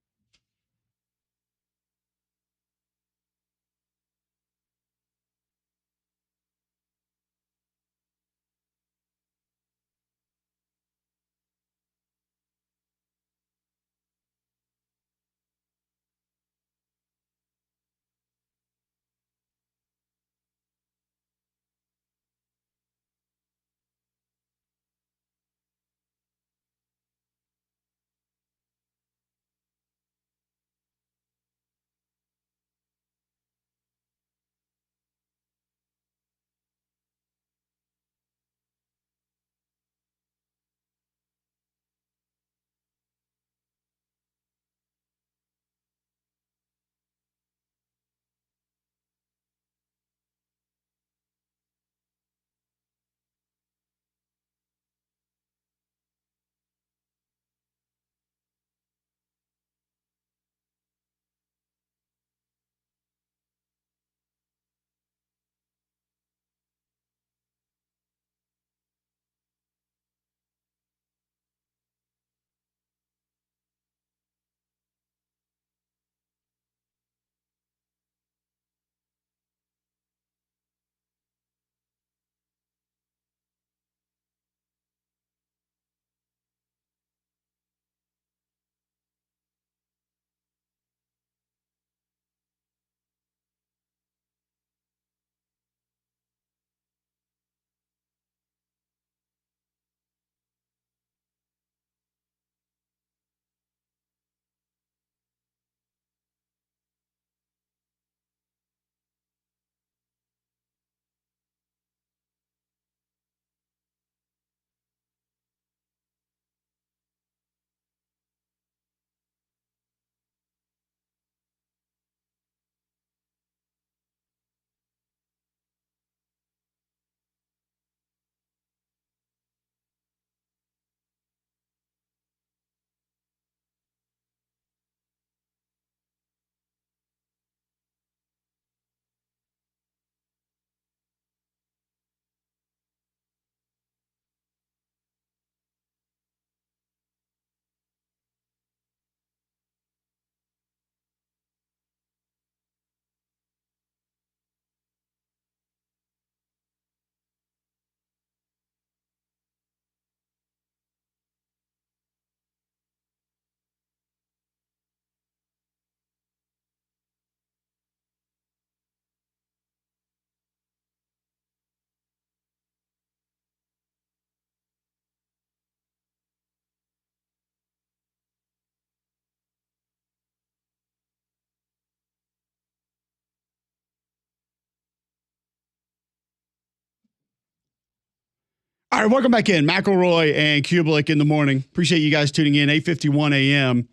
Speaker 1: All right, welcome back in. McElroy and Cubelic in the morning. Appreciate you guys tuning in. 8:51 a.m.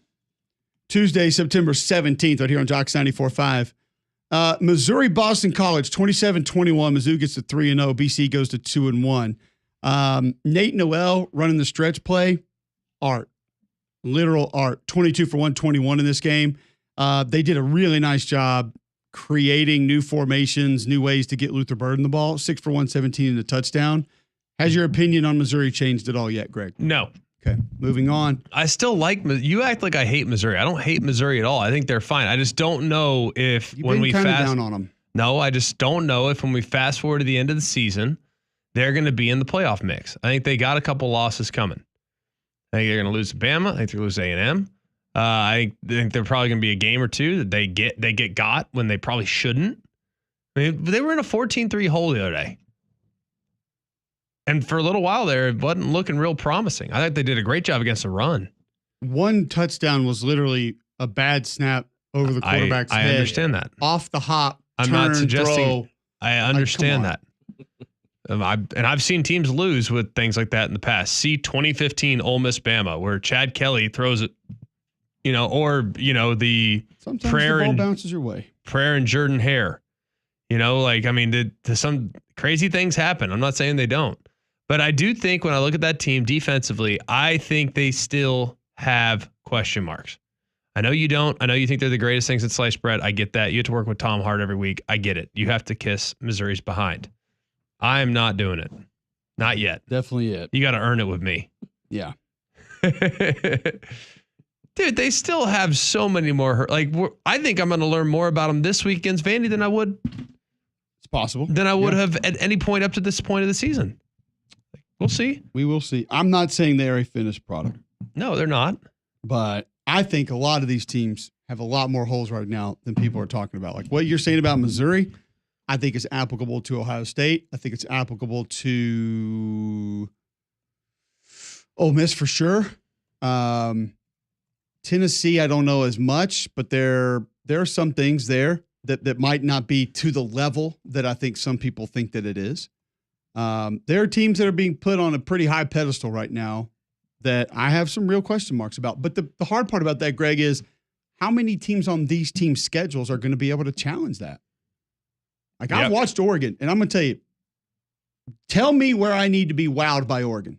Speaker 1: Tuesday, September 17th, right here on Jocks 94.5. Missouri Boston College, 27-21. Mizzou gets to 3-0. BC goes to 2-1. Nate Noel running the stretch play. Art. Literal art. 22 for 121 in this game. They did a really nice job creating new formations, new ways to get Luther Burden the ball. 6 for 117 and a touchdown. Has your opinion on Missouri changed at all yet, Greg?
Speaker 2: No.
Speaker 1: Okay, moving on.
Speaker 2: I still like you. Act like I hate Missouri. I don't hate Missouri at all. I think they're fine. I just don't know if when we fast
Speaker 1: down on them.
Speaker 2: No, I just don't know if when we fast forward to the end of the season, they're going to be in the playoff mix. I think they got a couple losses coming. I think they're going to lose to Bama. I think they're going to lose to A&M. I think they're probably going to be a game or two that they get got when they probably shouldn't. I mean, they were in a 14-3 hole the other day. And for a little while there, it wasn't looking real promising. I think they did a great job against the run.
Speaker 1: one touchdown was literally a bad snap over the quarterback's head.
Speaker 2: I understand that.
Speaker 1: Off the hop.
Speaker 2: I'm not suggesting.
Speaker 1: Throw.
Speaker 2: I understand
Speaker 1: Like,
Speaker 2: that. I've seen teams lose with things like that in the past. See 2015 Ole Miss Bama, where Chad Kelly throws it, or the
Speaker 1: Sometimes
Speaker 2: prayer
Speaker 1: the ball
Speaker 2: and
Speaker 1: bounces your way.
Speaker 2: Prayer and Jordan Hare. Some crazy things happen. I'm not saying they don't. But I do think when I look at that team defensively, I think they still have question marks. I know you don't. I know you think they're the greatest things at sliced bread. I get that. You have to work with Tom Hart every week. I get it. You have to kiss Missouri's behind. I am not doing it. Not yet.
Speaker 1: Definitely it.
Speaker 2: You got to earn it with me.
Speaker 1: Yeah.
Speaker 2: Dude, they still have so many more. I think I'm going to learn more about them this week against Vandy than I would.
Speaker 1: It's possible.
Speaker 2: Than I would have at any point up to this point of the season. We'll see.
Speaker 1: We will see. I'm not saying they are a finished product.
Speaker 2: No, they're not.
Speaker 1: But I think a lot of these teams have a lot more holes right now than people are talking about. Like what you're saying about Missouri, I think is applicable to Ohio State. I think it's applicable to Ole Miss for sure. Tennessee, I don't know as much, but there are some things there that might not be to the level that I think some people think that it is. There are teams that are being put on a pretty high pedestal right now that I have some real question marks about. But the hard part about that, Greg, is how many teams on these teams' schedules are going to be able to challenge that? Like, I've watched Oregon, and I'm going to tell you, tell me where I need to be wowed by Oregon.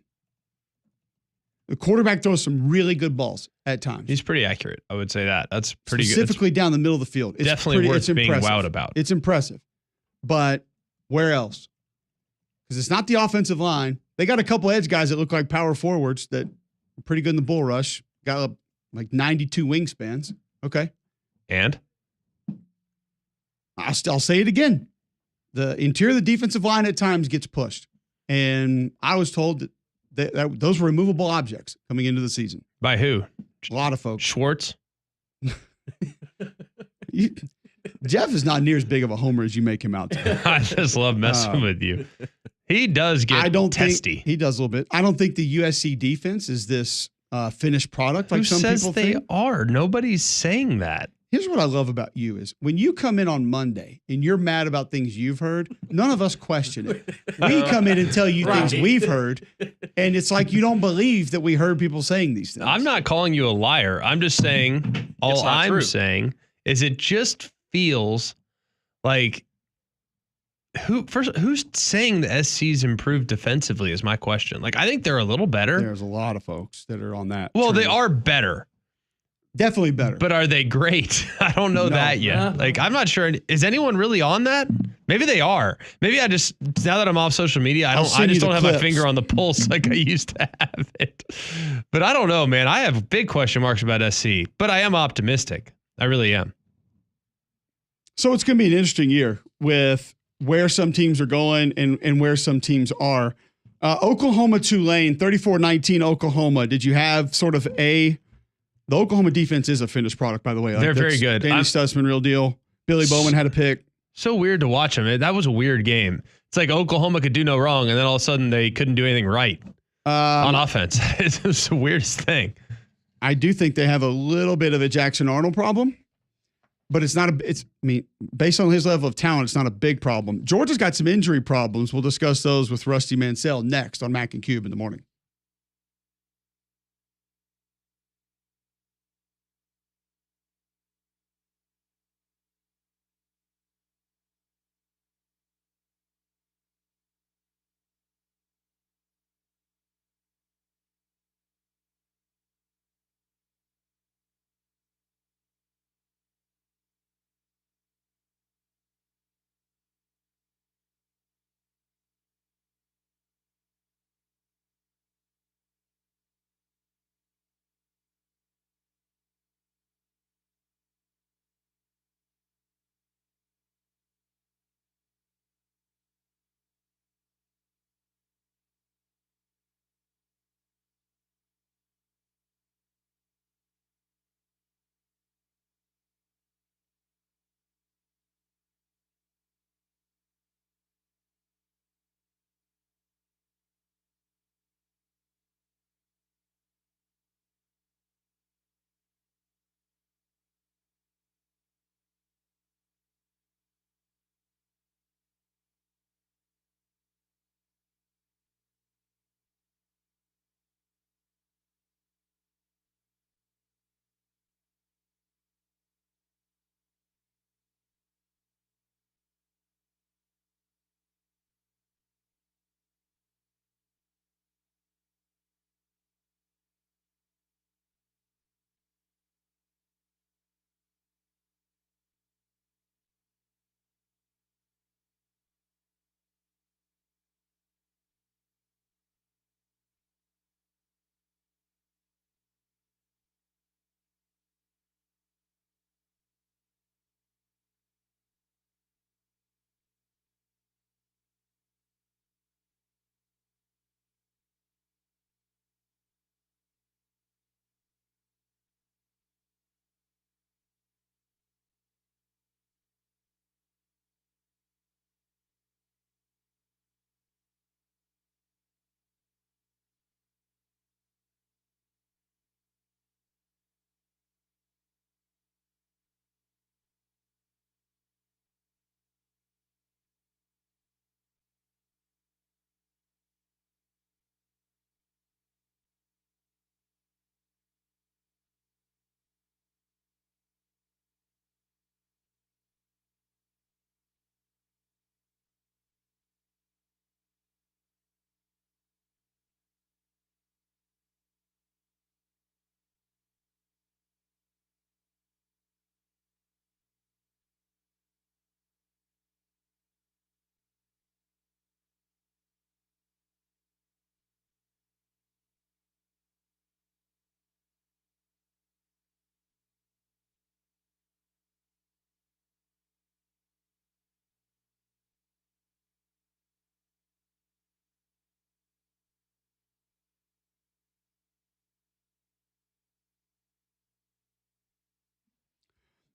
Speaker 1: The quarterback throws some really good balls at times.
Speaker 2: He's pretty accurate. I would say that. That's pretty good.
Speaker 1: Specifically down the middle of the field. It's
Speaker 2: definitely worth being wowed about.
Speaker 1: It's impressive. But where else? Because it's not the offensive line. They got a couple edge guys that look like power forwards that are pretty good in the bull rush. Got like 92 wingspans. Okay.
Speaker 2: And?
Speaker 1: I'll say it again. The interior of the defensive line at times gets pushed. And I was told that those were removable objects coming into the season.
Speaker 2: By who?
Speaker 1: A lot of folks.
Speaker 2: Schwartz?
Speaker 1: Jeff is not near as big of a homer as you make him out to be.
Speaker 2: I just love messing with you. He does get testy.
Speaker 1: He does a little bit. I don't think the USC defense is this finished product like
Speaker 2: Who
Speaker 1: some
Speaker 2: says
Speaker 1: people
Speaker 2: they
Speaker 1: think.
Speaker 2: are? Nobody's saying that.
Speaker 1: Here's what I love about you is when you come in on Monday and you're mad about things you've heard, none of us question it. We come in and tell you things we've heard, and it's like you don't believe that we heard people saying these things.
Speaker 2: I'm not calling you a liar. I'm just saying all I'm saying is it just feels like who's saying the SC's improved defensively is my question. Like, I think they're a little better.
Speaker 1: There's a lot of folks that are on that.
Speaker 2: Well,
Speaker 1: train.
Speaker 2: they are better.
Speaker 1: Definitely better.
Speaker 2: But are they great? I don't know that yet. Like, I'm not sure. Is anyone really on that? Maybe they are. Maybe I just, now that I'm off social media, I just don't have my finger on the pulse like I used to have it. But I don't know, man. I have big question marks about SC, but I am optimistic. I really am.
Speaker 1: So it's going to be an interesting year with where some teams are going and where some teams are. Oklahoma Tulane, 34-19 Oklahoma. Did you have sort of the Oklahoma defense is a finished product, by the way.
Speaker 2: They're very good.
Speaker 1: Danny Stutzman, real deal. Billy Bowman had a pick.
Speaker 2: So weird to watch them. That was a weird game. It's like Oklahoma could do no wrong, and then all of a sudden they couldn't do anything right on offense. It's the weirdest thing.
Speaker 1: I do think they have a little bit of a Jackson Arnold problem, but it's not based on his level of talent, it's not a big problem. Georgia's got some injury problems. We'll discuss those with Rusty Mansell next on Mac and Cube in the morning.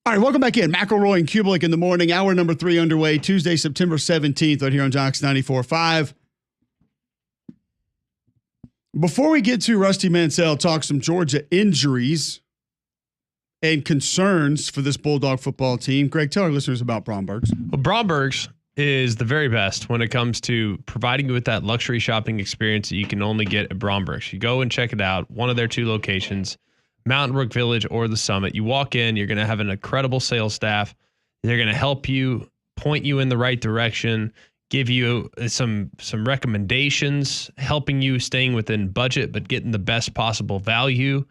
Speaker 1: All right, welcome back in. McElroy and Cubelic in the morning. Hour number 3 underway. Tuesday, September 17th, right here on Jox 94.5. Before we get to Rusty Mansell, talk some Georgia injuries and concerns for this Bulldog football team. Greg, tell our listeners about Bromberg's.
Speaker 2: Well, Bromberg's is the very best when it comes to providing you with that luxury shopping experience that you can only get at Bromberg's. You go and check it out, one of their 2 locations, Mountain Brook Village or the Summit. You walk in, you're going to have an incredible sales staff. They're going to help you, point you in the right direction, give you some recommendations, helping you staying within budget but getting the best possible value.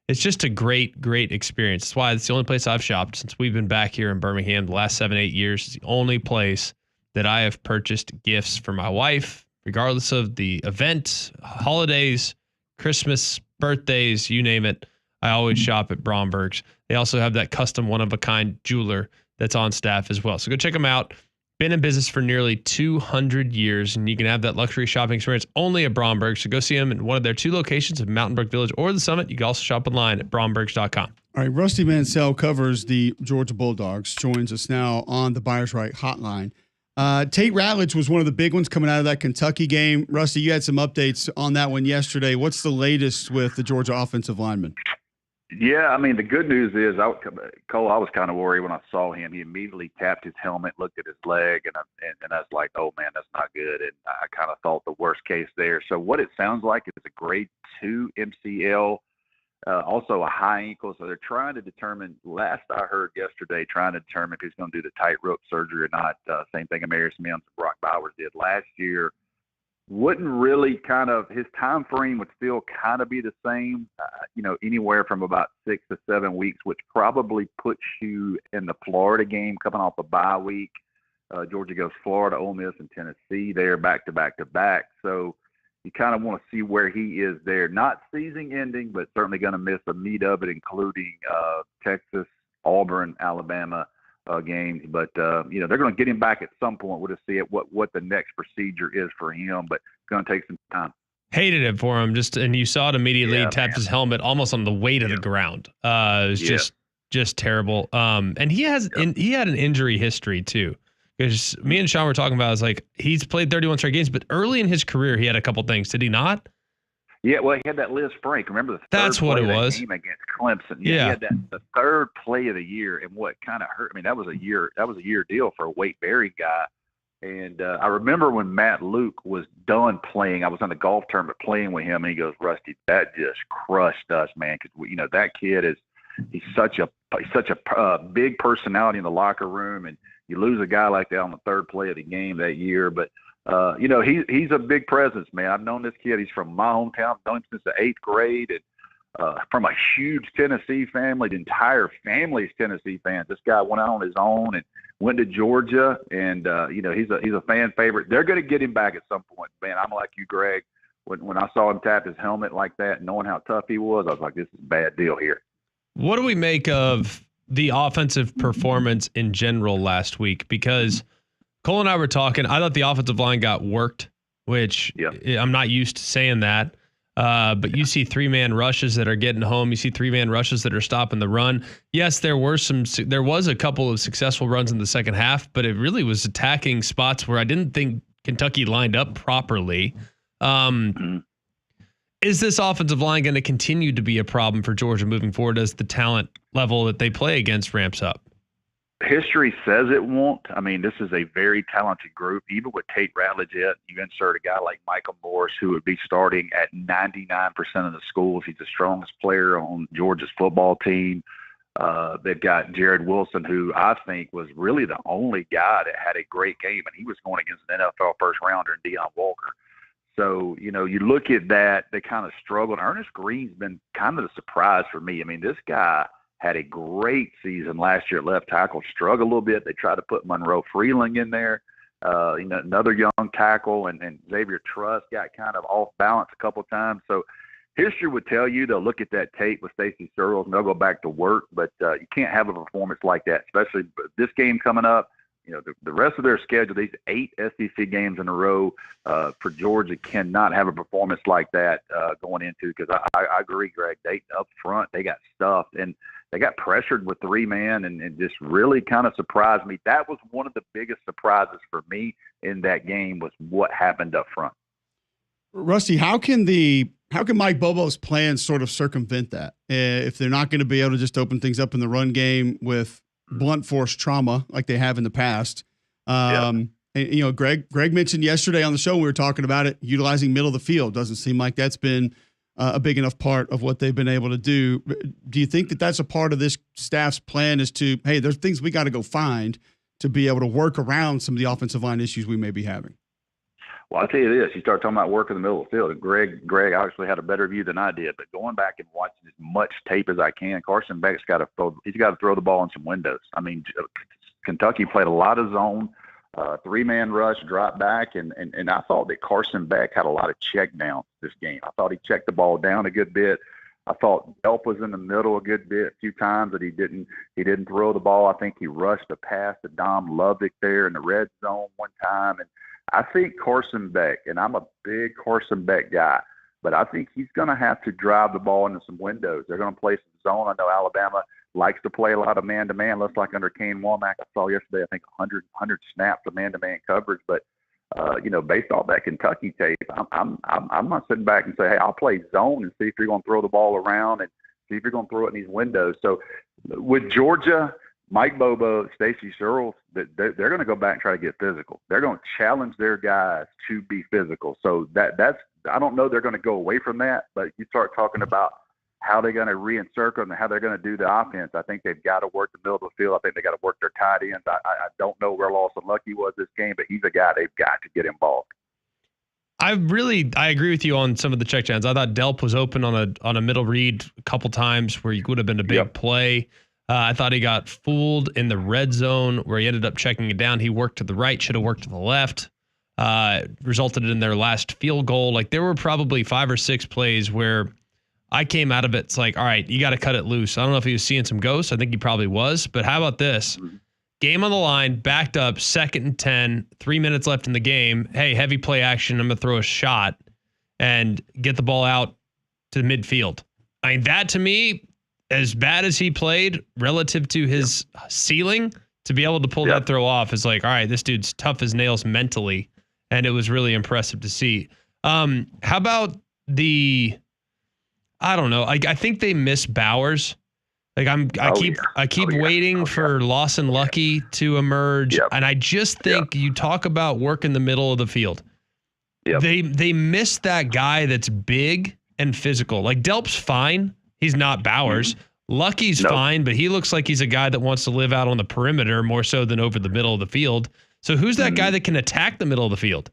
Speaker 2: It's just a great experience. That's why it's the only place I've shopped since we've been back here in Birmingham the last 7-8 years. It's the only place that I have purchased gifts for my wife, regardless of the event, holidays, Christmas, birthdays, you name it. I always shop at Bromberg's. They also have that custom one-of-a-kind jeweler that's on staff as well. So go check them out. Been in business for nearly 200 years, and you can have that luxury shopping experience only at Bromberg's. So go see them in one of their 2 locations at Mountain Brook Village or the Summit. You can also shop online at brombergs.com.
Speaker 1: All right, Rusty Mansell covers the Georgia Bulldogs, joins us now on the Buyers Right hotline. Tate Ratledge was one of the big ones coming out of that Kentucky game. Rusty, you had some updates on that one yesterday. What's the latest with the Georgia offensive lineman?
Speaker 12: Yeah, I mean, the good news is, Cole, I was kind of worried when I saw him. He immediately tapped his helmet, looked at his leg, and I was like, oh, man, that's not good. And I kind of thought the worst case there. So what it sounds like is a grade 2 MCL, also a high ankle. So they're trying to determine, last I heard yesterday, trying to determine if he's going to do the tightrope surgery or not. Same thing Amarius Mims and Brock Bowers did last year. Wouldn't really his time frame would still kind of be the same, anywhere from about 6 to 7 weeks, which probably puts you in the Florida game coming off a bye week. Georgia goes Florida, Ole Miss, and Tennessee there back to back to back. So you kind of want to see where he is there. Not season ending, but certainly going to miss a meat of it, including Texas, Auburn, Alabama games, but they're going to get him back at some point. We'll just see what the next procedure is for him, but it's going to take some time.
Speaker 2: Hated it for him, and you saw it immediately. Tapped his helmet almost on the way to the ground. It was just terrible. And he had an injury history too, because me and Sean were talking about. It's like he's played 31 straight games, but early in his career he had a couple things. Did he not?
Speaker 12: Yeah, well, he had that Liz Frank. Remember the third
Speaker 2: That's what
Speaker 12: play
Speaker 2: it
Speaker 12: of
Speaker 2: was.
Speaker 12: that game against Clemson. Yeah, he had the third play of the year, and what kind of hurt. I mean, that was a year deal for a weight-bearing guy. And I remember when Matt Luke was done playing, I was on the golf tournament playing with him, and he goes, "Rusty, that just crushed us, man, because that kid he's such a big personality in the locker room, and you lose a guy like that on the third play of the game that year, but." He's a big presence, man. I've known this kid. He's from my hometown. I've known him since the 8th grade, and from a huge Tennessee family. The entire family's Tennessee fans. This guy went out on his own and went to Georgia, and he's a fan favorite. They're going to get him back at some point, man. I'm like you, Greg. When I saw him tap his helmet like that, knowing how tough he was, I was like, this is a bad deal here.
Speaker 2: What do we make of the offensive performance in general last week? Because Cole and I were talking. I thought the offensive line got worked, which I'm not used to saying that. But you see 3-man rushes that are getting home. You see 3-man rushes that are stopping the run. Yes, there was a couple of successful runs in the second half, but it really was attacking spots where I didn't think Kentucky lined up properly. Is this offensive line going to continue to be a problem for Georgia moving forward as the talent level that they play against ramps up?
Speaker 12: History says it won't. I mean, this is a very talented group. Even with Tate Ratledge, you insert a guy like Michael Morris, who would be starting at 99% of the schools. He's the strongest player on Georgia's football team. They've got Jared Wilson, who I think was really the only guy that had a great game, and he was going against an NFL first-rounder in Deion Walker. So, you look at that, they kind of struggled. Ernest Green's been kind of the surprise for me. I mean, this guy had a great season last year at left tackle, struggled a little bit. They tried to put Monroe Freeling in there, another young tackle, and Xavier Truss got kind of off balance a couple of times. So history would tell you they'll look at that tape with Stacey Searles and they'll go back to work, but you can't have a performance like that, especially this game coming up. The rest of their schedule, these 8 SEC games in a row for Georgia, cannot have a performance like that going into, because I agree, Greg, they up front, they got stuffed. And they got pressured with 3-man and just really kind of surprised me. That was one of the biggest surprises for me in that game was what happened up front.
Speaker 1: Rusty, how can Mike Bobo's plans sort of circumvent that if they're not going to be able to just open things up in the run game with blunt force trauma like they have in the past? And, you know, Greg mentioned yesterday on the show, we were talking about it, utilizing middle of the field. Doesn't seem like that's been a big enough part of what they've been able to do. Do you think that that's a part of this staff's plan is to, hey, there's things we got to go find to be able to work around some of the offensive line issues we may be having?
Speaker 12: Well, I'll tell you this. You start talking about work in the middle of the field. And Greg obviously had a better view than I did, but going back and watching as much tape as I can, Carson Beck's got to throw the ball in some windows. I mean, Kentucky played a lot of zone, 3-man rush, drop back, and I thought that Carson Beck had a lot of check downs this game. I thought he checked the ball down a good bit. I thought Delp was in the middle a good bit, a few times that he didn't throw the ball. I think he rushed a pass to Dom Lovick there in the red zone one time, and I think Carson Beck, and I'm a big Carson Beck guy, but I think he's going to have to drive the ball into some windows. They're going to play some zone. I know Alabama likes to play a lot of man-to-man. Looks like under Kane Womack, I saw yesterday, I think 100 snaps of man-to-man coverage. But, you know, based off that Kentucky tape, I'm not sitting back and say, hey, I'll play zone and see if you're going to throw the ball around and see if you're going to throw it in these windows. So with Georgia, Mike Bobo, Stacey Searles, they're going to go back and try to get physical. They're going to challenge their guys to be physical. So that's I don't know they're going to go away from that, but you start talking about how they're going to reinsert them and how they're going to do the offense. I think they've got to work the middle of the field. I think they got to work their tight ends. I don't know where Lawson Lucky was this game, but he's a guy they've got to get involved.
Speaker 2: I agree with you on some of the checkdowns. I thought Delp was open on a middle read a couple times where he would have been a big play. I thought he got fooled in the red zone where he ended up checking it down. He worked to the right, should have worked to the left. Resulted in their last field goal. Like there were probably 5 or 6 plays where I came out of it. It's like, all right, you got to cut it loose. I don't know if he was seeing some ghosts. I think he probably was. But how about this? Game on the line, backed up, 2nd and 10, 3 minutes left in the game. Hey, heavy play action. I'm going to throw a shot and get the ball out to midfield. I mean, that to me, as bad as he played relative to his ceiling, to be able to pull that throw off is like, all right, this dude's tough as nails mentally. And it was really impressive to see. How about I don't know. I think they miss Bowers. Like I keep waiting for Lawson Lucky to emerge. And I just think you talk about work in the middle of the field. They miss that guy that's big and physical. Like Delp's fine. He's not Bowers. Lucky's fine, but he looks like he's a guy that wants to live out on the perimeter more so than over the middle of the field. So who's that guy that can attack the middle of the field?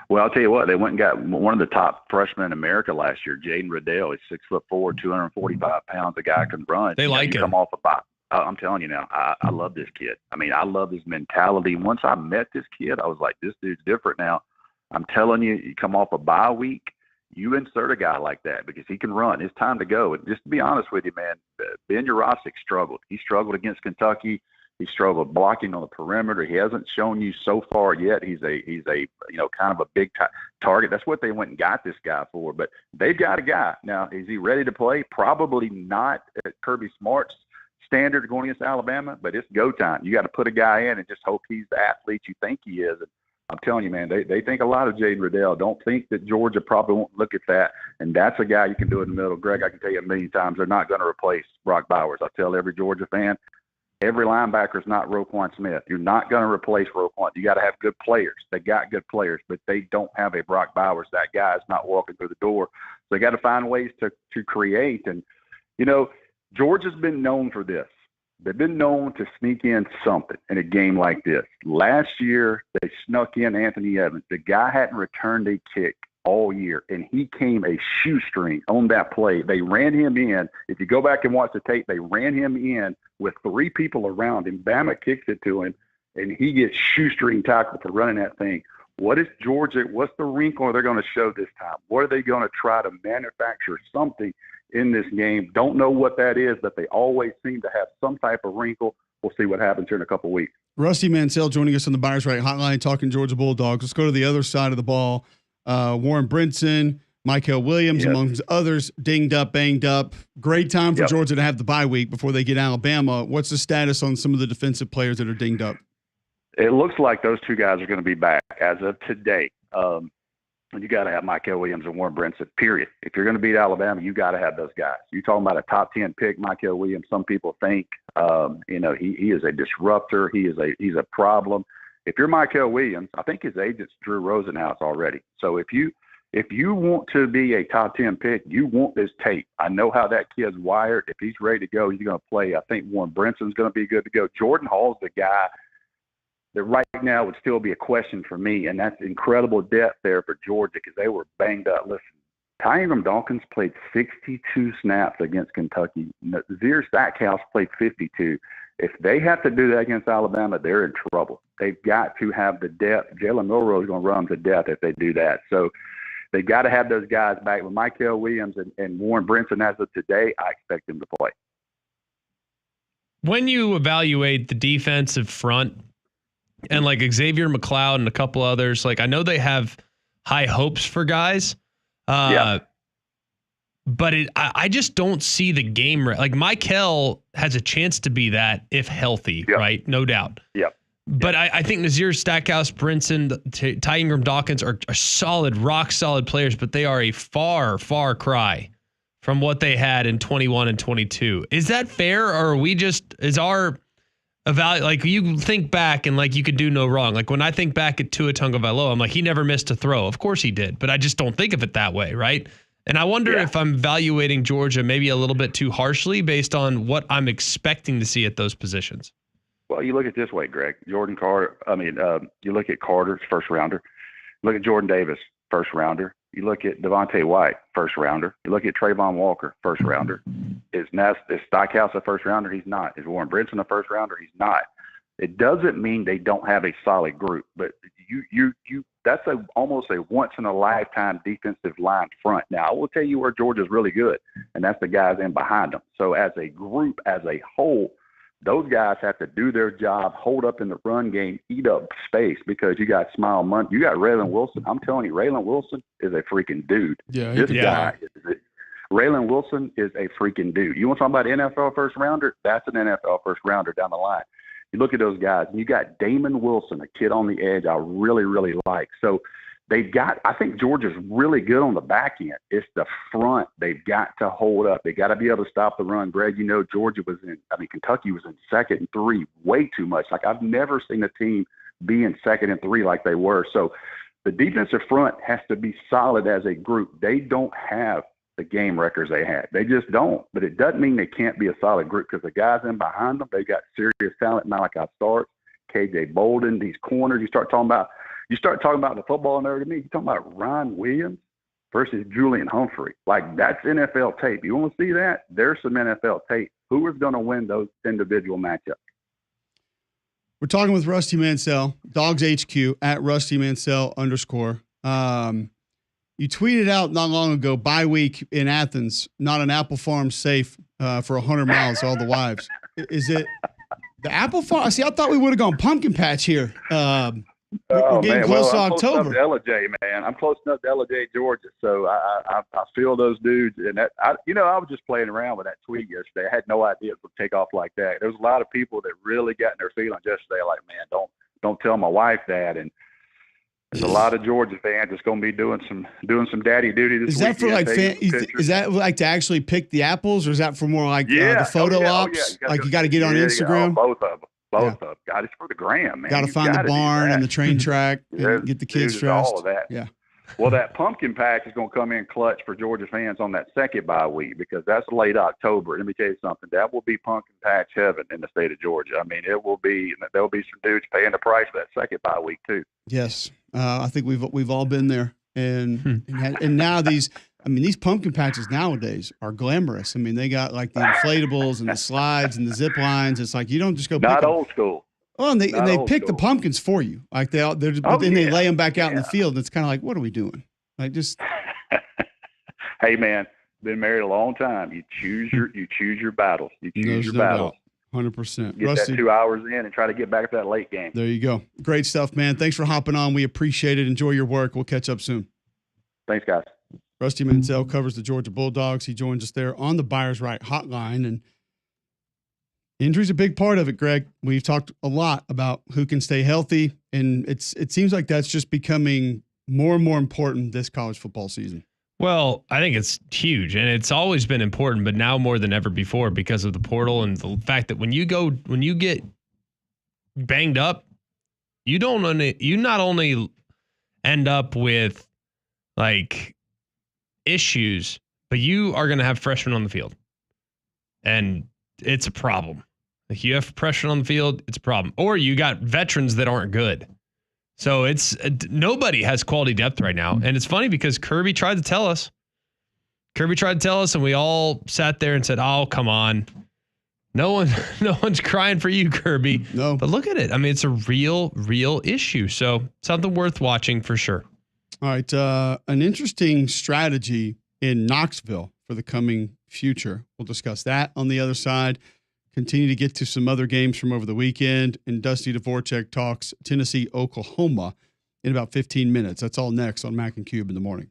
Speaker 12: Well, I'll tell you what, they went and got one of the top freshmen in America last year, Jaden Riddell. He's 6'4", 245 pounds. The guy can run.
Speaker 2: They like him.
Speaker 12: Come off a bye. I'm telling you now, I love this kid. I mean, I love his mentality. Once I met this kid, I was like, this dude's different now. I'm telling you, you come off a bye week, you insert a guy like that because he can run. It's time to go. And just to be honest with you, man, Ben Jurasic struggled. He struggled against Kentucky. He struggled blocking on the perimeter. He hasn't shown you so far yet. He's a kind of a big target. That's what they went and got this guy for. But they've got a guy. Now, is he ready to play? Probably not at Kirby Smart's standard going against Alabama, but it's go time. You got to put a guy in and just hope he's the athlete you think he is. And I'm telling you, man, they think a lot of Jaden Riddell. Don't think that Georgia probably won't look at that. And that's a guy you can do in the middle. Greg, I can tell you a million times, they're not going to replace Brock Bowers. I tell every Georgia fan, every linebacker is not Roquan Smith. You're not going to replace Roquan. You got to have good players. They got good players, but they don't have a Brock Bowers. That guy is not walking through the door. So they got to find ways to create. And, you know, Georgia's been known for this. They've been known to sneak in something in a game like this. Last year, they snuck in Anthony Evans. The guy hadn't returned a kick all year, and he came a shoestring on that play. They ran him in. If you go back and watch the tape, they ran him in with 3 people around him. Bama kicks it to him, and he gets shoestring tackled for running that thing. What is Georgia? What's the wrinkle they're going to show this time? What are they going to try to manufacture something in this game? Don't know what that is, but they always seem to have some type of wrinkle. We'll see what happens here in a couple of weeks.
Speaker 1: Rusty Mansell joining us on the Buyers Right Hotline talking Georgia Bulldogs. Let's go to the other side of the ball. Warren Brinson, Michael Williams, amongst others, dinged up, banged up. Great time for Georgia to have the bye week before they get Alabama. What's the status on some of the defensive players that are dinged up?
Speaker 12: It looks like those two guys are going to be back as of today. You got to have Michael Williams and Warren Brinson, period. If you're going to beat Alabama, you got to have those guys. You're talking about a top 10 pick, Michael Williams. Some people think, he is a disruptor. He's a problem. If you're Michael Williams, I think his agent's Drew Rosenhaus already. So if you want to be a top 10 pick, you want this tape. I know how that kid's wired. If he's ready to go, he's going to play. I think Warren Brinson's going to be good to go. Jordan Hall's the guy that right now would still be a question for me, and that's incredible depth there for Georgia because they were banged up. Listen, Ty Ingram Dawkins played 62 snaps against Kentucky. Nazir Stackhouse played 52. If they have to do that against Alabama, they're in trouble. They've got to have the depth. Jalen Milroe is going to run them to death if they do that. So they got to have those guys back. With Michael Williams and Warren Brinson as of today, I expect them to play.
Speaker 2: When you evaluate the defensive front, and like Xavier McLeod and a couple others, like I know they have high hopes for guys, but I just don't see the game. Like Michael has a chance to be that if healthy, right? No doubt.
Speaker 12: Yep.
Speaker 2: But I think Nazir Stackhouse, Brinson, Ty Ingram Dawkins are solid, rock solid players, but they are a far, far cry from what they had in 21 and 22. Is that fair, or are we just like you think back and like you could do no wrong. Like when I think back at Tua Tagovailoa, I'm like, he never missed a throw. Of course he did, but I just don't think of it that way, right? And I wonder if I'm evaluating Georgia maybe a little bit too harshly based on what I'm expecting to see at those positions.
Speaker 12: Well, you look at it this way, Greg. You look at Carter's first rounder. Look at Jordan Davis, first rounder. You look at Devontae White, first rounder. You look at Trayvon Walker, first rounder. Is Stackhouse a first rounder? He's not. Is Warren Brinson a first rounder? He's not. It doesn't mean they don't have a solid group, but that's almost a once in a lifetime defensive line front. Now, I will tell you where Georgia's really good, and that's the guys in behind them. So as a group, as a whole, those guys have to do their job, hold up in the run game, eat up space because you got Smile Month. You got Raylan Wilson. I'm telling you, Raylan Wilson is a freaking dude. Raylan Wilson is a freaking dude. You want to talk about NFL first rounder? That's an NFL first rounder down the line. You look at those guys, and you got Damon Wilson, a kid on the edge I really, really like. So I think Georgia's really good on the back end. It's the front they've got to hold up. They got to be able to stop the run. Greg, Kentucky was in 2nd and 3 way too much. Like I've never seen a team be in 2nd and 3 like they were. So the defensive front has to be solid as a group. They don't have the game records they had. They just don't. But it doesn't mean they can't be a solid group because the guys in behind them, they got serious talent. Malachi Starks, KJ Bolden, these corners. You start talking about the football nerd to me. You're talking about Ron Williams versus Julian Humphrey. Like, that's NFL tape. You want to see that? There's some NFL tape. Who is going to win those individual matchups?
Speaker 1: We're talking with Rusty Mansell, Dogs HQ, at Rusty Mansell _. You tweeted out not long ago, bye week in Athens, not an apple farm safe for 100 miles, all the wives. Is it the apple farm? See, I thought we would have gone pumpkin patch here. We're getting close to October.
Speaker 12: I'm close enough to LJ, man. I'm close enough to LJ, Georgia. So I feel those dudes. And I was just playing around with that tweet yesterday. I had no idea it would take off like that. There was a lot of people that really got in their feelings yesterday. Like, man, don't tell my wife that. And there's a lot of Georgia fans that's going to be doing some daddy duty this week.
Speaker 1: Is that for like is that like to actually pick the apples, or is that for more like the photo ops? You got to get on Instagram.
Speaker 12: Both of them. Both of them. God, it's for the gram, man.
Speaker 1: Got to find the barn and the train track and get the kids dressed.
Speaker 12: All of that.
Speaker 1: Yeah.
Speaker 12: Well, that pumpkin patch is going to come in clutch for Georgia fans on that second bye week because that's late October. Let me tell you something. That will be pumpkin patch heaven in the state of Georgia. I mean, it will be. There'll be some dudes paying the price for that second bye week too.
Speaker 1: Yes, I think we've all been there, and now these pumpkin patches nowadays are glamorous. I mean, they got like the inflatables and the slides and the zip lines. It's like you don't just go.
Speaker 12: Not old school.
Speaker 1: Well, and they pick the pumpkins for you. Like they lay them back out in the field. And it's kind of like, what are we doing? Like just.
Speaker 12: Hey man, been married a long time. You choose your battles. You choose your battles.
Speaker 1: 100%.
Speaker 12: Get
Speaker 1: Rusty,
Speaker 12: that 2 hours in and try to get back to that late game.
Speaker 1: There you go. Great stuff, man. Thanks for hopping on. We appreciate it. Enjoy your work. We'll catch up soon.
Speaker 12: Thanks, guys.
Speaker 1: Rusty Mansell covers the Georgia Bulldogs. He joins us there on the Buyers Right hotline. And injury's a big part of it, Greg. We've talked a lot about who can stay healthy, and it seems like that's just becoming more and more important this college football season.
Speaker 2: Well, I think it's huge, and it's always been important, but now more than ever before because of the portal and the fact that when you get banged up, you not only end up with like issues, but you are going to have freshmen on the field, and it's a problem. If you have freshmen on the field, it's a problem. Or you got veterans that aren't good. So it's nobody has quality depth right now. And it's funny because Kirby tried to tell us, and we all sat there and said, "Oh, come on. No one's crying for you, Kirby."
Speaker 1: No.
Speaker 2: But look at it. I mean, it's a real issue. So something worth watching for sure.
Speaker 1: All right. An interesting strategy in Knoxville for the coming future. We'll discuss that on the other side. Continue to get to some other games from over the weekend. And Dusty Dvorak talks Tennessee, Oklahoma in about 15 minutes. That's all next on Mac and Cube in the morning.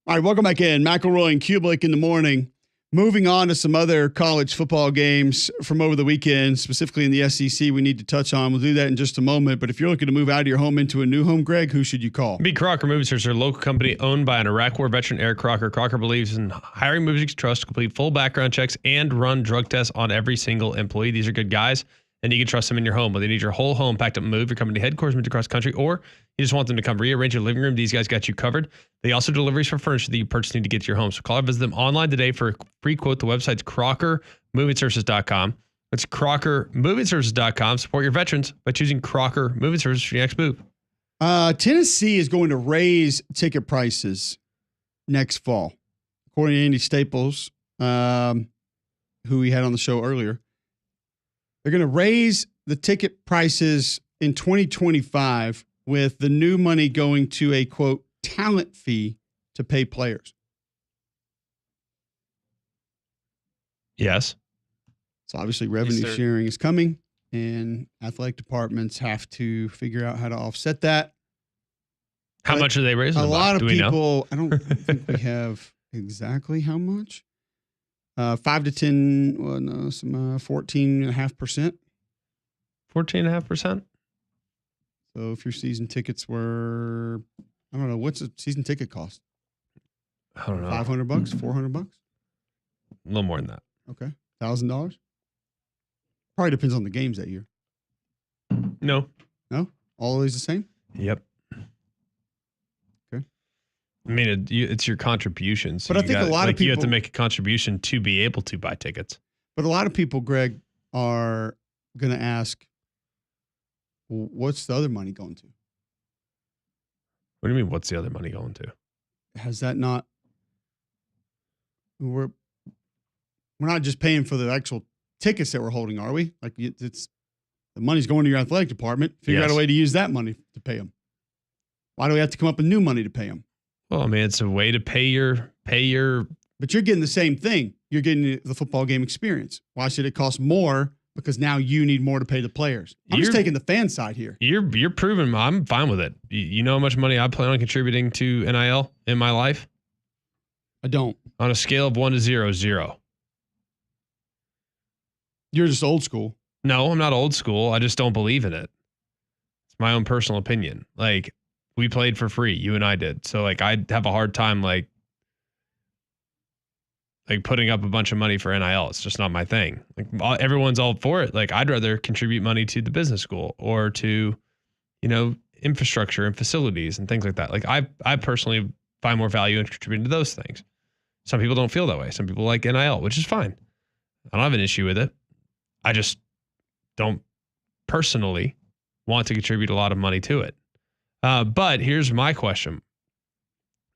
Speaker 1: All right, welcome back in. McElroy and Cubelic in the morning. Moving on to some other college football games from over the weekend, specifically in the SEC, we need to touch on. We'll do that in just a moment. But if you're looking to move out of your home into a new home, Greg, who should you call?
Speaker 2: Be Crocker Movie Search, a local company owned by an Iraq War veteran, Eric Crocker. Crocker believes in hiring movies you can trust to complete full background checks and run drug tests on every single employee. These are good guys, and you can trust them in your home. Whether you need your whole home packed up and moved, your company headquarters moved across country, or you just want them to come rearrange your living room, these guys got you covered. They also deliveries for furniture that you purchase need to get to your home. So call or visit them online today for a free quote. The website's crockermovingservices.com. That's crockermovingservices.com. Support your veterans by choosing Crocker Moving Services for your next move.
Speaker 1: Tennessee is going to raise ticket prices next fall. According to Andy Staples, who we had on the show earlier, they're going to raise the ticket prices in 2025 with the new money going to a, quote, talent fee to pay players.
Speaker 2: Yes.
Speaker 1: So obviously revenue sharing is coming, and athletic departments have to figure out how to offset that.
Speaker 2: How much are they raising?
Speaker 1: A lot of people, I don't think we have exactly how much. 5 to 10, well, no, some 14.5%.
Speaker 2: 14.5%?
Speaker 1: So if your season tickets were, I don't know, what's a season ticket cost?
Speaker 2: I don't know.
Speaker 1: $500, $400?
Speaker 2: A little more than that.
Speaker 1: Okay. $1,000? Probably depends on the games that year.
Speaker 2: No.
Speaker 1: No? Always the same?
Speaker 2: Yep.
Speaker 1: Okay.
Speaker 2: I mean, it's your contributions. So
Speaker 1: but I think a lot of people,
Speaker 2: you have to make a contribution to be able to buy tickets.
Speaker 1: But a lot of people, Greg, are going to ask, what's the other money going to?
Speaker 2: What do you mean, what's the other money going to?
Speaker 1: Has that not, we're not just paying for the actual tickets that we're holding, are we? Like, it's the money's going to your athletic department. Figure out a way to use that money to pay them. Why do we have to come up with new money to pay them?
Speaker 2: Well, I mean, it's a way to pay your.
Speaker 1: But you're getting the same thing. You're getting the football game experience. Why should it cost more? Because now you need more to pay the players. I'm just taking the fan side here.
Speaker 2: You're proving I'm fine with it. You know how much money I plan on contributing to NIL in my life?
Speaker 1: I don't.
Speaker 2: On a scale of 1 to 0, 0.
Speaker 1: You're just old school.
Speaker 2: No, I'm not old school. I just don't believe in it. It's my own personal opinion. Like, we played for free. You and I did. So, like, I'd have a hard time, like putting up a bunch of money for NIL. It's just not my thing. Like, everyone's all for it. Like, I'd rather contribute money to the business school or to, infrastructure and facilities and things like that. Like, I personally find more value in contributing to those things. Some people don't feel that way. Some people like NIL, which is fine. I don't have an issue with it. I just don't personally want to contribute a lot of money to it. But here's my question.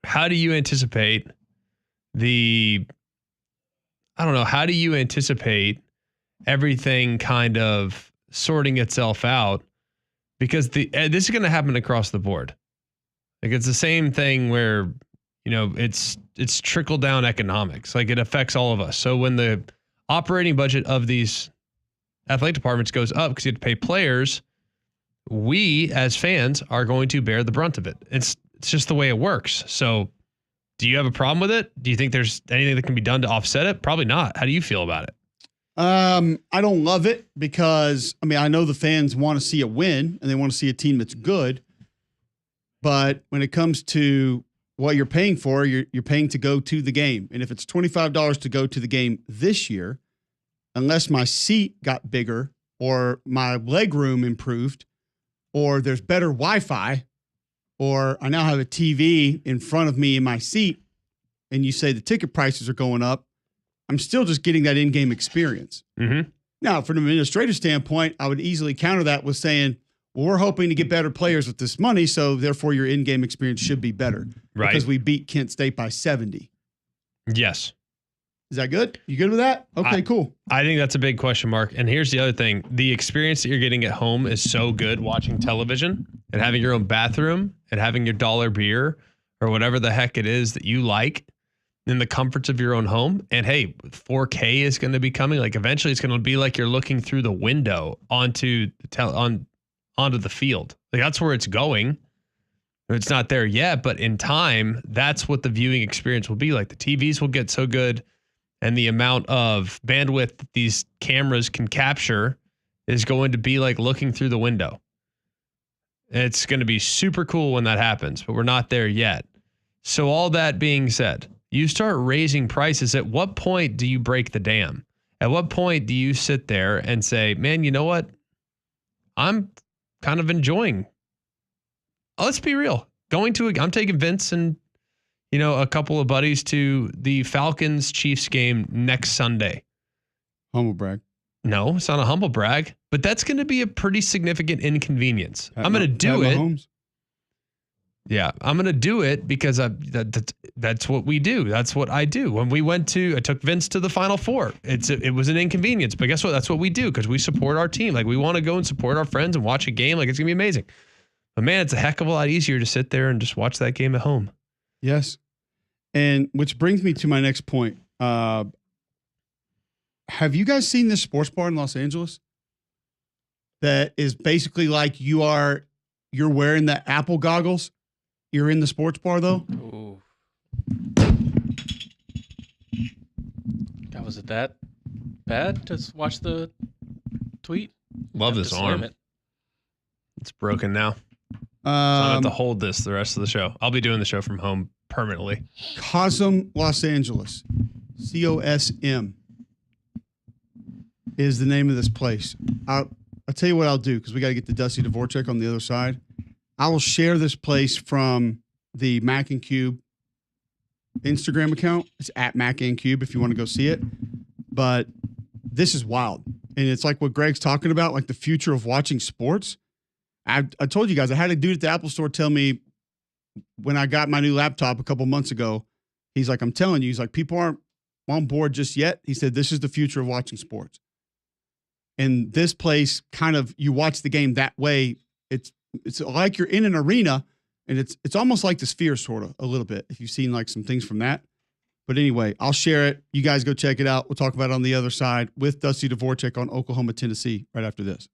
Speaker 2: How do you anticipate how do you anticipate everything kind of sorting itself out? Because this is going to happen across the board. Like, it's the same thing where, it's trickle down economics. Like, it affects all of us. So when the operating budget of these athletic departments goes up because you have to pay players, we as fans are going to bear the brunt of it. It's just the way it works. So do you have a problem with it? Do you think there's anything that can be done to offset it? Probably not. How do you feel about it?
Speaker 1: I don't love it because, I know the fans want to see a win and they want to see a team that's good. But when it comes to what you're paying for, you're paying to go to the game. And if it's $25 to go to the game this year, unless my seat got bigger or my leg room improved or there's better Wi-Fi or I now have a TV in front of me in my seat and you say the ticket prices are going up, I'm still just getting that in-game experience.
Speaker 2: Mm-hmm.
Speaker 1: Now, from an administrative standpoint, I would easily counter that with saying, well, we're hoping to get better players with this money, so therefore your in-game experience should be better.
Speaker 2: Right.
Speaker 1: Because we beat Kent State by 70.
Speaker 2: Yes.
Speaker 1: Is that good? You good with that? Okay, cool.
Speaker 2: I think that's a big question mark. And here's the other thing. The experience that you're getting at home is so good watching television and having your own bathroom and having your dollar beer or whatever the heck it is that you like in the comforts of your own home. And hey, 4K is going to be coming. Like, eventually it's going to be like you're looking through the window onto the field. Like, that's where it's going. It's not there yet, but in time, that's what the viewing experience will be like. The TVs will get so good. and the amount of bandwidth that these cameras can capture is going to be like looking through the window. It's going to be super cool when that happens, but we're not there yet. So all that being said, you start raising prices. At what point do you break the dam? At what point do you sit there and say, man, you know what? I'm kind of enjoying. Let's be real. I'm taking Vince and, a couple of buddies to the Falcons Chiefs game next Sunday.
Speaker 1: Humble brag.
Speaker 2: No, it's not a humble brag, but that's going to be a pretty significant inconvenience. I'm going to do it.
Speaker 1: Mahomes.
Speaker 2: Yeah, I'm going to do it because that's what we do. That's what I do. When I took Vince to the Final Four. It was an inconvenience, but guess what? That's what we do because we support our team. Like we want to go and support our friends and watch a game. Like it's going to be amazing. But man, it's a heck of a lot easier to sit there and just watch that game at home.
Speaker 1: Yes. And which brings me to my next point. Have you guys seen this sports bar in Los Angeles? That is basically like you're wearing the Apple goggles. You're in the sports bar though.
Speaker 5: Ooh. God, was it that bad to watch the tweet?
Speaker 2: Love this arm. It's broken now. So I don't have to hold this the rest of the show. I'll be doing the show from home permanently.
Speaker 1: Cosm, Los Angeles. COSM is the name of this place. I'll tell you what I'll do because we got to get to Dusty Dvorak on the other side. I will share this place from the Mac and Cube Instagram account. It's at Mac and Cube if you want to go see it. But this is wild. And it's like what Greg's talking about, like the future of watching sports. I told you guys, I had a dude at the Apple store tell me when I got my new laptop a couple months ago, he's like, I'm telling you, he's like, people aren't on board just yet. He said, this is the future of watching sports. And this place kind of, you watch the game that way. It's like you're in an arena and it's almost like the Sphere sort of a little bit. If you've seen like some things from that, but anyway, I'll share it. You guys go check it out. We'll talk about it on the other side with Dusty Dvorak on Oklahoma, Tennessee right after this.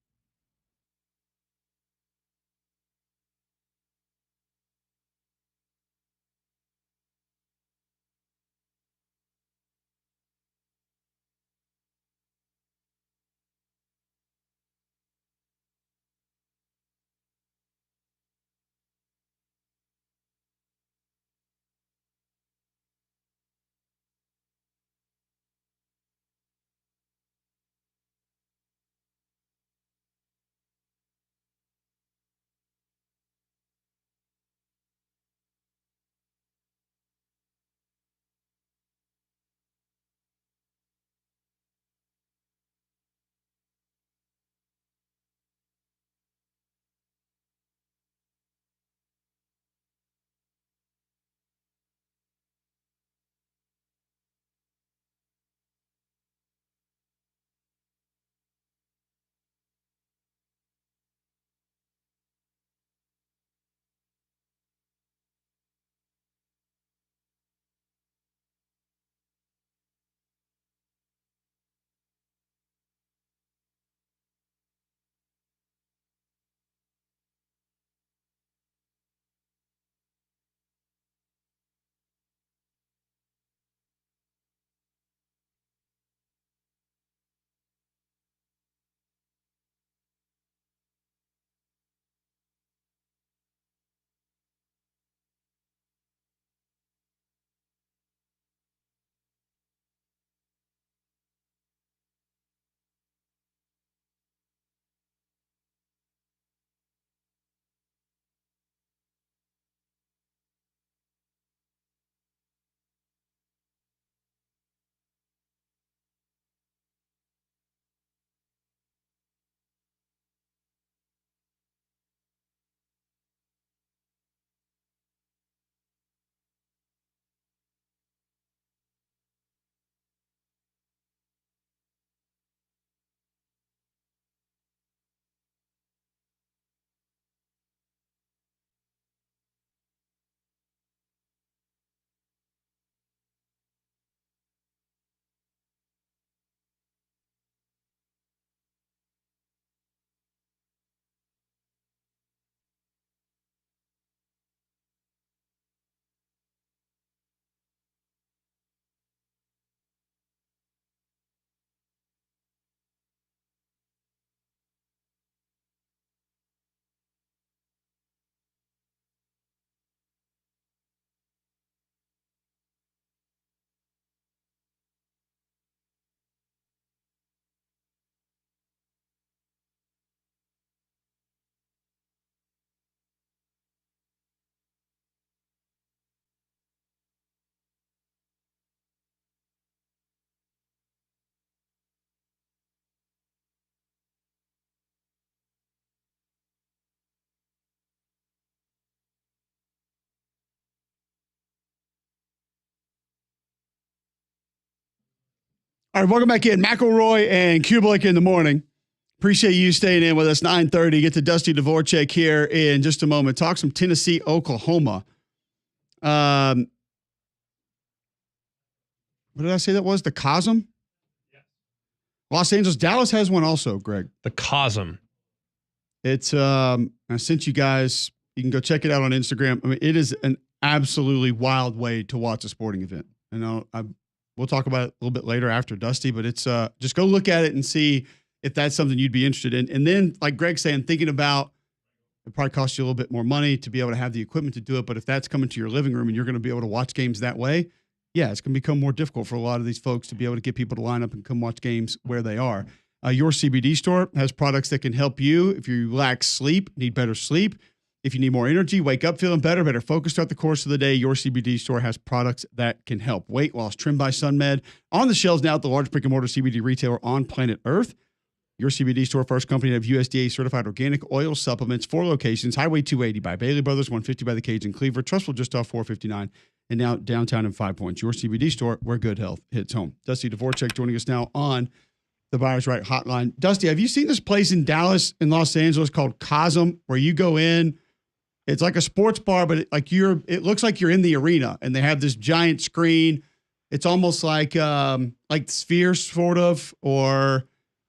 Speaker 1: All right, welcome back in. McElroy and Cubelic in the morning. Appreciate you staying in with us. 9:30. Get to Dusty Dvorak here in just a moment. Talk some Tennessee, Oklahoma. What did I say that was? The Cosm? Los Angeles. Dallas has one also, Greg.
Speaker 2: The Cosm.
Speaker 1: It's I sent you guys. You can go check it out on Instagram. I mean, it is an absolutely wild way to watch a sporting event. I know we'll talk about it a little bit later after Dusty, but it's just go look at it and see if that's something you'd be interested in. And then, like Greg's saying, thinking about it probably costs you a little bit more money to be able to have the equipment to do it. But if that's coming to your living room and you're going to be able to watch games that way, yeah, it's going to become more difficult for a lot of these folks to be able to get people to line up and come watch games where they are. Your CBD store has products that can help you if you lack sleep, need better sleep. If you need more energy, wake up feeling better focus throughout the course of the day, your CBD store has products that can help. Weight loss trimmed by SunMed on the shelves now at the largest brick-and-mortar CBD retailer on planet Earth. Your CBD store, first company to have USDA-certified organic oil supplements, 4 locations, Highway 280 by Bailey Brothers, 150 by the Cage in Cleaver, Trustful just off 459, and now downtown in 5 Points. Your CBD store, where good health hits home. Dusty Dvorak joining us now on the Buyers Right Hotline. Dusty, have you seen this place in Dallas in Los Angeles called Cosm, where you go in? It's like a sports bar, but it looks like you're in the arena, and they have this giant screen. It's almost like Sphere, sort of, or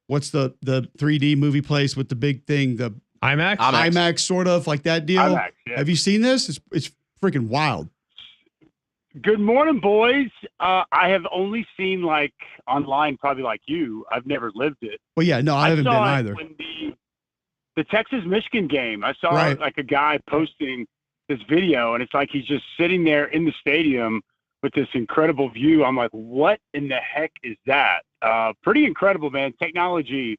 Speaker 1: what's the 3D movie place with the big thing, the IMAX, sort of like that deal.
Speaker 13: IMAX, yeah.
Speaker 1: Have you seen this? It's freaking wild.
Speaker 13: Good morning, boys. I have only seen online, probably like you. I've never lived it.
Speaker 1: Well, yeah, no, I haven't been either.
Speaker 13: When the Texas-Michigan game, I saw
Speaker 1: right.
Speaker 13: a guy posting this video, and it's like he's just sitting there in the stadium with this incredible view. I'm like, what in the heck is that? Pretty incredible, man. Technology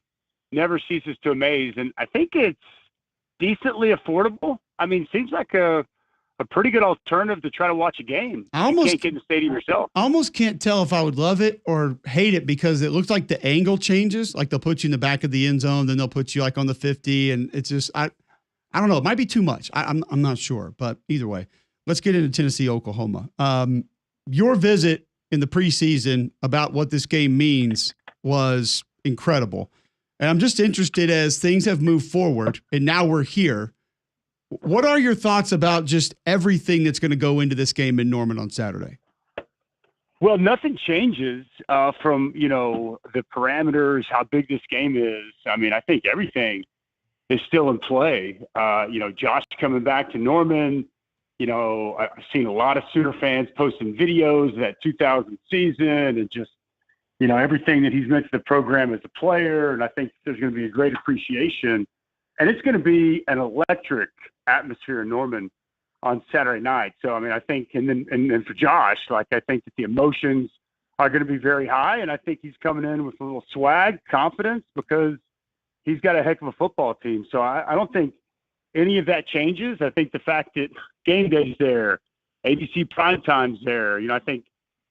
Speaker 13: never ceases to amaze, and I think it's decently affordable. I mean, seems like a pretty good alternative to try to watch a game. You can't get in the stadium yourself.
Speaker 1: I almost can't tell if I would love it or hate it because it looks like the angle changes. Like they'll put you in the back of the end zone, then they'll put you on the 50, and it's just I don't know. It might be too much. I'm not sure, but either way, let's get into Tennessee, Oklahoma. Your visit in the preseason about what this game means was incredible, and I'm just interested as things have moved forward, and now we're here. What are your thoughts about just everything that's going to go into this game in Norman on Saturday?
Speaker 13: Well, nothing changes from, the parameters, how big this game is. I mean, I think everything is still in play. Josh coming back to Norman, I've seen a lot of Sooner fans posting videos of that 2000 season and just, everything that he's meant to the program as a player. And I think there's going to be a great appreciation. And it's going to be an electric atmosphere in Norman on Saturday night. So, I mean, I think, and then for Josh, I think that the emotions are going to be very high. And I think he's coming in with a little swag, confidence, because he's got a heck of a football team. So I don't think any of that changes. I think the fact that game day's there, ABC primetime's there, I think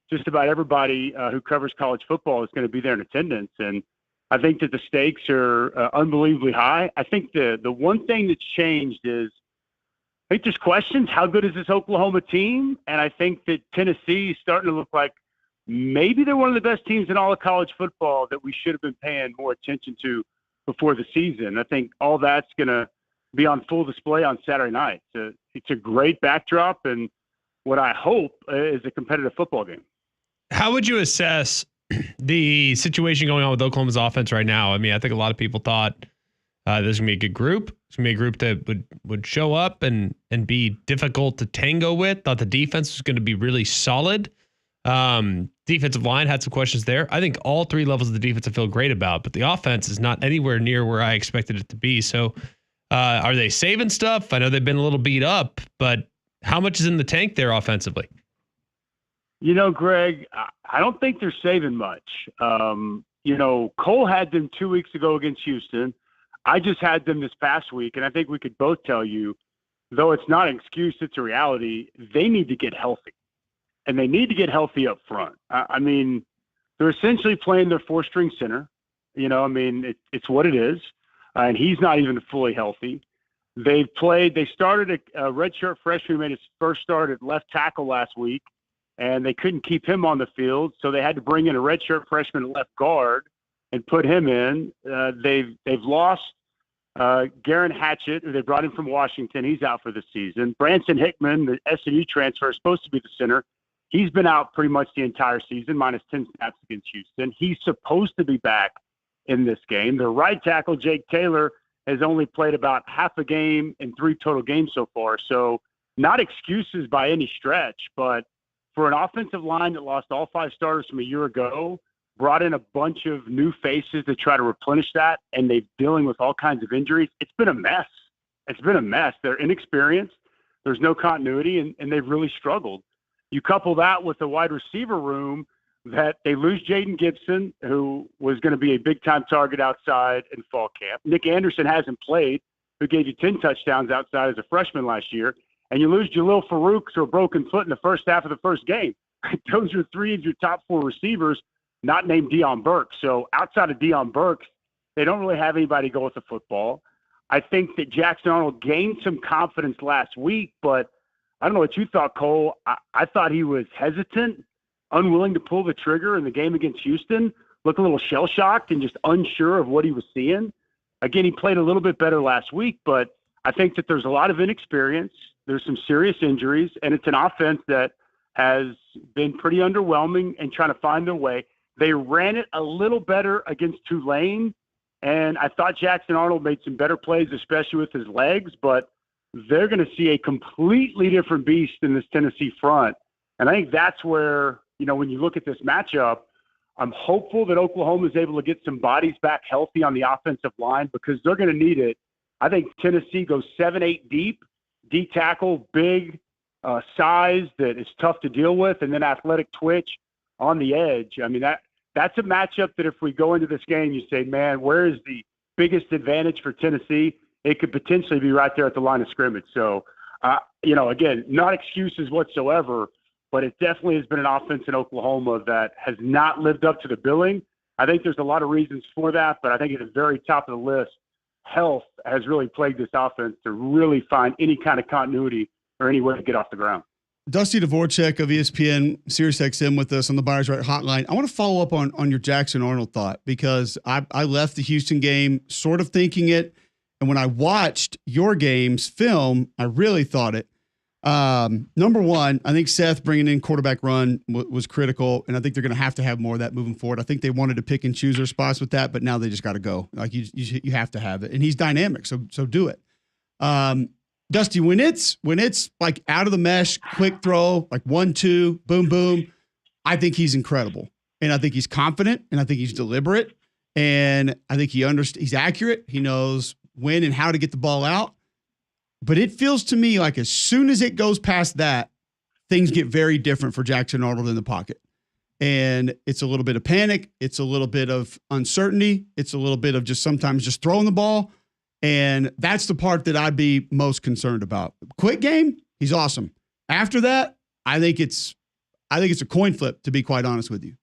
Speaker 13: just about everybody who covers college football is going to be there in attendance. And I think that the stakes are unbelievably high. I think the one thing that's changed is I think there's questions. How good is this Oklahoma team? And I think that Tennessee is starting to look like maybe they're one of the best teams in all of college football that we should have been paying more attention to before the season. I think all that's going to be on full display on Saturday night. It's a great backdrop and what I hope is a competitive football game.
Speaker 2: How would you assess the situation going on with Oklahoma's offense right now? I mean, I think a lot of people thought there's going to be a good group. It's going to be a group that would show up and be difficult to tango with. Thought the defense was going to be really solid. Defensive line had some questions there. I think all 3 levels of the defense I feel great about, but the offense is not anywhere near where I expected it to be. So are they saving stuff? I know they've been a little beat up, but how much is in the tank there offensively?
Speaker 13: Greg, I don't think they're saving much. Cole had them 2 weeks ago against Houston. I just had them this past week, and I think we could both tell you, though it's not an excuse, it's a reality, they need to get healthy. And they need to get healthy up front. I mean, they're essentially playing their 4-string center. It's what it is. And he's not even fully healthy. They started a redshirt freshman who made his first start at left tackle last week. and they couldn't keep him on the field, so they had to bring in a redshirt freshman at left guard and put him in. They've lost Garen Hatchett, who they brought in from Washington. He's out for the season. Branson Hickman, the SMU transfer, is supposed to be the center. He's been out pretty much the entire season, minus 10 snaps against Houston. He's supposed to be back in this game. Their right tackle, Jake Taylor, has only played about half a game in 3 total games so far. So not excuses by any stretch, but for an offensive line that lost all 5 starters from a year ago, brought in a bunch of new faces to try to replenish that, and they're dealing with all kinds of injuries. It's been a mess. It's been a mess. They're inexperienced. There's no continuity, and they've really struggled. You couple that with the wide receiver room that they lose Jaden Gibson, who was going to be a big-time target outside in fall camp. Nick Anderson hasn't played, who gave you 10 touchdowns outside as a freshman last year. And you lose Jalil Farouk to a broken foot in the first half of the first game. Those are 3 of your top 4 receivers, not named Deion Burke. So outside of Deion Burke, they don't really have anybody go with the football. I think that Jackson Arnold gained some confidence last week, but I don't know what you thought, Cole. I thought he was hesitant, unwilling to pull the trigger in the game against Houston, looked a little shell-shocked and just unsure of what he was seeing. Again, he played a little bit better last week, but I think that there's a lot of inexperience. There's some serious injuries, and it's an offense that has been pretty underwhelming and trying to find their way. They ran it a little better against Tulane, and I thought Jackson Arnold made some better plays, especially with his legs, but they're going to see a completely different beast in this Tennessee front. And I think that's where, when you look at this matchup, I'm hopeful that Oklahoma is able to get some bodies back healthy on the offensive line because they're going to need it. I think Tennessee goes 7-8 deep, D tackle, big size that is tough to deal with, and then athletic twitch on the edge. I mean, that's a matchup that if we go into this game, you say, man, where is the biggest advantage for Tennessee? It could potentially be right there at the line of scrimmage. So, again, not excuses whatsoever, but it definitely has been an offense in Oklahoma that has not lived up to the billing. I think there's a lot of reasons for that, but I think at the very top of the list, health has really plagued this offense to really find any kind of continuity or any way to get off the ground.
Speaker 1: Dusty Dvorak of ESPN SiriusXM with us on the Buyers Right hotline. I want to follow up on your Jackson Arnold thought because I left the Houston game sort of thinking it. And when I watched your game's film, I really thought it. Number one, I think Seth bringing in quarterback run was critical, and I think they're going to have more of that moving forward. I think they wanted to pick and choose their spots with that, but now they just got to go. Like you have to have it, and he's dynamic, so do it. Dusty, when it's like out of the mesh, quick throw, like 1-2, boom, boom, I think he's incredible, and I think he's confident, and I think he's deliberate, and I think he's accurate. He knows when and how to get the ball out. But it feels to me like as soon as it goes past that, things get very different for Jackson Arnold in the pocket. And it's a little bit of panic. It's a little bit of uncertainty. It's a little bit of sometimes just throwing the ball. And that's the part that I'd be most concerned about. Quick game, he's awesome. After that, I think it's a coin flip, to be quite honest with you.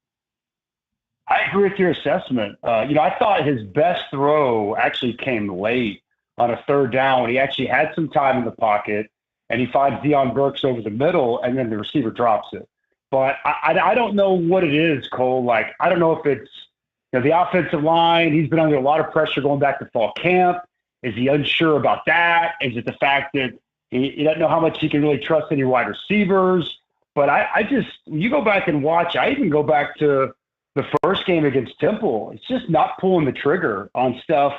Speaker 13: I agree with your assessment. I thought his best throw actually came late on a third down when he actually had some time in the pocket and he finds Deion Burks over the middle and then the receiver drops it. But I don't know what it is, Cole. Like, I don't know if it's the offensive line. He's been under a lot of pressure going back to fall camp. Is he unsure about that? Is it the fact that he doesn't know how much he can really trust any wide receivers? But I just, you go back and watch, I even go back to the first game against Temple. It's just not pulling the trigger on stuff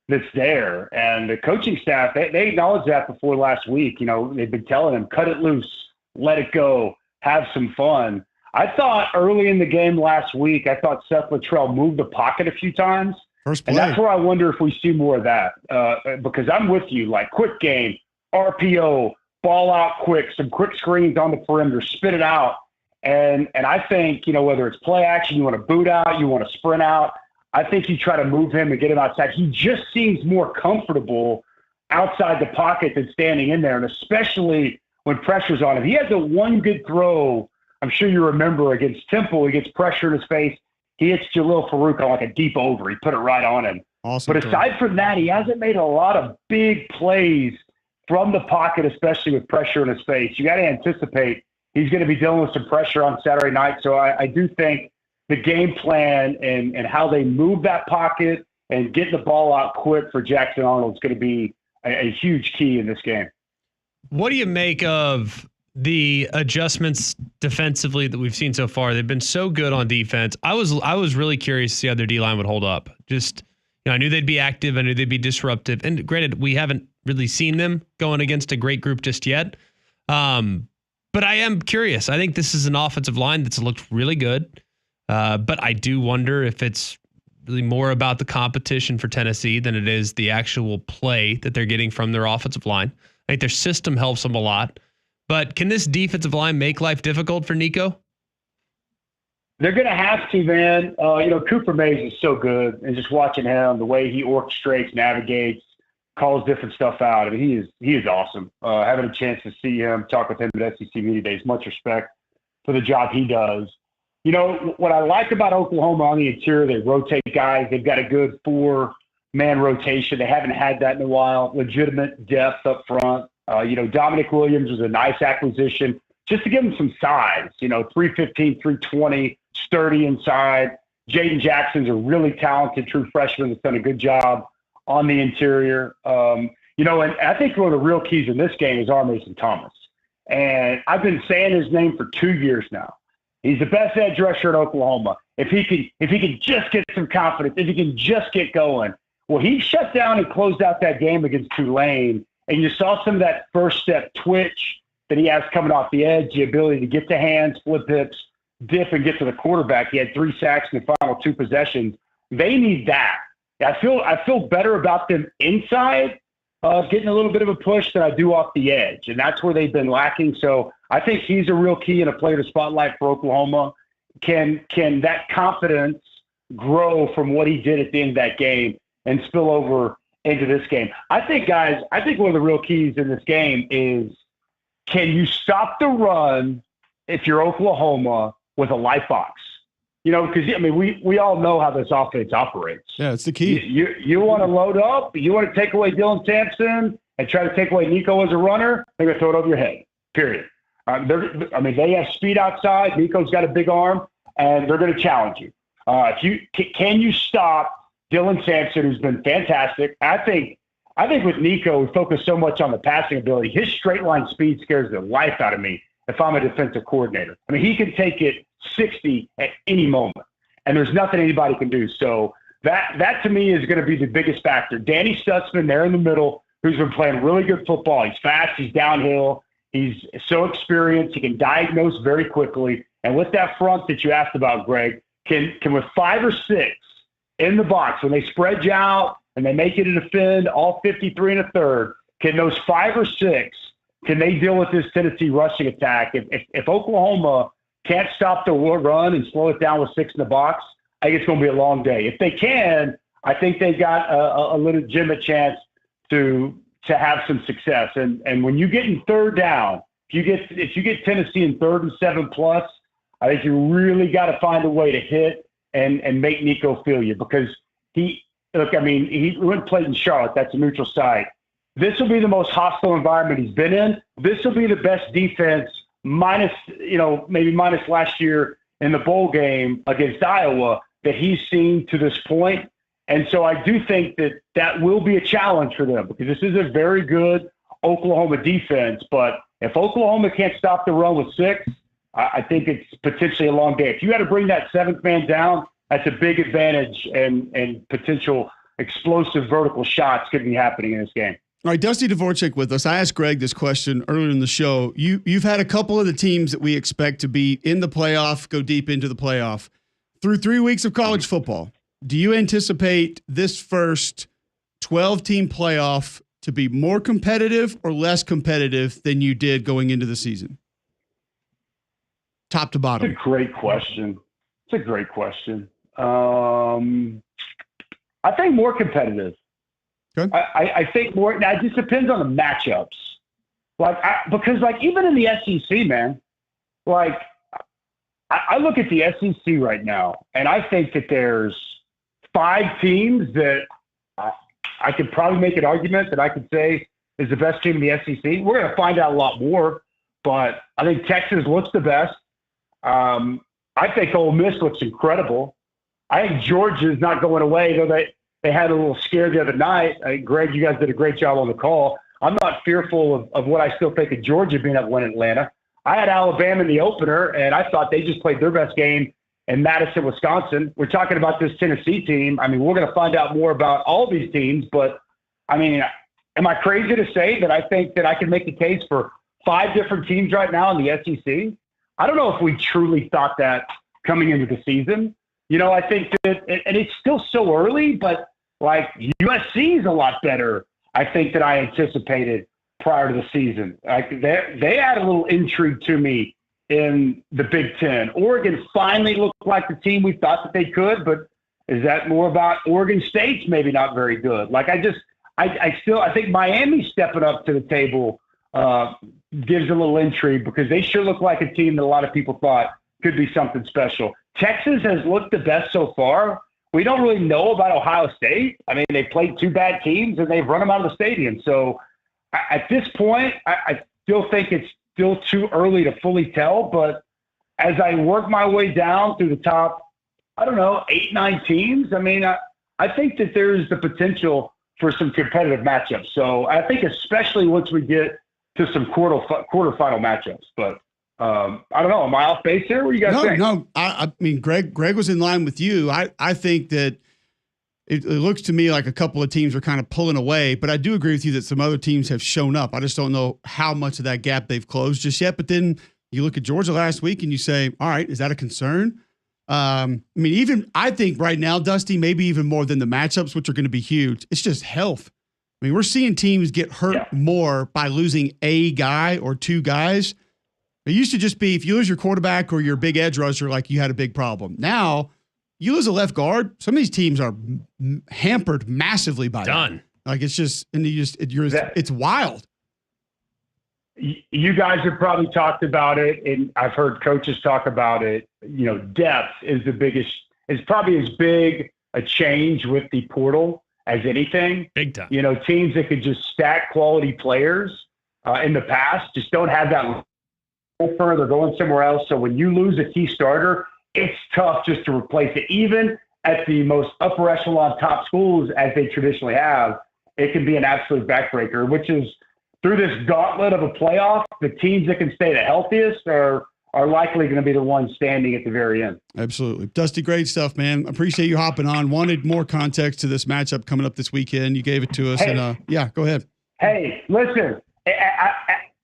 Speaker 13: that's there. And the coaching staff, they acknowledged that before last week. They've been telling him, cut it loose, let it go, have some fun. I thought early in the game last week, I thought Seth Luttrell moved the pocket a few times.
Speaker 1: First play.
Speaker 13: And that's where I wonder if we see more of that. Because I'm with you, like quick game, RPO, ball out quick, some quick screens on the perimeter, spit it out. And I think, whether it's play action, you want to boot out, you want to sprint out, I think you try to move him and get him outside. He just seems more comfortable outside the pocket than standing in there, and especially when pressure's on him. He had the one good throw, I'm sure you remember, against Temple. He gets pressure in his face. He hits Jalil Farouk on like a deep over. He put it right on him.
Speaker 1: Awesome.
Speaker 13: But aside from that, he hasn't made a lot of big plays from the pocket, especially with pressure in his face. You got to anticipate he's going to be dealing with some pressure on Saturday night. So I do think the game plan and how they move that pocket and get the ball out quick for Jackson Arnold is going to be a huge key in this game.
Speaker 2: What do you make of the adjustments defensively that we've seen so far? They've been so good on defense. I was really curious to see how their D-line would hold up. Just, I knew they'd be active. I knew they'd be disruptive. And granted, we haven't really seen them going against a great group just yet. But I am curious. I think this is an offensive line that's looked really good. But I do wonder if it's really more about the competition for Tennessee than it is the actual play that they're getting from their offensive line. I think their system helps them a lot. But can this defensive line make life difficult for Nico?
Speaker 13: They're going to have to, man. Cooper Mays is so good, and just watching him, the way he orchestrates, navigates, calls different stuff out. I mean, he is awesome. Having a chance to see him, talk with him at SEC Media Days, much respect for the job he does. What I like about Oklahoma on the interior, they rotate guys. They've got a good 4-man rotation. They haven't had that in a while. Legitimate depth up front. Dominic Williams was a nice acquisition just to give him some size. 315, 320, sturdy inside. Jaden Jackson's a really talented true freshman that's done a good job on the interior. And I think one of the real keys in this game is R. Mason Thomas. And I've been saying his name for 2 years now. He's the best edge rusher at Oklahoma. If he could just get some confidence, if he can just get going. Well, he shut down and closed out that game against Tulane, and you saw some of that first step twitch that he has coming off the edge, the ability to get to hands, flip hips, dip, and get to the quarterback. He had 3 sacks in the final 2 possessions. They need that. I feel better about them inside, getting a little bit of a push than I do off the edge, and that's where they've been lacking. So I think he's a real key and a player to spotlight for Oklahoma. Can that confidence grow from what he did at the end of that game and spill over into this game? I think one of the real keys in this game is, can you stop the run if you're Oklahoma with a light box? Because we all know how this offense operates.
Speaker 1: Yeah, it's the key.
Speaker 13: You want to load up, you want to take away Dylan Sampson and try to take away Nico as a runner, they're going to throw it over your head, period. They have speed outside. Nico's got a big arm, and they're going to challenge you. Can you stop Dylan Sampson, who's been fantastic? I think with Nico, we focus so much on the passing ability. His straight line speed scares the life out of me if I'm a defensive coordinator. He can take it 60 at any moment, and there's nothing anybody can do. So that to me is going to be the biggest factor. Danny Stutzman there in the middle, who's been playing really good football. He's fast. He's downhill. He's so experienced. He can diagnose very quickly. And with that front that you asked about, Greg, can with 5 or 6 in the box, when they spread you out and they make you to defend all 53 and a third, can those 5 or 6, can they deal with this Tennessee rushing attack? If Oklahoma can't stop the run and slow it down with 6 in the box, I think it's going to be a long day. If they can, I think they've got a legitimate chance to have some success. And when you get in third down, if you get Tennessee in 3rd and 7+, I think you really got to find a way to hit and make Nico feel you, because he went and played in Charlotte. That's a neutral site. This will be the most hostile environment he's been in. This will be the best defense minus last year in the bowl game against Iowa that he's seen to this point. And so I do think that will be a challenge for them, because this is a very good Oklahoma defense. But if Oklahoma can't stop the run with 6, I think it's potentially a long day. If you had to bring that 7th man down, that's a big advantage, and potential explosive vertical shots could be happening in this game.
Speaker 1: All right, Dusty Dvorak with us. I asked Greg this question earlier in the show. You've had a couple of the teams that we expect to be in the playoff, go deep into the playoff. Through 3 weeks of college football, do you anticipate this first 12-team playoff to be more competitive or less competitive than you did going into the season? Top to bottom.
Speaker 13: It's a great question. I think more competitive.
Speaker 1: Good.
Speaker 13: I think more. Now, it just depends on the matchups. Because even in the SEC, man, I look at the SEC right now, and I think that there's 5 teams that I could probably make an argument that I could say is the best team in the SEC. We're going to find out a lot more but I think Texas looks the best. I think Ole Miss looks incredible. I think Georgia's not going away, though they had a little scare the other night. Greg, you guys did a great job on the call. I'm not fearful of what I still think of Georgia being able to win Atlanta. I had Alabama in the opener, and I thought they just played their best game in Madison, Wisconsin. We're talking about this Tennessee team. I mean, we're going to find out more about all these teams, but, I mean, am I crazy to say that I think that I can make the case for 5 different teams right now in the SEC? I don't know if we truly thought that coming into the season. You know, I think that, and it's still so early, but like USC is a lot better, I think, than I anticipated prior to the season. Like they had a little intrigue to me in the Big Ten. Oregon finally looked like the team we thought that they could, but is that more about Oregon State's maybe not very good? Like I think Miami stepping up to the table gives a little intrigue because they sure look like a team that a lot of people thought could be something special. Texas has looked the best so far. We don't really know about Ohio State. I mean, they played 2 bad teams and they've run them out of the stadium. So at this point, I still think it's still too early to fully tell. But as I work my way down through the top, I don't know, 8, 9 teams, I mean, I think that there's the potential for some competitive matchups. So I think especially once we get to some quarterfinal matchups. But I don't know. Am I off base here? What do you guys think?
Speaker 1: No. I mean, Greg was in line with you. I think that it looks to me like a couple of teams are kind of pulling away, but I do agree with you that some other teams have shown up. I just don't know how much of that gap they've closed just yet. But then you look at Georgia last week and you say, all right, is that a concern? I mean, I think right now, Dusty, maybe even more than the matchups, which are going to be huge, it's just health. I mean, we're seeing teams get hurt more by losing a guy or 2 guys. It used to just be if you lose your quarterback or your big edge rusher, like you had a big problem. Now, you lose a left guard, some of these teams are hampered massively by that. Like it's just, and it's wild.
Speaker 13: You guys have probably talked about it, and I've heard coaches talk about it. You know, depth is probably as big a change with the portal as anything.
Speaker 2: Big time.
Speaker 13: You know, teams that could just stack quality players in the past just don't have that further, going somewhere else. So when you lose a key starter, it's tough just to replace it. Even at the most upper echelon top schools, as they traditionally have, it can be an absolute backbreaker, which is through this gauntlet of a playoff, the teams that can stay the healthiest are likely going to be the ones standing at the very end.
Speaker 1: Absolutely. Dusty, great stuff, man. Appreciate you hopping on. Wanted more context to this matchup coming up this weekend. You gave it to us.
Speaker 13: Hey,
Speaker 1: and go ahead.
Speaker 13: Hey, listen,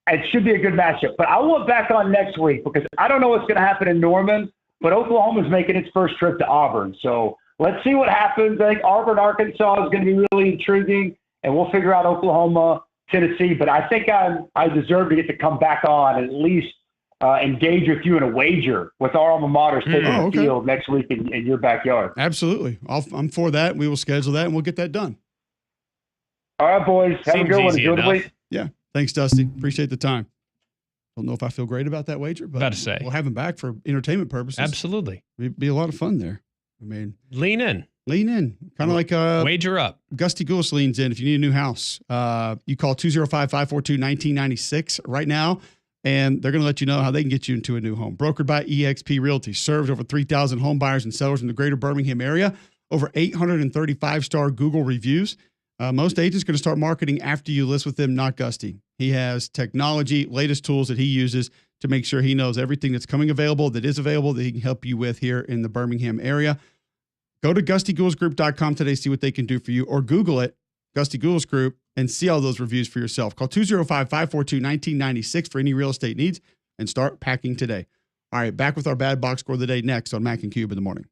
Speaker 13: it should be a good matchup, but I want back on next week because I don't know what's going to happen in Norman, but Oklahoma's making its first trip to Auburn. So let's see what happens. I think Auburn, Arkansas is going to be really intriguing, and we'll figure out Oklahoma, Tennessee. But I think I deserve to get to come back on and at least engage with you in a wager with our alma mater sitting in the field next week in your backyard.
Speaker 1: Absolutely. I'm for that. We will schedule that, and we'll get that done.
Speaker 13: All right, boys. Have a good one. Enjoy the week.
Speaker 1: Yeah. Thanks, Dusty. Appreciate the time. Don't know if I feel great about that wager, but we'll have him back for entertainment purposes.
Speaker 2: Absolutely.
Speaker 1: It'd be a lot of fun there. I mean,
Speaker 2: lean in.
Speaker 1: Kind of like
Speaker 2: wager up.
Speaker 1: Gusty Goulis leans in if you need a new house. You call 205-542-1996 right now, and they're going to let you know how they can get you into a new home. Brokered by eXp Realty. Served over 3,000 home buyers and sellers in the greater Birmingham area. Over 835-star Google reviews. Most agents are going to start marketing after you list with them, not Gusty. He has technology, latest tools that he uses to make sure he knows everything that's coming available, that is available, that he can help you with here in the Birmingham area. Go to GustyGoulisGroup.com today, see what they can do for you, or Google it, Gusty Goulis Group, and see all those reviews for yourself. Call 205-542-1996 for any real estate needs and start packing today. All right, back with our bad box score of the day next on Mac and Cube in the morning.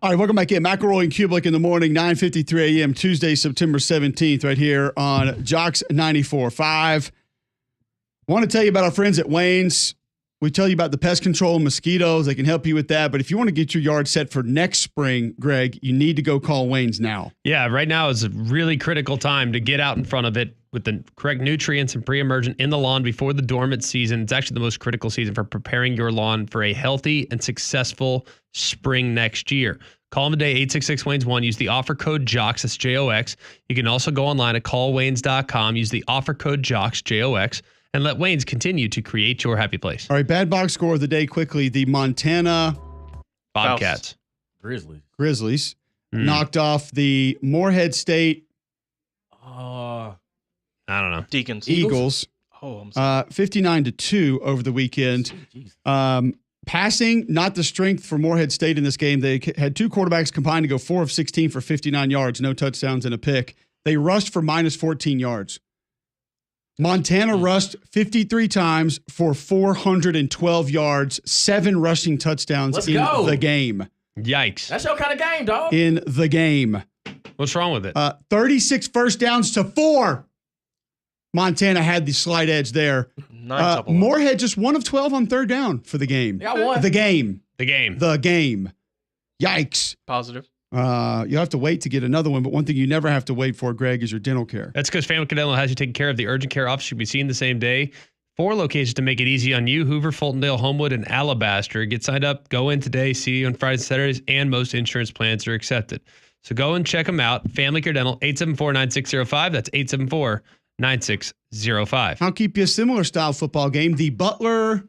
Speaker 1: All right, welcome back in. McElroy and Cubelic in the morning, 9:53 a.m., Tuesday, September 17th, right here on Jocks 94.5. Want to tell you about our friends at Wayne's. We tell you about the pest control and mosquitoes. They can help you with that. But if you want to get your yard set for next spring, Greg, you need to go call Wayne's now.
Speaker 2: Yeah, right now is a really critical time to get out in front of it with the correct nutrients and pre-emergent in the lawn before the dormant season. It's actually the most critical season for preparing your lawn for a healthy and successful spring next year. Call them today, 866-WAYNES1. Use the offer code JOX, that's JOX. You can also go online at callwaynes.com. Use the offer code JOX, JOX. And let Wayne's continue to create your happy place.
Speaker 1: All right, bad box score of the day quickly. The Montana
Speaker 2: Bobcats.
Speaker 1: Grizzlies knocked off the Morehead State
Speaker 2: I don't know.
Speaker 5: Deacons.
Speaker 1: Eagles.
Speaker 5: Oh, I'm sorry.
Speaker 1: 59-2 over the weekend. Passing, not the strength for Morehead State in this game. They had two quarterbacks combined to go 4 of 16 for 59 yards, no touchdowns and a pick. They rushed for minus 14 yards. Montana rushed 53 times for 412 yards, 7 rushing touchdowns in the game.
Speaker 2: Yikes.
Speaker 8: That's your kind of game, dog.
Speaker 1: In the game.
Speaker 2: What's wrong with it?
Speaker 1: 36 first downs to 4. Montana had the slight edge there. Morehead just 1 of 12 on third down for the game.
Speaker 8: Yeah, one.
Speaker 1: The game.
Speaker 2: The game.
Speaker 1: Yikes.
Speaker 5: Positive.
Speaker 1: You have to wait to get another one, but one thing you never have to wait for, Greg, is your dental care.
Speaker 2: That's because Family Dental has you taken care of. The urgent care office should be seen the same day. 4 locations to make it easy on you: Hoover, Fultondale, Homewood, and Alabaster. Get signed up. Go in today. See you on Fridays and Saturdays, and most insurance plans are accepted. So go and check them out. Family Care Dental, 874-9605. That's 874-9605.
Speaker 1: I'll keep you a similar style football game. The Butler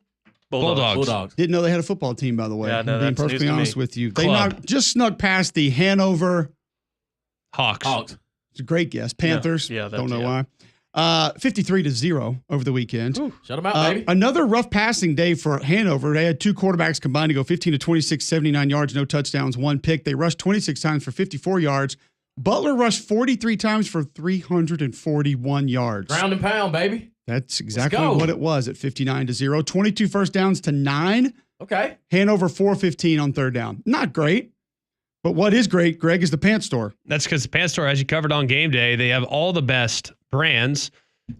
Speaker 2: Bulldogs.
Speaker 1: Didn't know they had a football team, by the way.
Speaker 5: Yeah, no,
Speaker 1: I'm being
Speaker 5: that's news
Speaker 1: perfectly
Speaker 5: to
Speaker 1: honest
Speaker 5: me.
Speaker 1: with you. They just snuck past the Hanover
Speaker 2: Hawks.
Speaker 1: It's a great guess. Panthers.
Speaker 5: Yeah,
Speaker 1: don't know why. 53-0 over the weekend.
Speaker 8: Shut them out, baby.
Speaker 1: Another rough passing day for Hanover. They had two quarterbacks combined to go 15 to 26, 79 yards, no touchdowns, 1 pick. They rushed 26 times for 54 yards. Butler rushed 43 times for 341 yards.
Speaker 8: Ground and pound, baby.
Speaker 1: That's exactly what it was at 59-0. 22 first downs to 9.
Speaker 8: Okay.
Speaker 1: Hanover 4-15 on third down. Not great. But what is great, Greg, is the pants store.
Speaker 2: That's because the pants store, as you covered on game day, they have all the best brands.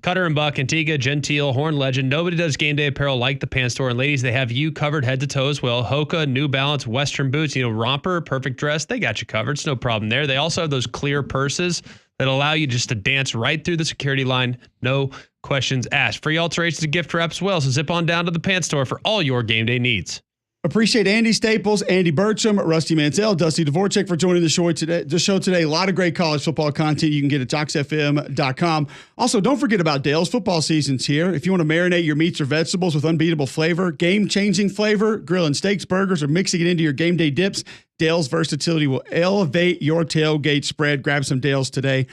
Speaker 2: Cutter and Buck, Antigua, Gentile, Horn Legend. Nobody does game day apparel like the pants store. And ladies, they have you covered head to toe as well. Hoka, New Balance, Western boots, romper, perfect dress. They got you covered. It's no problem there. They also have those clear purses that allow you just to dance right through the security line. No questions asked. Free alterations and gift wrap as well. So zip on down to the pants store for all your game day needs.
Speaker 1: Appreciate Andy Staples, Andy Burcham, Rusty Mansell, Dusty Dvorak for joining the show today. A lot of great college football content you can get at JoxFM.com. Also, don't forget about Dale's. Football season's here. If you want to marinate your meats or vegetables with unbeatable flavor, game-changing flavor, grilling steaks, burgers, or mixing it into your game day dips, Dale's versatility will elevate your tailgate spread. Grab some Dale's today.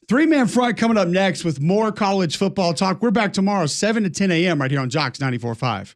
Speaker 1: 3-man front coming up next with more college football talk. We're back tomorrow, 7 to 10 a.m. right here on Jocks 94.5.